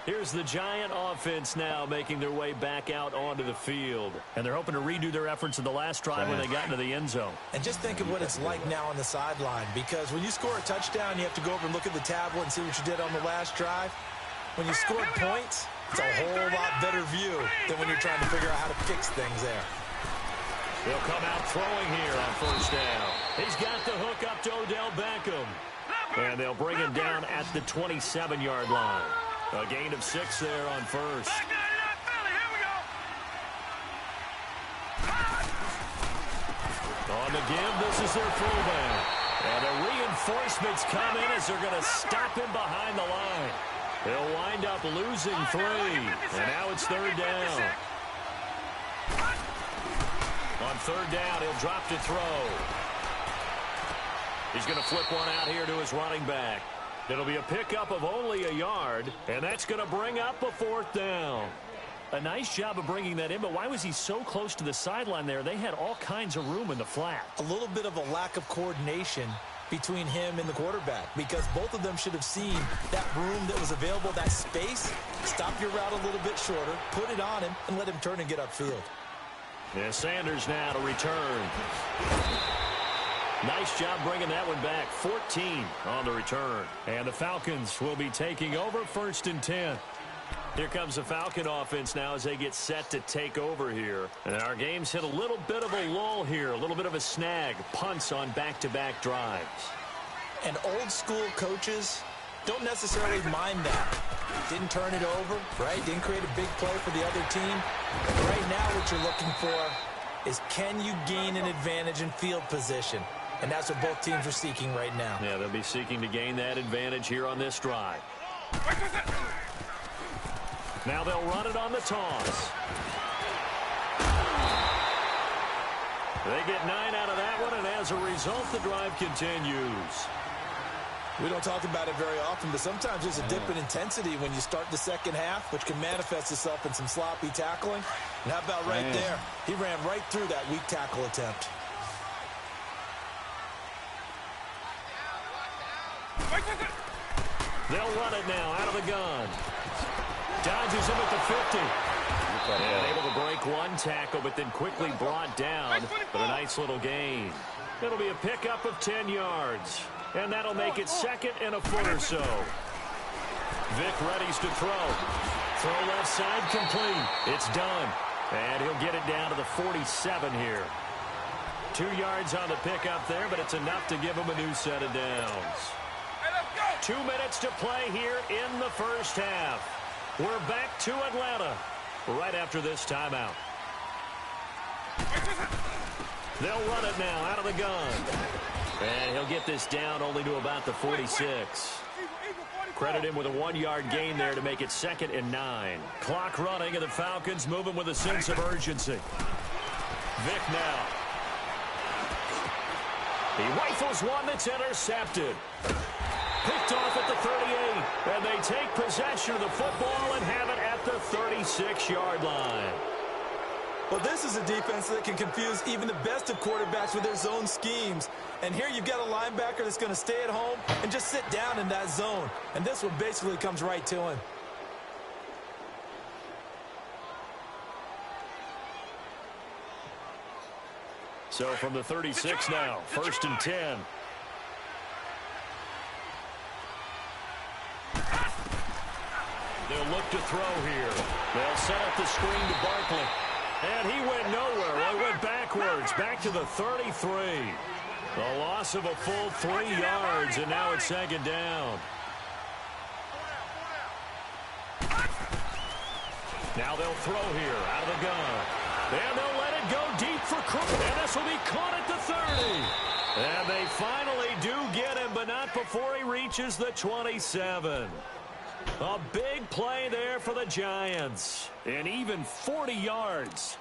Here's the Giant offense now making their way back out onto the field. And they're hoping to redo their efforts in the last drive when they got into the end zone. And just think of what it's like now on the sideline, because when you score a touchdown, you have to go over and look at the tablet and see what you did on the last drive. When you scored points, it's a whole lot better view than when you're trying to figure out how to fix things there. He'll come out throwing here on 1st down. He's got the hook up to Odell Beckham. And they'll bring him down at the 27-yard line. A gain of 6 there on 1st. On the give, this is their fullback. And the reinforcements come in as they're going to stop him behind the line. He'll wind up losing 3. And now it's 3rd down. On 3rd down, he'll drop to throw. He's going to flip one out here to his running back. It'll be a pickup of only a yard, and that's going to bring up a 4th down. A nice job of bringing that in, but why was he so close to the sideline there? They had all kinds of room in the flat. A little bit of a lack of coordination between him and the quarterback, because both of them should have seen that room that was available, that space. Stop your route a little bit shorter, put it on him, and let him turn and get upfield. Yeah, Sanders now to return. Nice job bringing that one back. 14 on the return. And the Falcons will be taking over 1st and 10. Here comes the Falcon offense now as they get set to take over here. And our game's hit a little bit of a lull here, a little bit of a snag. Punts on back-to-back drives. And old school coaches don't necessarily mind that. Didn't turn it over, right? Didn't create a big play for the other team. But right now what you're looking for is, can you gain an advantage in field position? And that's what both teams are seeking right now. Yeah, they'll be seeking to gain that advantage here on this drive. Now they'll run it on the toss. They get 9 out of that one, and as a result, the drive continues. We don't talk about it very often, but sometimes there's a dip in intensity when you start the second half, which can manifest itself in some sloppy tackling. And how about right there? He ran right through that weak tackle attempt. They'll run it now out of the gun. Dodges him at the 50. And able to break one tackle, but then quickly brought down. But a nice little gain. It'll be a pickup of 10 yards. And that'll make it second and a foot or so. Vic readies to throw. Throw left side complete. It's done. And he'll get it down to the 47 here. 2 yards on the pickup there, but it's enough to give him a new set of downs. 2 minutes to play here in the first half. We're back to Atlanta right after this timeout. They'll run it now out of the gun. And he'll get this down only to about the 46. Credit him with a 1-yard gain there to make it 2nd and 9. Clock running, and the Falcons moving with a sense of urgency. Vic now. He rifles one that's intercepted. Picked off at the 38, and they take possession of the football and have it at the 36-yard line. Well, this is a defense that can confuse even the best of quarterbacks with their zone schemes. And here you've got a linebacker that's going to stay at home and just sit down in that zone. And this one basically comes right to him. So from the 36 now, 1st and 10. They'll look to throw here. They'll set up the screen to Barkley. And he went nowhere. Well, he went backwards, back to the 33. A loss of a full 3 yards, and now it's 2nd down. Now they'll throw here out of the gun. And they'll let it go deep for Cook. And this will be caught at the 30. And they finally do get him, but not before he reaches the 27. A big play there for the Giants. And even 40 yards.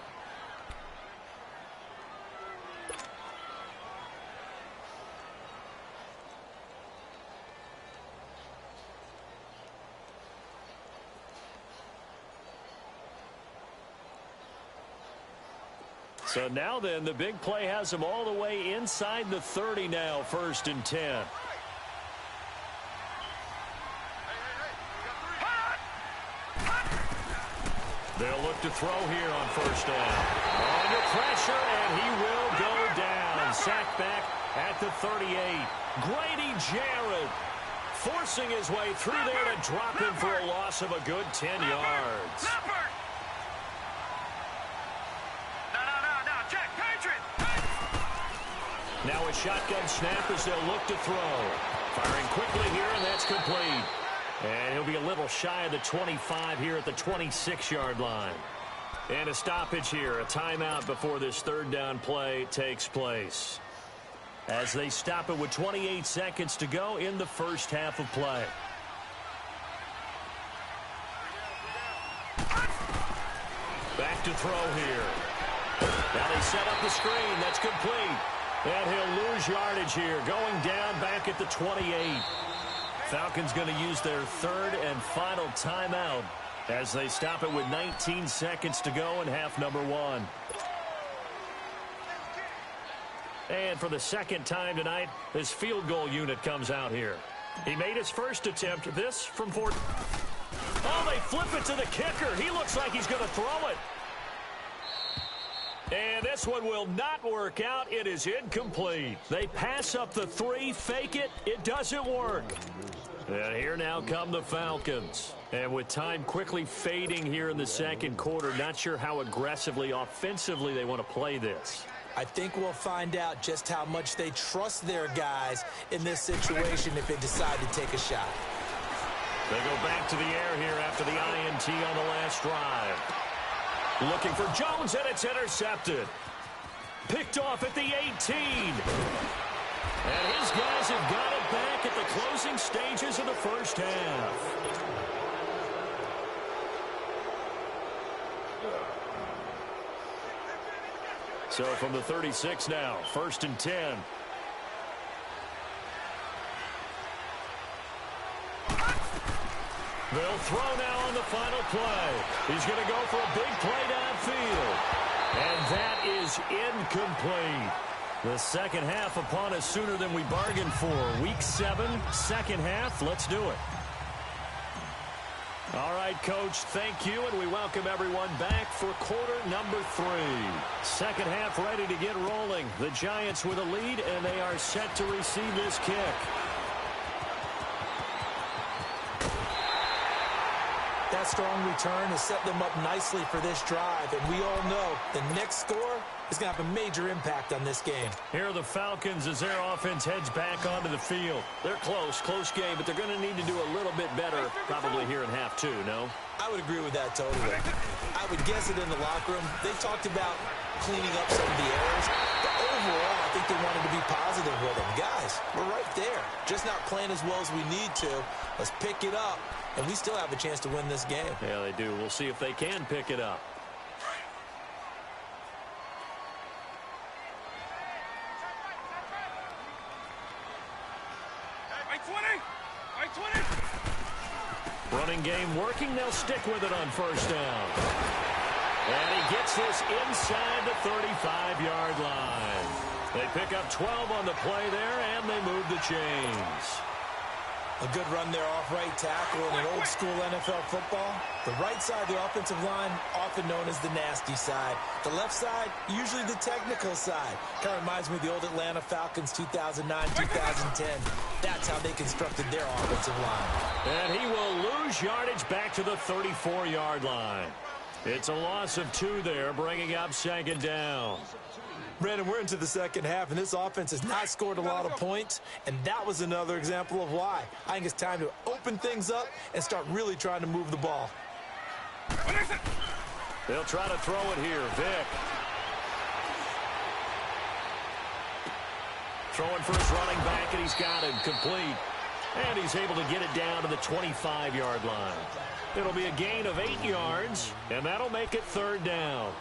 So now then, the big play has him all the way inside the 30 now, 1st and 10. They'll look to throw here on 1st down. Under pressure, and he will go down. Sacked back at the 38. Grady Jarrett forcing his way through there to drop him for a loss of a good 10 yards. Now a shotgun snap as they'll look to throw. Firing quickly here, and that's complete. And he'll be a little shy of the 25 here at the 26-yard line. And a stoppage here, a timeout before this 3rd down play takes place. As they stop it with 28 seconds to go in the first half of play. Back to throw here. Now they set up the screen. That's complete. And he'll lose yardage here, going down back at the 28. Falcons going to use their 3rd and final timeout as they stop it with 19 seconds to go in half number 1. And for the 2nd time tonight, this field goal unit comes out here. He made his first attempt, this from 4. Oh, they flip it to the kicker. He looks like he's going to throw it. And this one will not work out. It is incomplete. They pass up the 3, fake it. It doesn't work. And here now come the Falcons. And with time quickly fading here in the 2nd quarter, not sure how aggressively, offensively they want to play this. I think we'll find out just how much they trust their guys in this situation if they decide to take a shot. They go back to the air here after the INT on the last drive. Looking for Jones, and it's intercepted. Picked off at the 18. And his guys have got it back at the closing stages of the first half. So from the 36 now, 1st and 10. They'll throw now on the final play. He's going to go for a big play downfield. And that is incomplete. The second half upon us sooner than we bargained for. Week 7, second half. Let's do it. All right, Coach, thank you, and we welcome everyone back for quarter number 3. Second half ready to get rolling. The Giants with a lead, and they are set to receive this kick. That strong return has set them up nicely for this drive, and we all know the next score is going to have a major impact on this game. Here are the Falcons as their offense heads back onto the field. They're close game, but they're going to need to do a little bit better probably here in half 2, no? I would agree with that totally. I would guess it in the locker room. They talked about cleaning up some of the errors, but overall, I think they wanted to be positive with them. Guys, we're right there. Just not playing as well as we need to. Let's pick it up, and we still have a chance to win this game. Yeah, they do. We'll see if they can pick it up. Running game working. They'll stick with it on first down. And he gets this inside the 35-yard line. They pick up 12 on the play there, and they move the chains. A good run there off right tackle in an old-school NFL football. The right side of the offensive line, often known as the nasty side. The left side, usually the technical side. Kind of reminds me of the old Atlanta Falcons 2009, 2010. That's how they constructed their offensive line. And he will lose yardage back to the 34-yard line. It's a loss of 2 there, bringing up second down. Brandon, we're into the second half, and this offense has not scored a lot of points, and that was another example of why. I think it's time to open things up and start really trying to move the ball. They'll try to throw it here. Vick. Throwing for his running back, and he's got him complete. And he's able to get it down to the 25-yard line. It'll be a gain of 8 yards, and that'll make it third down.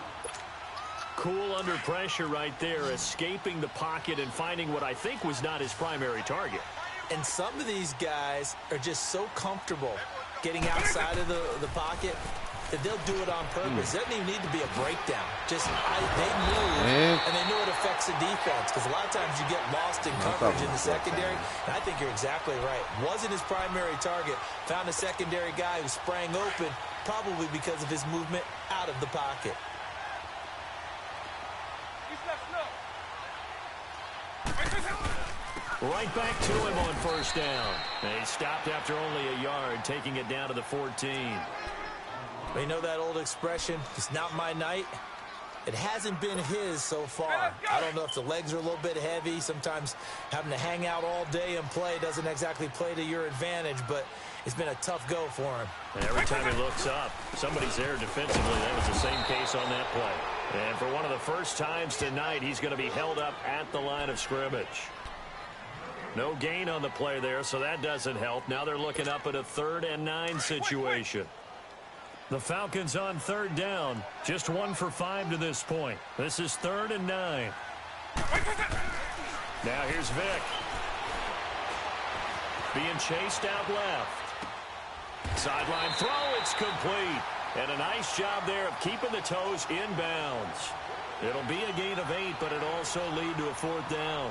Cool under pressure right there, escaping the pocket and finding what I think was not his primary target. And some of these guys are just so comfortable getting outside of the pocket that they'll do it on purpose. It doesn't even need to be a breakdown. Just they move, and they know it affects the defense, because a lot of times you get lost in coverage in the secondary. And I think you're exactly right. Wasn't his primary target. Found a secondary guy who sprang open, probably because of his movement out of the pocket. Right back to him on first down. They stopped after only a yard, taking it down to the 14. You know that old expression, it's not my night? It hasn't been his so far. I don't know if the legs are a little bit heavy. Sometimes having to hang out all day and play doesn't exactly play to your advantage, but it's been a tough go for him. And every time he looks up, somebody's there defensively. That was the same case on that play. And for one of the first times tonight, he's going to be held up at the line of scrimmage. No gain on the play there, so that doesn't help. Now they're looking up at a 3rd and 9 situation. The Falcons on third down. Just 1 for 5 to this point. This is 3rd and 9. Now here's Vick. Being chased out left. Sideline throw, it's complete. And a nice job there of keeping the toes inbounds. It'll be a gain of 8, but it'll also lead to a 4th down.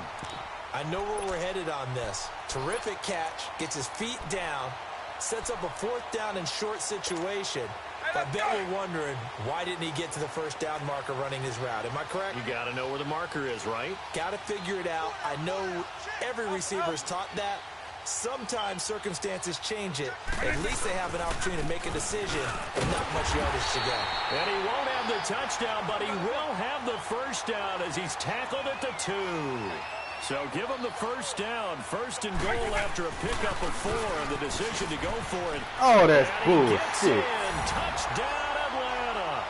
I know where we're headed on this. Terrific catch, gets his feet down, sets up a 4th down and short situation. I bet we're wondering, why didn't he get to the first down marker running his route? Am I correct? You got to know where the marker is, right? Got to figure it out. I know every receiver is taught that. Sometimes circumstances change it. At least they have an opportunity to make a decision and not much yardage to go. And he won't have the touchdown, but he will have the first down as he's tackled at the 2. So give him the first down. 1st and goal after a pickup of 4 and the decision to go for it. Oh, that's bullshit. Touchdown, Atlanta.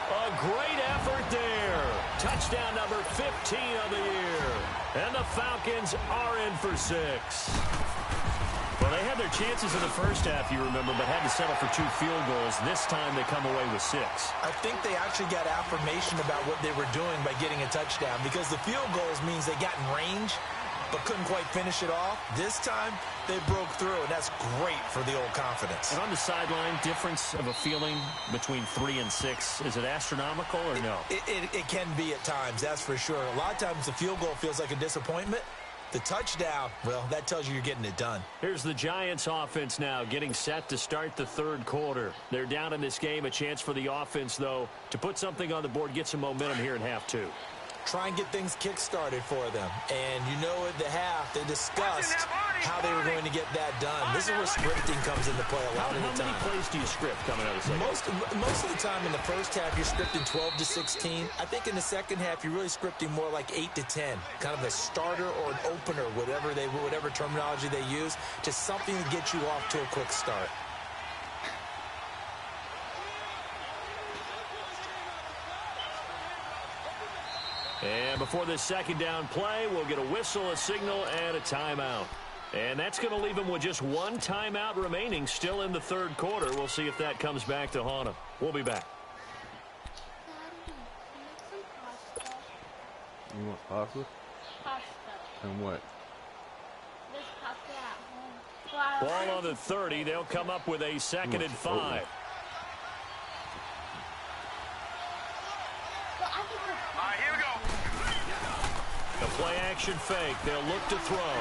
A great effort there. Touchdown number 15 of the year. And the Falcons are in for 6. Well, they had their chances in the first half, you remember, but had to settle for 2 field goals. This time they come away with 6. I think they actually got affirmation about what they were doing by getting a touchdown, because the field goals means they got in range, but couldn't quite finish it off. This time, they broke through, and that's great for the old confidence. And on the sideline, difference of a feeling between 3 and 6, is it astronomical or no? It can be at times, that's for sure. A lot of times the field goal feels like a disappointment. The touchdown, well, that tells you you're getting it done. Here's the Giants offense now getting set to start the third quarter. They're down in this game. A chance for the offense, though, to put something on the board, get some momentum here in half 2. Try and get things kick-started for them. And you know at the half, they discussed how they were going to get that done. This is where scripting comes into play a lot of the time. How many plays do you script coming out of the second? Most of the time in the first half, you're scripting 12 to 16. I think in the second half, you're really scripting more like 8 to 10. Kind of a starter or an opener, whatever terminology they use, just something to get you off to a quick start. And before this second down play, we'll get a whistle, a signal, and a timeout. And that's going to leave them with just one timeout remaining still in the third quarter. We'll see if that comes back to haunt them. We'll be back. You want pasta? Pasta. And what? There's pasta at home. Ball on the 30. They'll come up with a 2nd and 5. Well, Here we go. The play-action fake. They'll look to throw.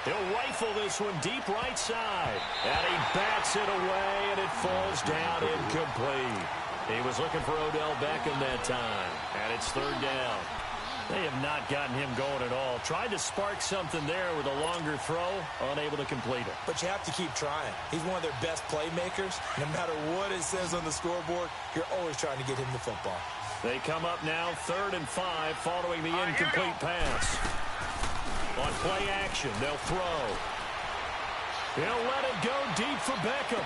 He'll rifle this one deep right side. And he bats it away, and it falls down incomplete. He was looking for Odell Beckham that time. And it's 3rd down. They have not gotten him going at all. Tried to spark something there with a longer throw. Unable to complete it. But you have to keep trying. He's one of their best playmakers. No matter what it says on the scoreboard, you're always trying to get him the football. They come up now 3rd and 5 following the incomplete pass. On play action, they'll throw. He'll let it go deep for Beckham.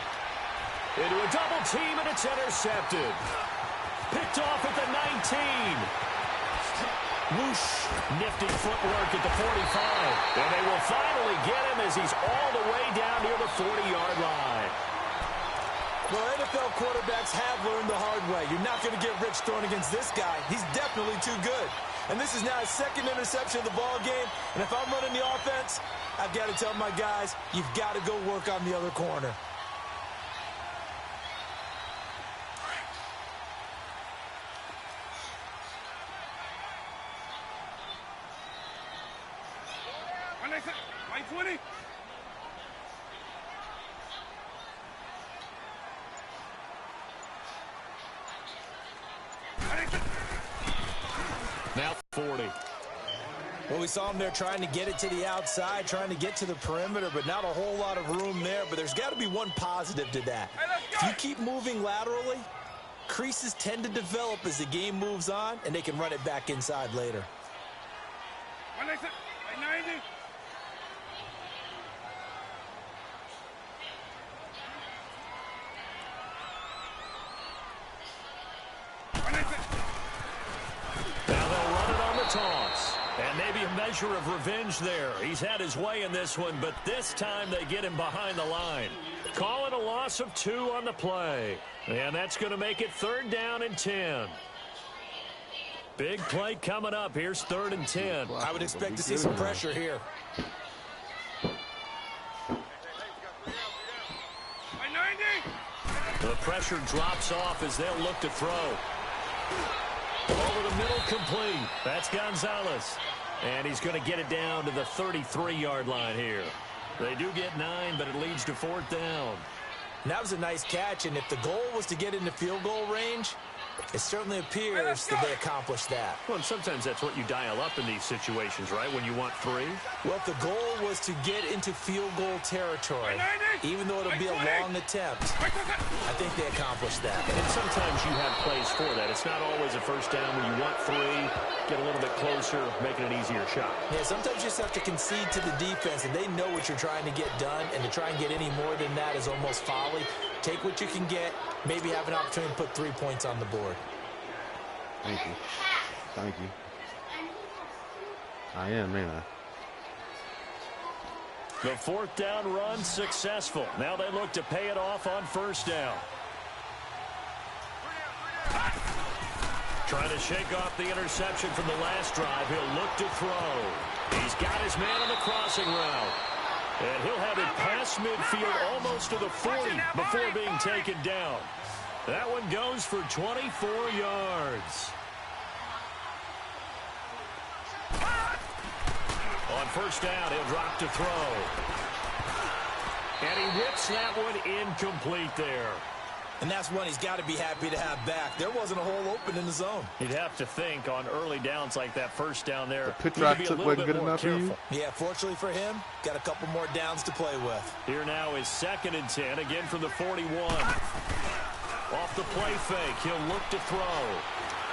Into a double team, and it's intercepted. Picked off at the 19. Whoosh. Nifty footwork at the 45. And they will finally get him as he's all the way down near the 40-yard line. Well, NFL quarterbacks have learned the hard way. You're not going to get rich throwing against this guy. He's definitely too good. And this is now his 2nd interception of the ball game. And if I'm running the offense, I've got to tell my guys, you've got to go work on the other corner. White 20. Now 40. Well, we saw him there trying to get it to the outside, trying to get to the perimeter, but not a whole lot of room there. But there's got to be one positive to that. If you keep moving laterally, creases tend to develop as the game moves on, and they can run it back inside later. 90. Now they'll run it on the toss. And maybe a measure of revenge there. He's had his way in this one, but this time they get him behind the line. Call it a loss of 2 on the play. And that's going to make it 3rd down and 10. Big play coming up. Here's 3rd and 10. I would expect to see some pressure here. The pressure drops off as they'll look to throw. Over the middle, complete. That's Gonzalez. And he's going to get it down to the 33-yard line here. They do get 9, but it leads to 4th down. And that was a nice catch, and if the goal was to get into field goal range, it certainly appears that they accomplished that. Well, and sometimes that's what you dial up in these situations, right, when you want 3? Well, if the goal was to get into field goal territory, even though it'll be a long attempt, I think they accomplished that. And sometimes you have plays for that. It's not always a first down when you want 3, get a little bit closer, make it an easier shot. Yeah, sometimes you just have to concede to the defense, and they know what you're trying to get done, and to try and get any more than that is almost folly. Take what you can get, maybe have an opportunity to put 3 points on the board. Thank you. Thank you. I am, man. The 4th down run successful. Now they look to pay it off on 1st down. Trying to shake off the interception from the last drive. He'll look to throw. He's got his man on the crossing route. And he'll have it past midfield almost to the 40 before being taken down. That one goes for 24 yards. On first down, he'll drop to throw. And he whips that one incomplete there. And that's one he's got to be happy to have back. There wasn't a hole open in the zone. You'd have to think on early downs like that first down there. The pitch I took wasn't good enough for you? Yeah, fortunately for him, got a couple more downs to play with. Here now is 2nd and 10, again from the 41. Off the play fake, he'll look to throw.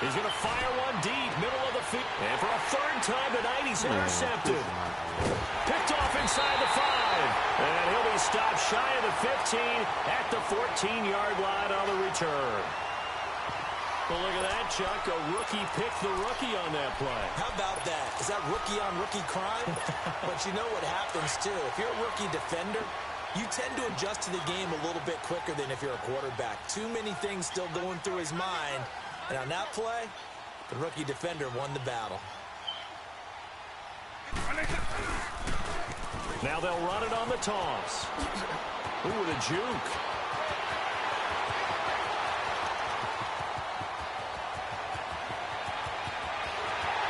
He's going to fire one deep, middle of the field. And for a third time tonight, he's intercepted. Picked off inside the 5. And he'll be stopped shy of the 15 at the 14-yard line on the return. Well, look at that, Chuck. A rookie picked the rookie on that play. How about that? Is that rookie-on-rookie crime? But you know what happens, too. If you're a rookie defender, you tend to adjust to the game a little bit quicker than if you're a quarterback. Too many things still going through his mind. And on that play, the rookie defender won the battle. Now they'll run it on the toss. Ooh, the juke.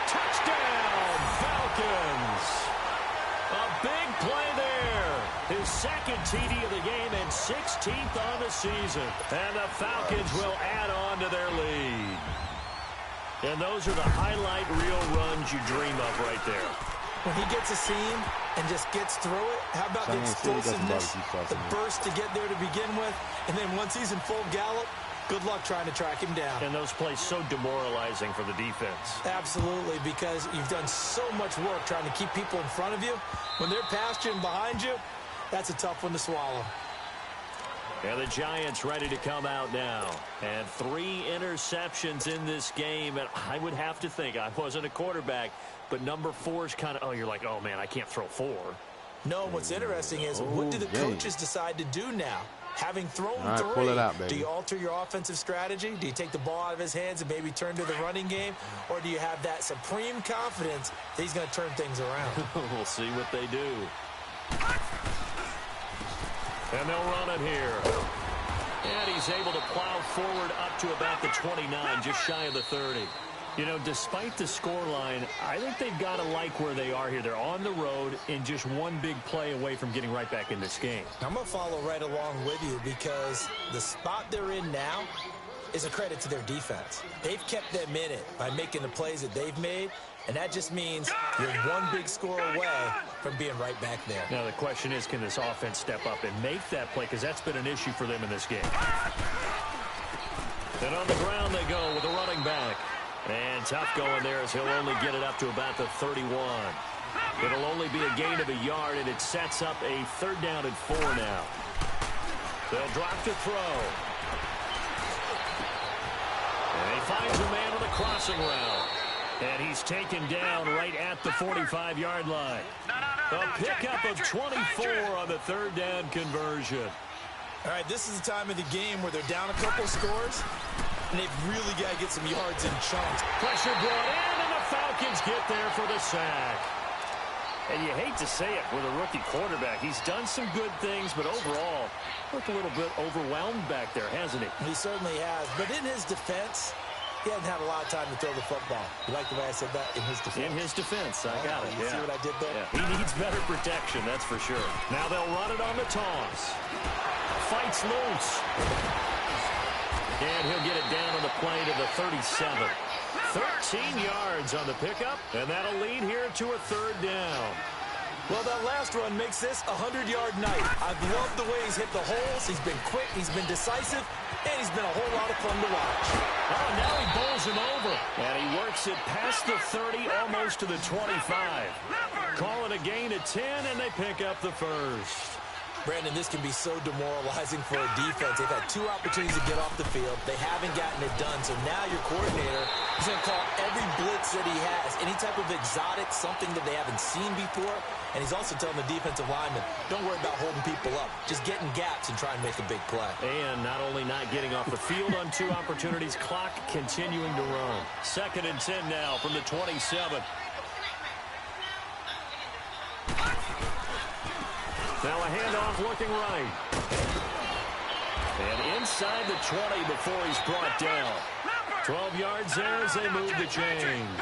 Touchdown, Falcons. A big play there. His 2nd TD of the game and 16th on the season. And the Falcons will add on to their lead. And those are the highlight reel runs you dream of right there. When he gets a seam and just gets through it, how about the explosiveness, the burst to get there to begin with, and then once he's in full gallop, good luck trying to track him down. And those plays so demoralizing for the defense. Absolutely, because you've done so much work trying to keep people in front of you. When they're past you and behind you, that's a tough one to swallow. And the Giants ready to come out now. And 3 interceptions in this game. And I would have to think, I wasn't a quarterback, but number 4 is kind of, oh, you're like, oh, man, I can't throw 4. No, what's interesting is, what do the coaches decide to do now? Having thrown 3, pull it out, baby. Do you alter your offensive strategy? Do you take the ball out of his hands and maybe turn to the running game? Or do you have that supreme confidence that he's going to turn things around? We'll see what they do. And they'll run it here. And he's able to plow forward up to about the 29, just shy of the 30. You know, despite the scoreline, I think they've got to like where they are here. They're on the road and just one big play away from getting right back in this game. I'm going to follow right along with you because the spot they're in now is a credit to their defense. They've kept them in it by making the plays that they've made, and that just means you're one big score away from being right back there. Now the question is, can this offense step up and make that play? Because that's been an issue for them in this game. And on the ground they go with a running back. And tough going there as he'll only get it up to about the 31. It'll only be a gain of a yard, and it sets up a 3rd down and 4 now. They'll drop to throw. And he finds a man on the crossing route. And he's taken down right at the 45-yard line. A pickup of 24 on the 3rd down conversion. All right, this is the time of the game where they're down a couple scores, and they've really got to get some yards in chunks. Pressure brought in, and the Falcons get there for the sack. And you hate to say it with a rookie quarterback. He's done some good things, but overall, looked a little bit overwhelmed back there, hasn't he? He certainly has. But in his defense, he hasn't had a lot of time to throw the football. You like the way I said that? In his defense. In his defense. I got it. You see what I did there? Yeah. He needs better protection, that's for sure. Now they'll run it on the toss. Fights loose. And he'll get it down on the play to the 37. 13 yards on the pickup, and that'll lead here to a 3rd down. Well, that last run makes this a 100-yard night. I've loved the way he's hit the holes. He's been quick, he's been decisive, and he's been a whole lot of fun to watch. Oh, now he bowls him over. And he works it past the 30, almost to the 25. Call it a gain of 10, and they pick up the 1st. Brandon, this can be so demoralizing for a defense. They've had 2 opportunities to get off the field. They haven't gotten it done. So now your coordinator is going to call every blitz that he has, any type of exotic, something that they haven't seen before. And he's also telling the defensive lineman, don't worry about holding people up. Just get in gaps and try and make a big play. And not only not getting off the field on 2 opportunities, clock continuing to run. 2nd and 10 now from the 27. Now a handoff looking right. And inside the 20 before he's brought down. 12 yards there as they move the chains.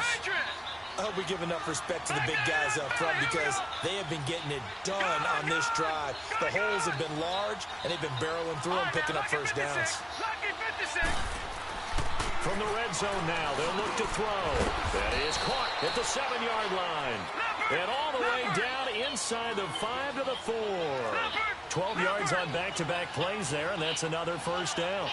I hope we give enough respect to the big guys up front because they have been getting it done on this drive. The holes have been large, and they've been barreling through them, picking up first downs. From the red zone now, they'll look to throw. That is caught at the 7-yard line. And all the way down inside the 5 to the 4. 12 yards on back-to-back plays there, and that's another first down.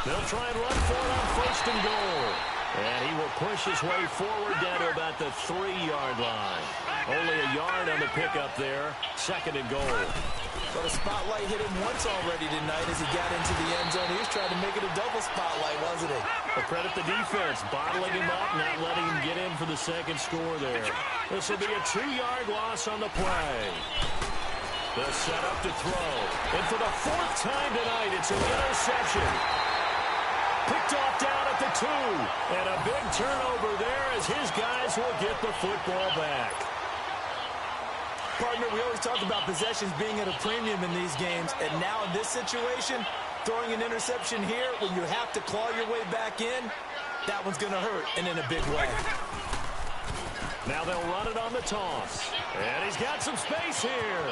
They'll try and run for it on 1st and goal. And he will push his way forward down to about the 3-yard line. Only a yard on the pickup there. 2nd and goal. But a spotlight hit him once already tonight as he got into the end zone. He was trying to make it a double spotlight, wasn't he? Well, credit the defense, bottling him up, not letting him get in for the 2nd score there. This will be a 2-yard loss on the play. They'll set up to throw. And for the 4th time tonight, it's an interception. Picked off down at the 2. And a big turnover there as his guys will get the football back. Partner, we always talk about possessions being at a premium in these games. And now in this situation, throwing an interception here when you have to claw your way back in, that one's going to hurt, and in a big way. Now they'll run it on the toss. And he's got some space here.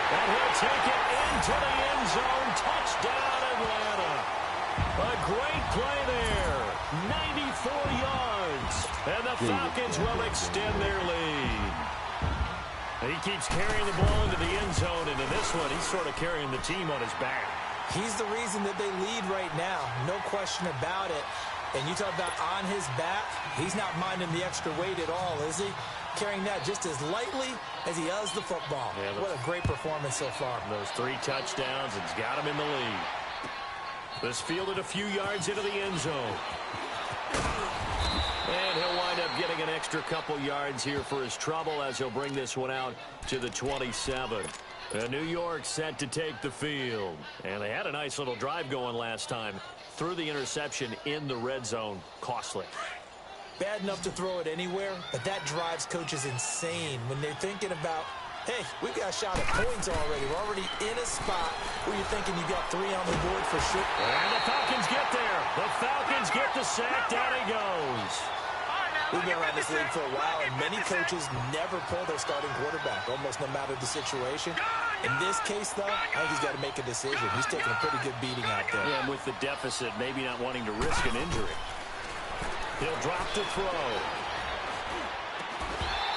And he'll take it into the end zone. Touchdown, Atlanta. A great play there. 94 yards. And the Falcons will extend their lead. He keeps carrying the ball into the end zone, and in this one, he's sort of carrying the team on his back. He's the reason that they lead right now. No question about it. And you talk about on his back, he's not minding the extra weight at all, is he? Carrying that just as lightly as he does the football. Yeah, what a great performance so far. Those 3 touchdowns, it's got him in the lead. This fielded a few yards into the end zone. And he'll wind up getting an extra couple yards here for his trouble as he'll bring this one out to the 27. And New York set to take the field. And they had a nice little drive going last time. Threw the interception in the red zone. Costly. Bad enough to throw it anywhere, but that drives coaches insane when they're thinking about, hey, we've got a shot at points already. We're already in a spot where you're thinking you got 3 on the board for sure. And the Falcons get there. The Falcons get the sack. Down he goes. We've been around this league for a while, and many coaches never pull their starting quarterback, almost no matter the situation. In this case, though, I think he's got to make a decision. He's taking a pretty good beating out there. Yeah, and with the deficit, maybe not wanting to risk an injury. He'll drop to throw.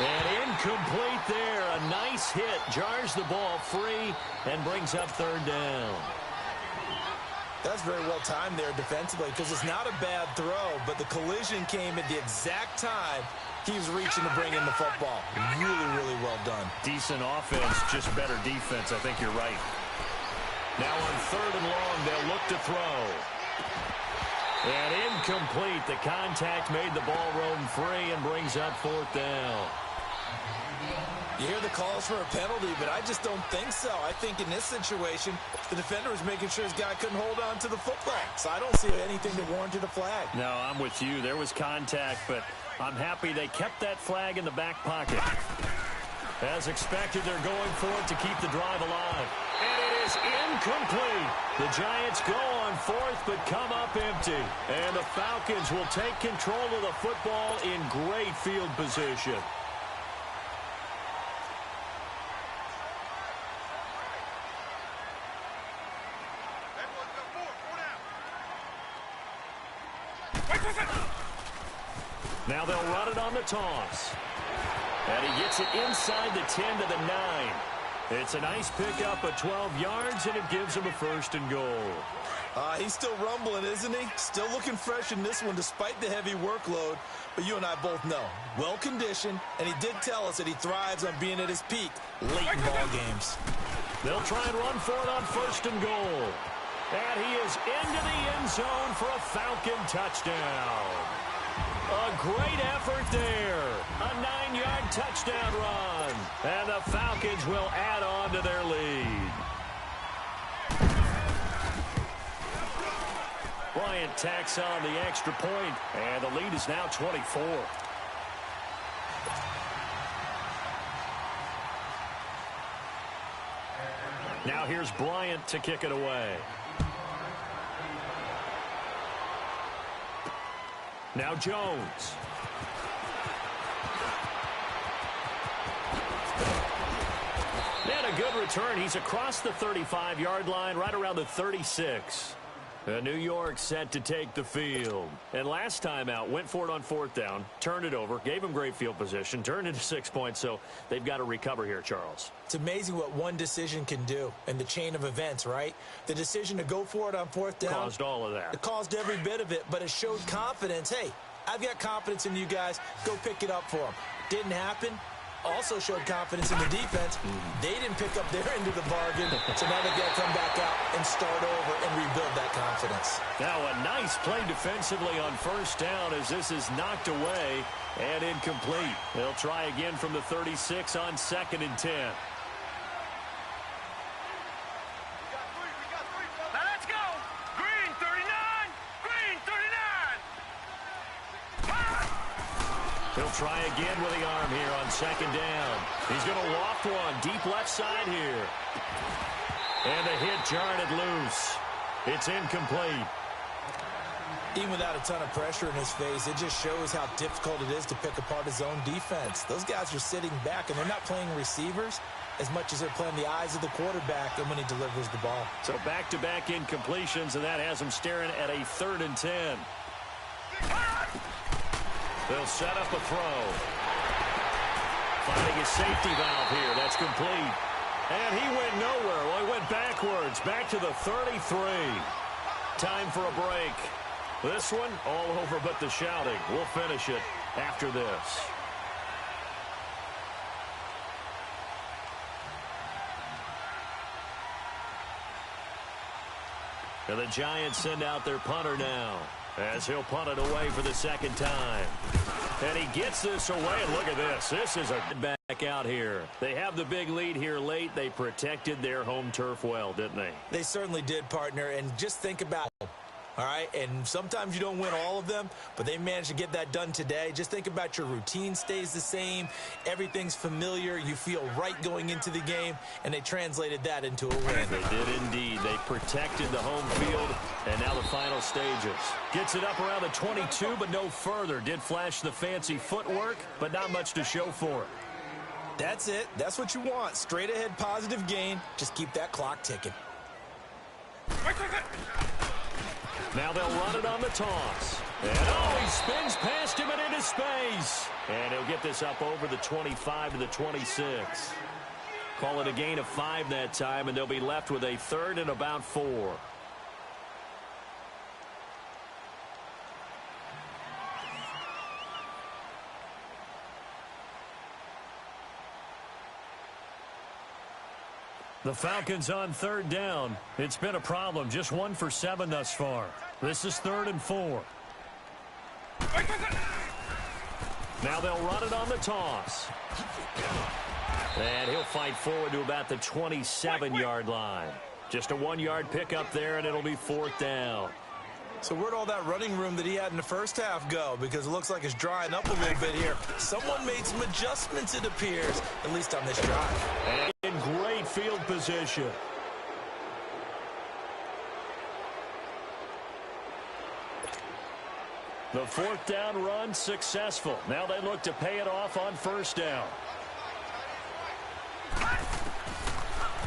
And incomplete there. A nice hit. Jars the ball free and brings up 3rd down. That's very well timed there defensively because it's not a bad throw, but the collision came at the exact time he was reaching to bring in the football. Really, really well done. Decent offense, just better defense. I think you're right. Now on 3rd and long, they'll look to throw. And incomplete. The contact made the ball roam free and brings up 4th down. You hear the calls for a penalty, but I just don't think so. I think in this situation, the defender was making sure his guy couldn't hold on to the football. So I don't see anything that warranted a flag. No, I'm with you. There was contact, but I'm happy they kept that flag in the back pocket. As expected, they're going for it to keep the drive alive. And it is incomplete. The Giants go on 4th, but come up empty. And the Falcons will take control of the football in great field position. Now they'll run it on the toss. And he gets it inside the 10 to the 9. It's a nice pickup of 12 yards, and it gives him a 1st and goal. He's still rumbling, isn't he? Still looking fresh in this one despite the heavy workload. But you and I both know, well-conditioned, and he did tell us that he thrives on being at his peak late in ball games. They'll try and run for it on 1st and goal. And he is into the end zone for a Falcon touchdown. A great effort there. A 9-yard touchdown run. And the Falcons will add on to their lead. Bryant tacks on the extra point, and the lead is now 24. Now here's Bryant to kick it away. Now Jones. And a good return. He's across the 35-yard line, right around the 36. New York set to take the field. And last time out, went for it on 4th down, turned it over, gave him great field position, turned into 6 points, so they've got to recover here, Charles. It's amazing what one decision can do in the chain of events, right? The decision to go for it on 4th down. Caused all of that. It caused every bit of it, but it showed confidence. Hey, I've got confidence in you guys. Go pick it up for them. Didn't happen. Also showed confidence in the defense. They didn't pick up their end of the bargain, so now they've got to come back out and start over and rebuild that confidence. Now a nice play defensively on 1st down as this is knocked away and incomplete. They'll try again from the 36 on 2nd and 10. Now let's go. Green 39. Green 39. He'll try again with the arm here on 2nd down. He's going to loft one deep left side here. And the hit jarred it loose. It's incomplete. Even without a ton of pressure in his face, it just shows how difficult it is to pick apart his own defense. Those guys are sitting back, and they're not playing receivers as much as they're playing the eyes of the quarterback and when he delivers the ball. So back-to-back incompletions, and that has him staring at a 3rd and 10. They'll set up a throw. Finding a safety valve here. That's complete. And he went nowhere. Well, he went backwards. Back to the 33. Time for a break. This one, all over but the shouting. We'll finish it after this. And the Giants send out their punter now, as he'll punt it away for the 2nd time. And he gets this away, and look at this. This is a back out here. They have the big lead here late. They protected their home turf well, didn't they? They certainly did, partner, and just think about it. All right, and sometimes you don't win all of them, but they managed to get that done today. Just think about your routine stays the same. Everything's familiar. You feel right going into the game, and they translated that into a win. They did indeed. They protected the home field, and now the final stages. Gets it up around the 22, but no further. Did flash the fancy footwork, but not much to show for it. That's it. That's what you want. Straight ahead positive gain. Just keep that clock ticking. Now they'll run it on the toss. And oh, he spins past him and into space. And he'll get this up over the 25 to the 26. Call it a gain of 5 that time, and they'll be left with a 3rd and about 4. The Falcons on 3rd down. It's been a problem. Just 1 for 7 thus far. This is 3rd and 4. Now they'll run it on the toss. And he'll fight forward to about the 27-yard line. Just a 1-yard pickup there, and it'll be 4th down. So where'd all that running room that he had in the first half go? Because it looks like it's drying up a little bit here. Someone made some adjustments, it appears, at least on this drive. And in great field position. The 4th down run successful. Now they look to pay it off on 1st down.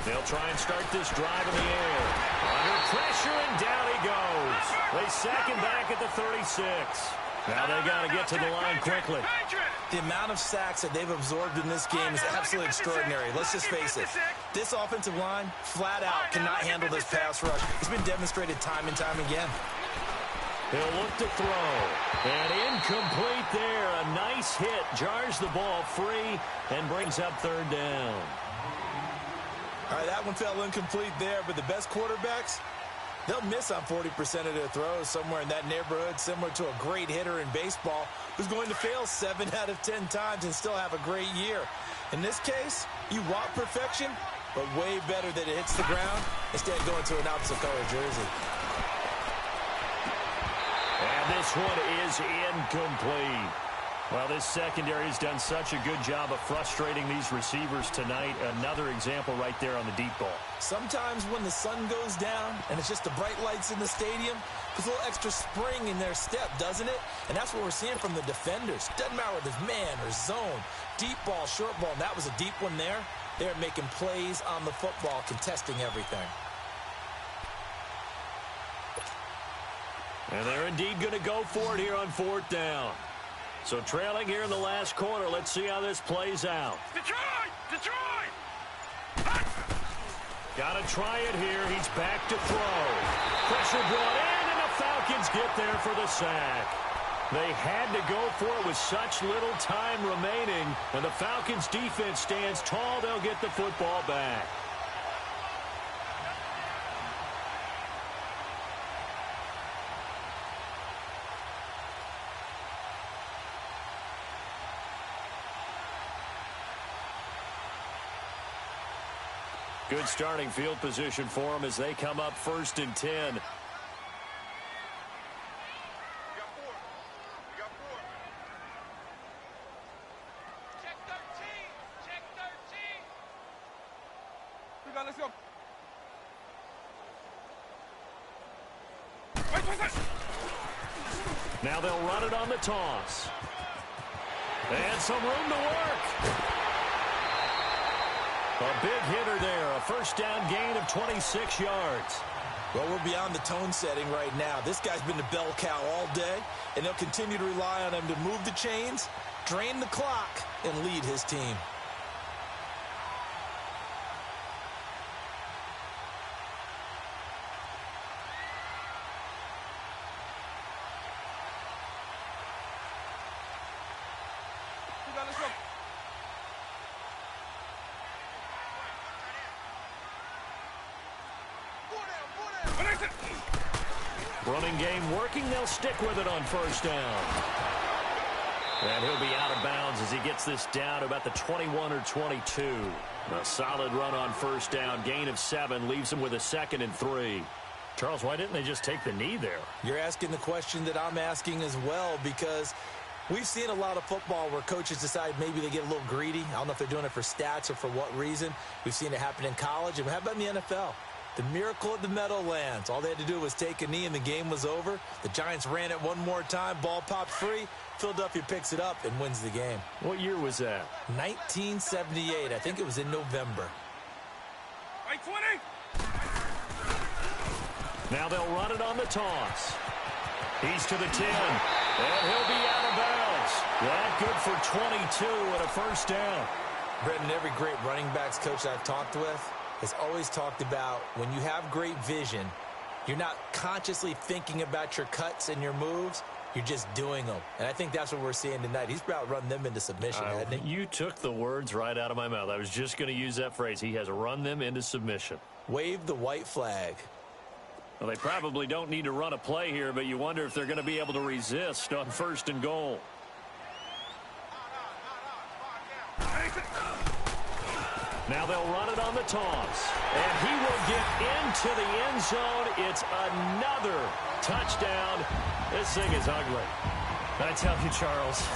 They'll try and start this drive in the air. Under pressure, and down he goes. They sack him back at the 36. Now they got to get to the line quickly. The amount of sacks that they've absorbed in this game is absolutely extraordinary. Let's just face it. This offensive line, flat out, cannot handle this pass rush. It's been demonstrated time and time again. He'll look to throw. And incomplete there. A nice hit. Jars the ball free and brings up third down. All right, that one fell incomplete there, but the best quarterbacks, they'll miss on 40% of their throws, somewhere in that neighborhood, similar to a great hitter in baseball who's going to fail 7 out of 10 times and still have a great year. In this case, you want perfection, but way better that it hits the ground instead of going to an opposite color jersey. And this one is incomplete. Well, this secondary has done such a good job of frustrating these receivers tonight. Another example right there on the deep ball. Sometimes when the sun goes down and it's just the bright lights in the stadium, there's a little extra spring in their step, doesn't it? And that's what we're seeing from the defenders. Doesn't matter whether it's man or zone, deep ball, short ball, and that was a deep one there. They're making plays on the football, contesting everything. And they're indeed going to go for it here on fourth down. So trailing here in the last quarter. Let's see how this plays out. Detroit! Detroit! Got to try it here. He's back to throw. Pressure brought in, and the Falcons get there for the sack. They had to go for it with such little time remaining, and the Falcons defense stands tall. They'll get the football back. Good starting field position for them as they come up 1st and 10. Let's go. Now they'll run it on the toss. And some room to work. A big hitter there. A first down gain of 26 yards. Well, we're beyond the tone setting right now. This guy's been the bell cow all day, and they'll continue to rely on him to move the chains, drain the clock, and lead his team. Running game working. They'll stick with it on first down. And he'll be out of bounds as he gets this down to about the 21 or 22. A solid run on first down. Gain of 7 leaves him with a 2nd and 3. Charles, why didn't they just take the knee there? You're asking the question that I'm asking as well, because we've seen a lot of football where coaches decide maybe they get a little greedy. I don't know if they're doing it for stats or for what reason. We've seen it happen in college. And how about in the NFL? The miracle of the Meadowlands. All they had to do was take a knee and the game was over. The Giants ran it one more time. Ball popped free. Philadelphia picks it up and wins the game. What year was that? 1978. I think it was in November. Right 20. Now they'll run it on the toss. He's to the 10. And he'll be out of bounds. That good for 22 and a first down. Brendan, every great running backs coach I've talked with has always talked about when you have great vision, you're not consciously thinking about your cuts and your moves. You're just doing them. And I think that's what we're seeing tonight. He's about run them into submission, hasn't he? You took the words right out of my mouth. I was just going to use that phrase. He has run them into submission. Wave the white flag. Well, they probably don't need to run a play here, but you wonder if they're going to be able to resist on 1st and goal. Now they'll run it on the toss. And he will get into the end zone. It's another touchdown. This thing is ugly. I tell you, Charles,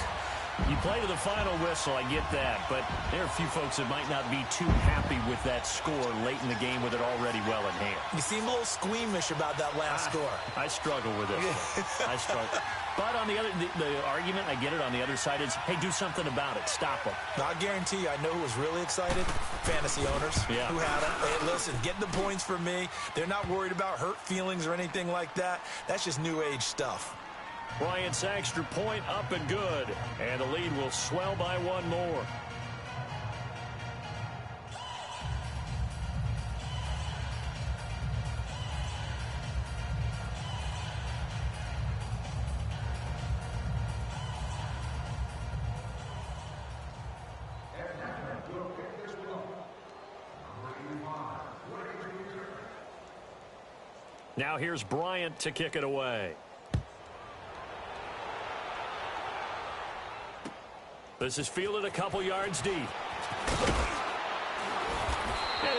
you play to the final whistle, I get that, but there are a few folks that might not be too happy with that score late in the game with it already well in hand. You seem a little squeamish about that last score. I struggle with it. I struggle. But on the other, the argument, I get it, on the other side is, hey, do something about it. Stop them. Now, I guarantee you, I know who was really excited. Fantasy owners who had them. Hey, listen, get the points for me. They're not worried about hurt feelings or anything like that. That's just new age stuff. Bryant's extra point up and good. And the lead will swell by one more. Now here's Bryant to kick it away. This is fielded a couple yards deep. And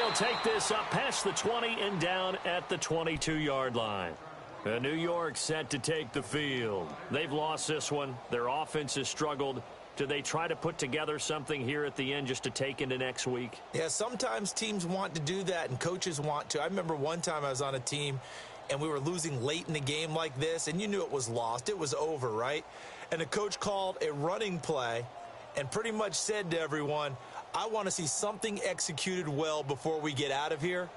he'll take this up past the 20 and down at the 22-yard line. New York set to take the field. They've lost this one. Their offense has struggled. Do they try to put together something here at the end just to take into next week? Yeah, sometimes teams want to do that and coaches want to. I remember one time I was on a team and we were losing late in the game like this, and you knew it was lost. It was over, right? And the coach called a running play and pretty much said to everyone, I want to see something executed well before we get out of here.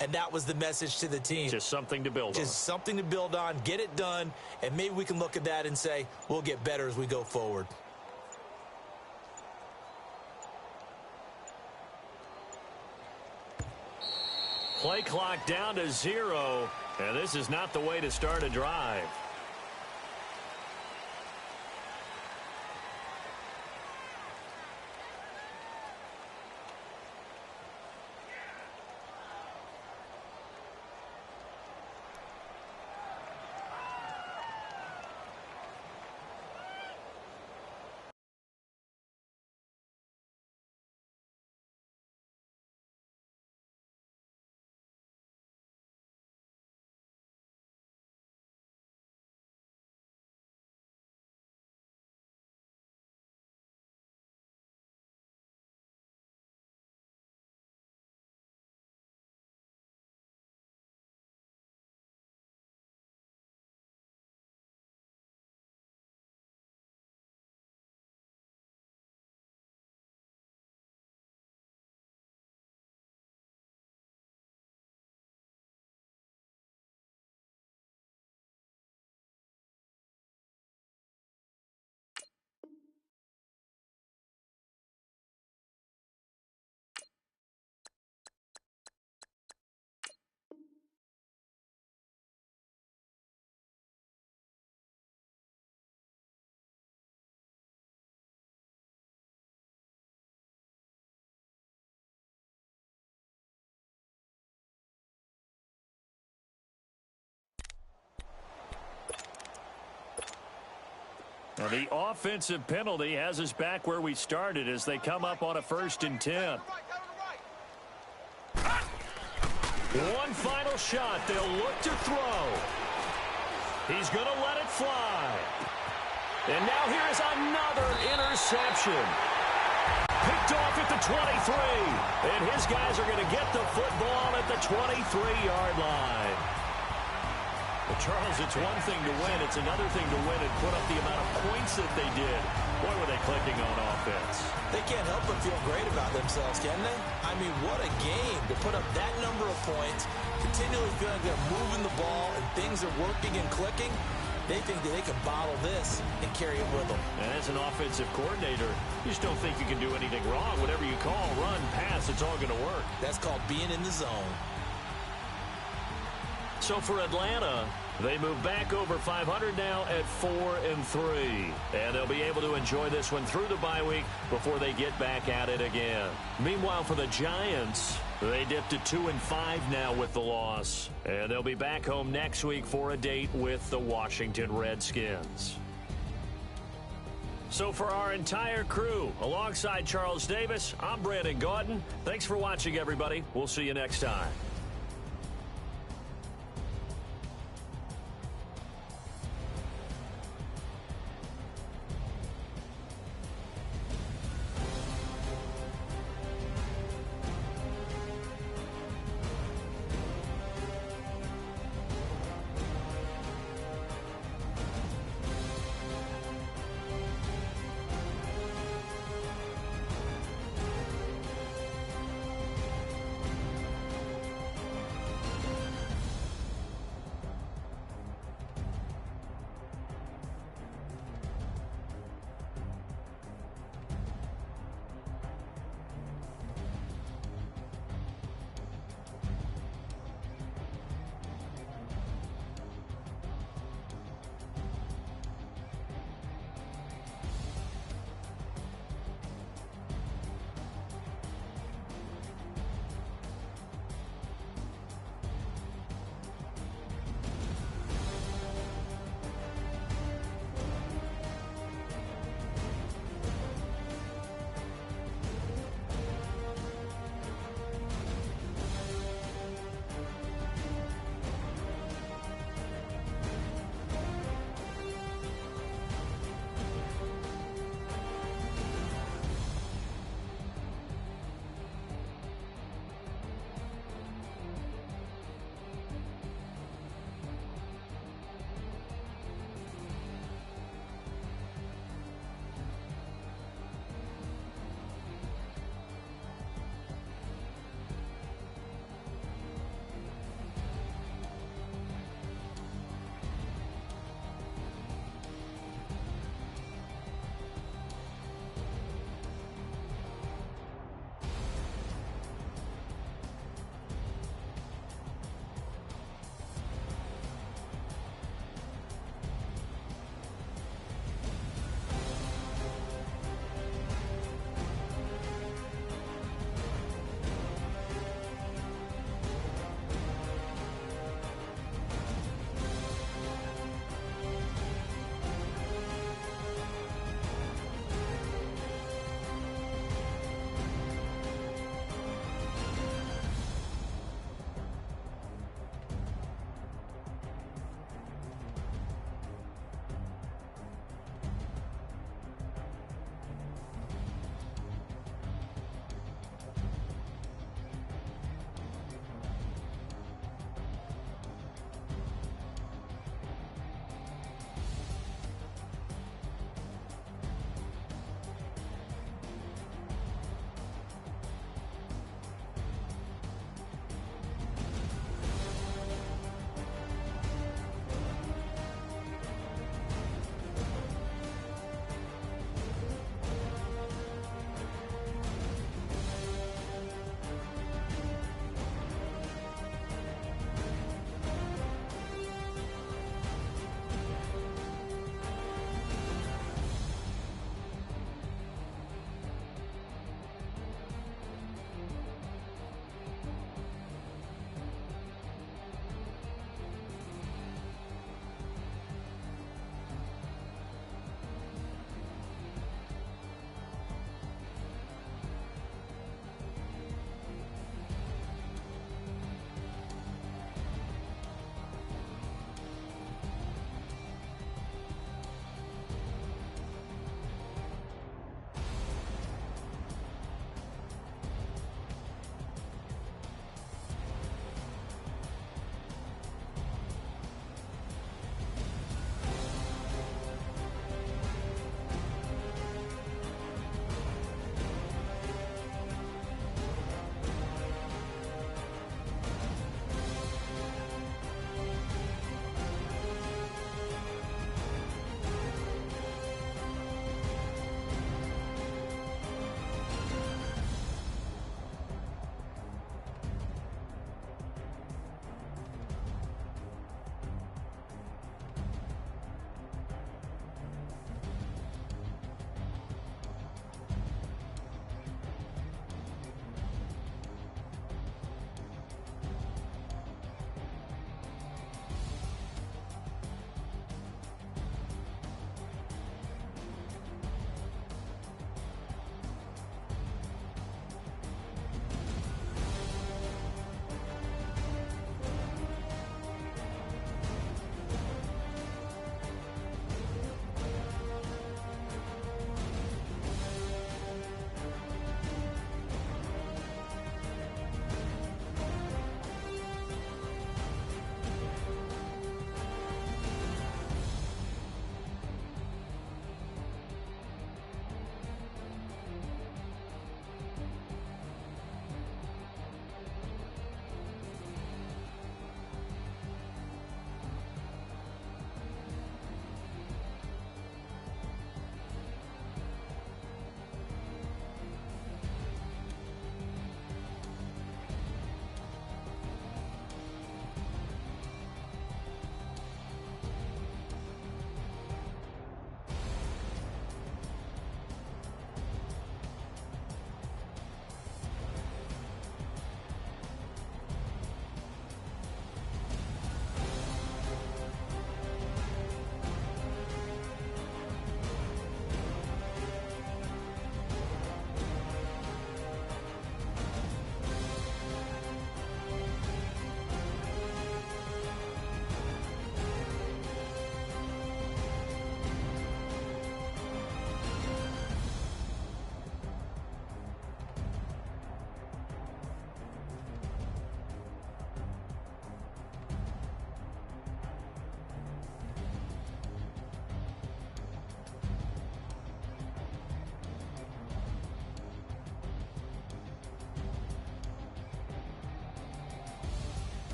And that was the message to the team. Just something to build on. Just something to build on, get it done, and maybe we can look at that and say, we'll get better as we go forward. Play clock down to 0, and this is not the way to start a drive. Now the offensive penalty has us back where we started as they come up on a 1st and 10. One final shot. They'll look to throw. He's going to let it fly. And now here is another interception. Picked off at the 23. And his guys are going to get the football at the 23-yard line. Well, Charles, it's one thing to win. It's another thing to win and put up the amount of points that they did. Boy, were they clicking on offense. They can't help but feel great about themselves, can they? I mean, what a game to put up that number of points, continually feeling like they're moving the ball and things are working and clicking. They think that they can bottle this and carry it with them. And as an offensive coordinator, you just don't think you can do anything wrong. Whatever you call, run, pass, it's all going to work. That's called being in the zone. So for Atlanta, they move back over 500 now at 4-3. And they'll be able to enjoy this one through the bye week before they get back at it again. Meanwhile, for the Giants, they dipped to 2-5 now with the loss. And they'll be back home next week for a date with the Washington Redskins. So for our entire crew, alongside Charles Davis, I'm Brandon Gaudin. Thanks for watching, everybody. We'll see you next time.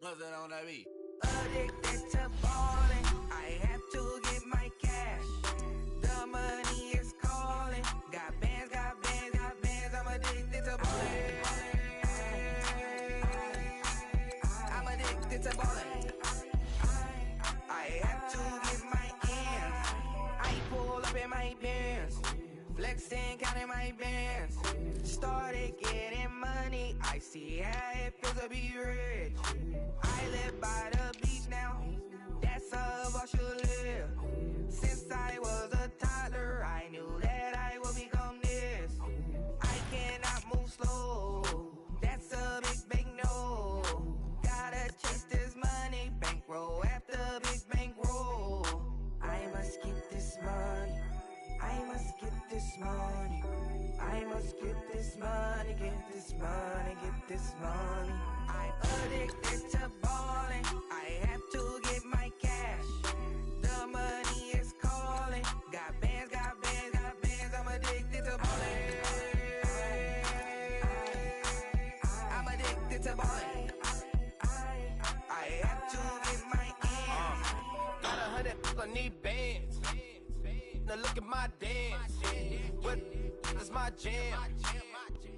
What's that on that beat? Addicted to balling, I have to get my cash. The money is calling. Got bands, got bands, got bands. I'm addicted to balling. I'm addicted to balling. I have to get my ends. I pull up in my bands, flexing, counting my bands. Started getting money. I see how it feels to be rich. I live by the beach now. That's how I should live. Since I was a toddler, I knew that I would become this. I cannot move slow. That's a big no. Gotta chase this money, bankroll after big bankroll. I must get this money. I must get this money. I must get this money, get this money, get this money. I'm addicted to balling. I have to get my cash. The money is calling. Got bands, got bands, got bands. I'm addicted to balling. I'm addicted to balling. I have to get my ends. Got 100, I need bands. Now look at my dance. What is my jam?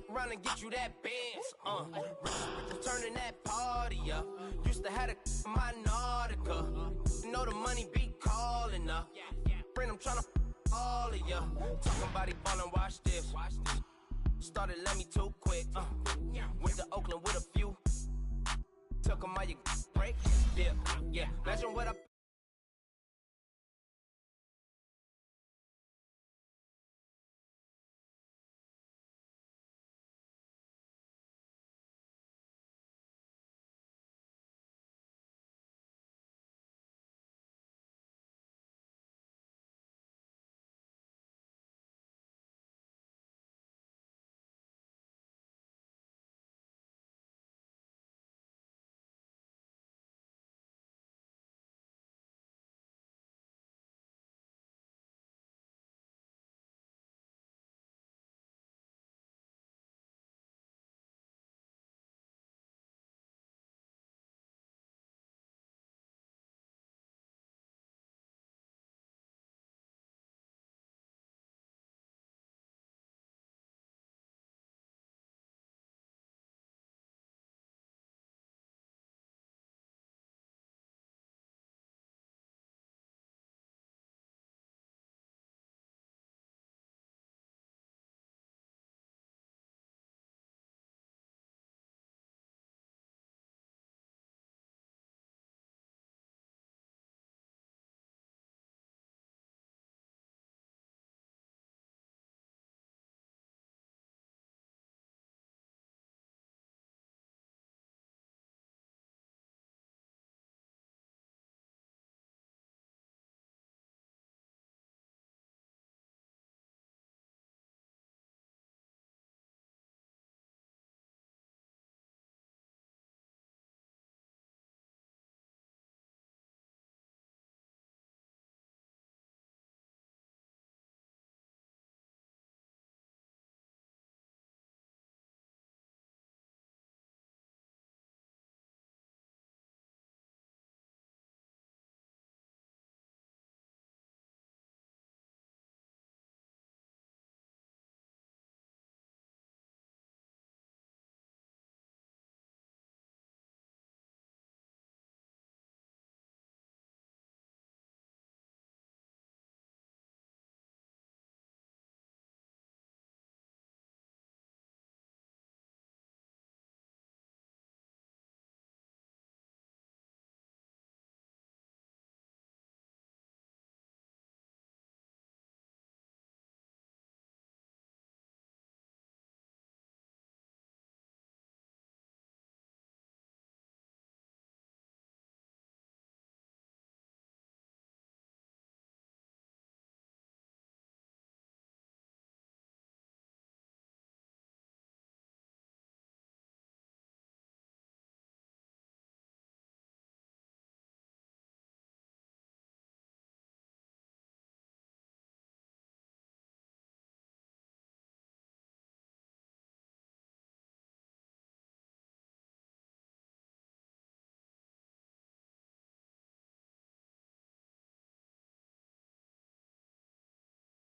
Run and get you that bands. Turning that party up. Used to have a my Nautica. You know the money be calling up. Friend, I'm tryna all of ya. Talking about he ballin', watch this. Started let me too quick. Went to Oakland with a few. Took 'em all you break. Dip. Yeah. Imagine what I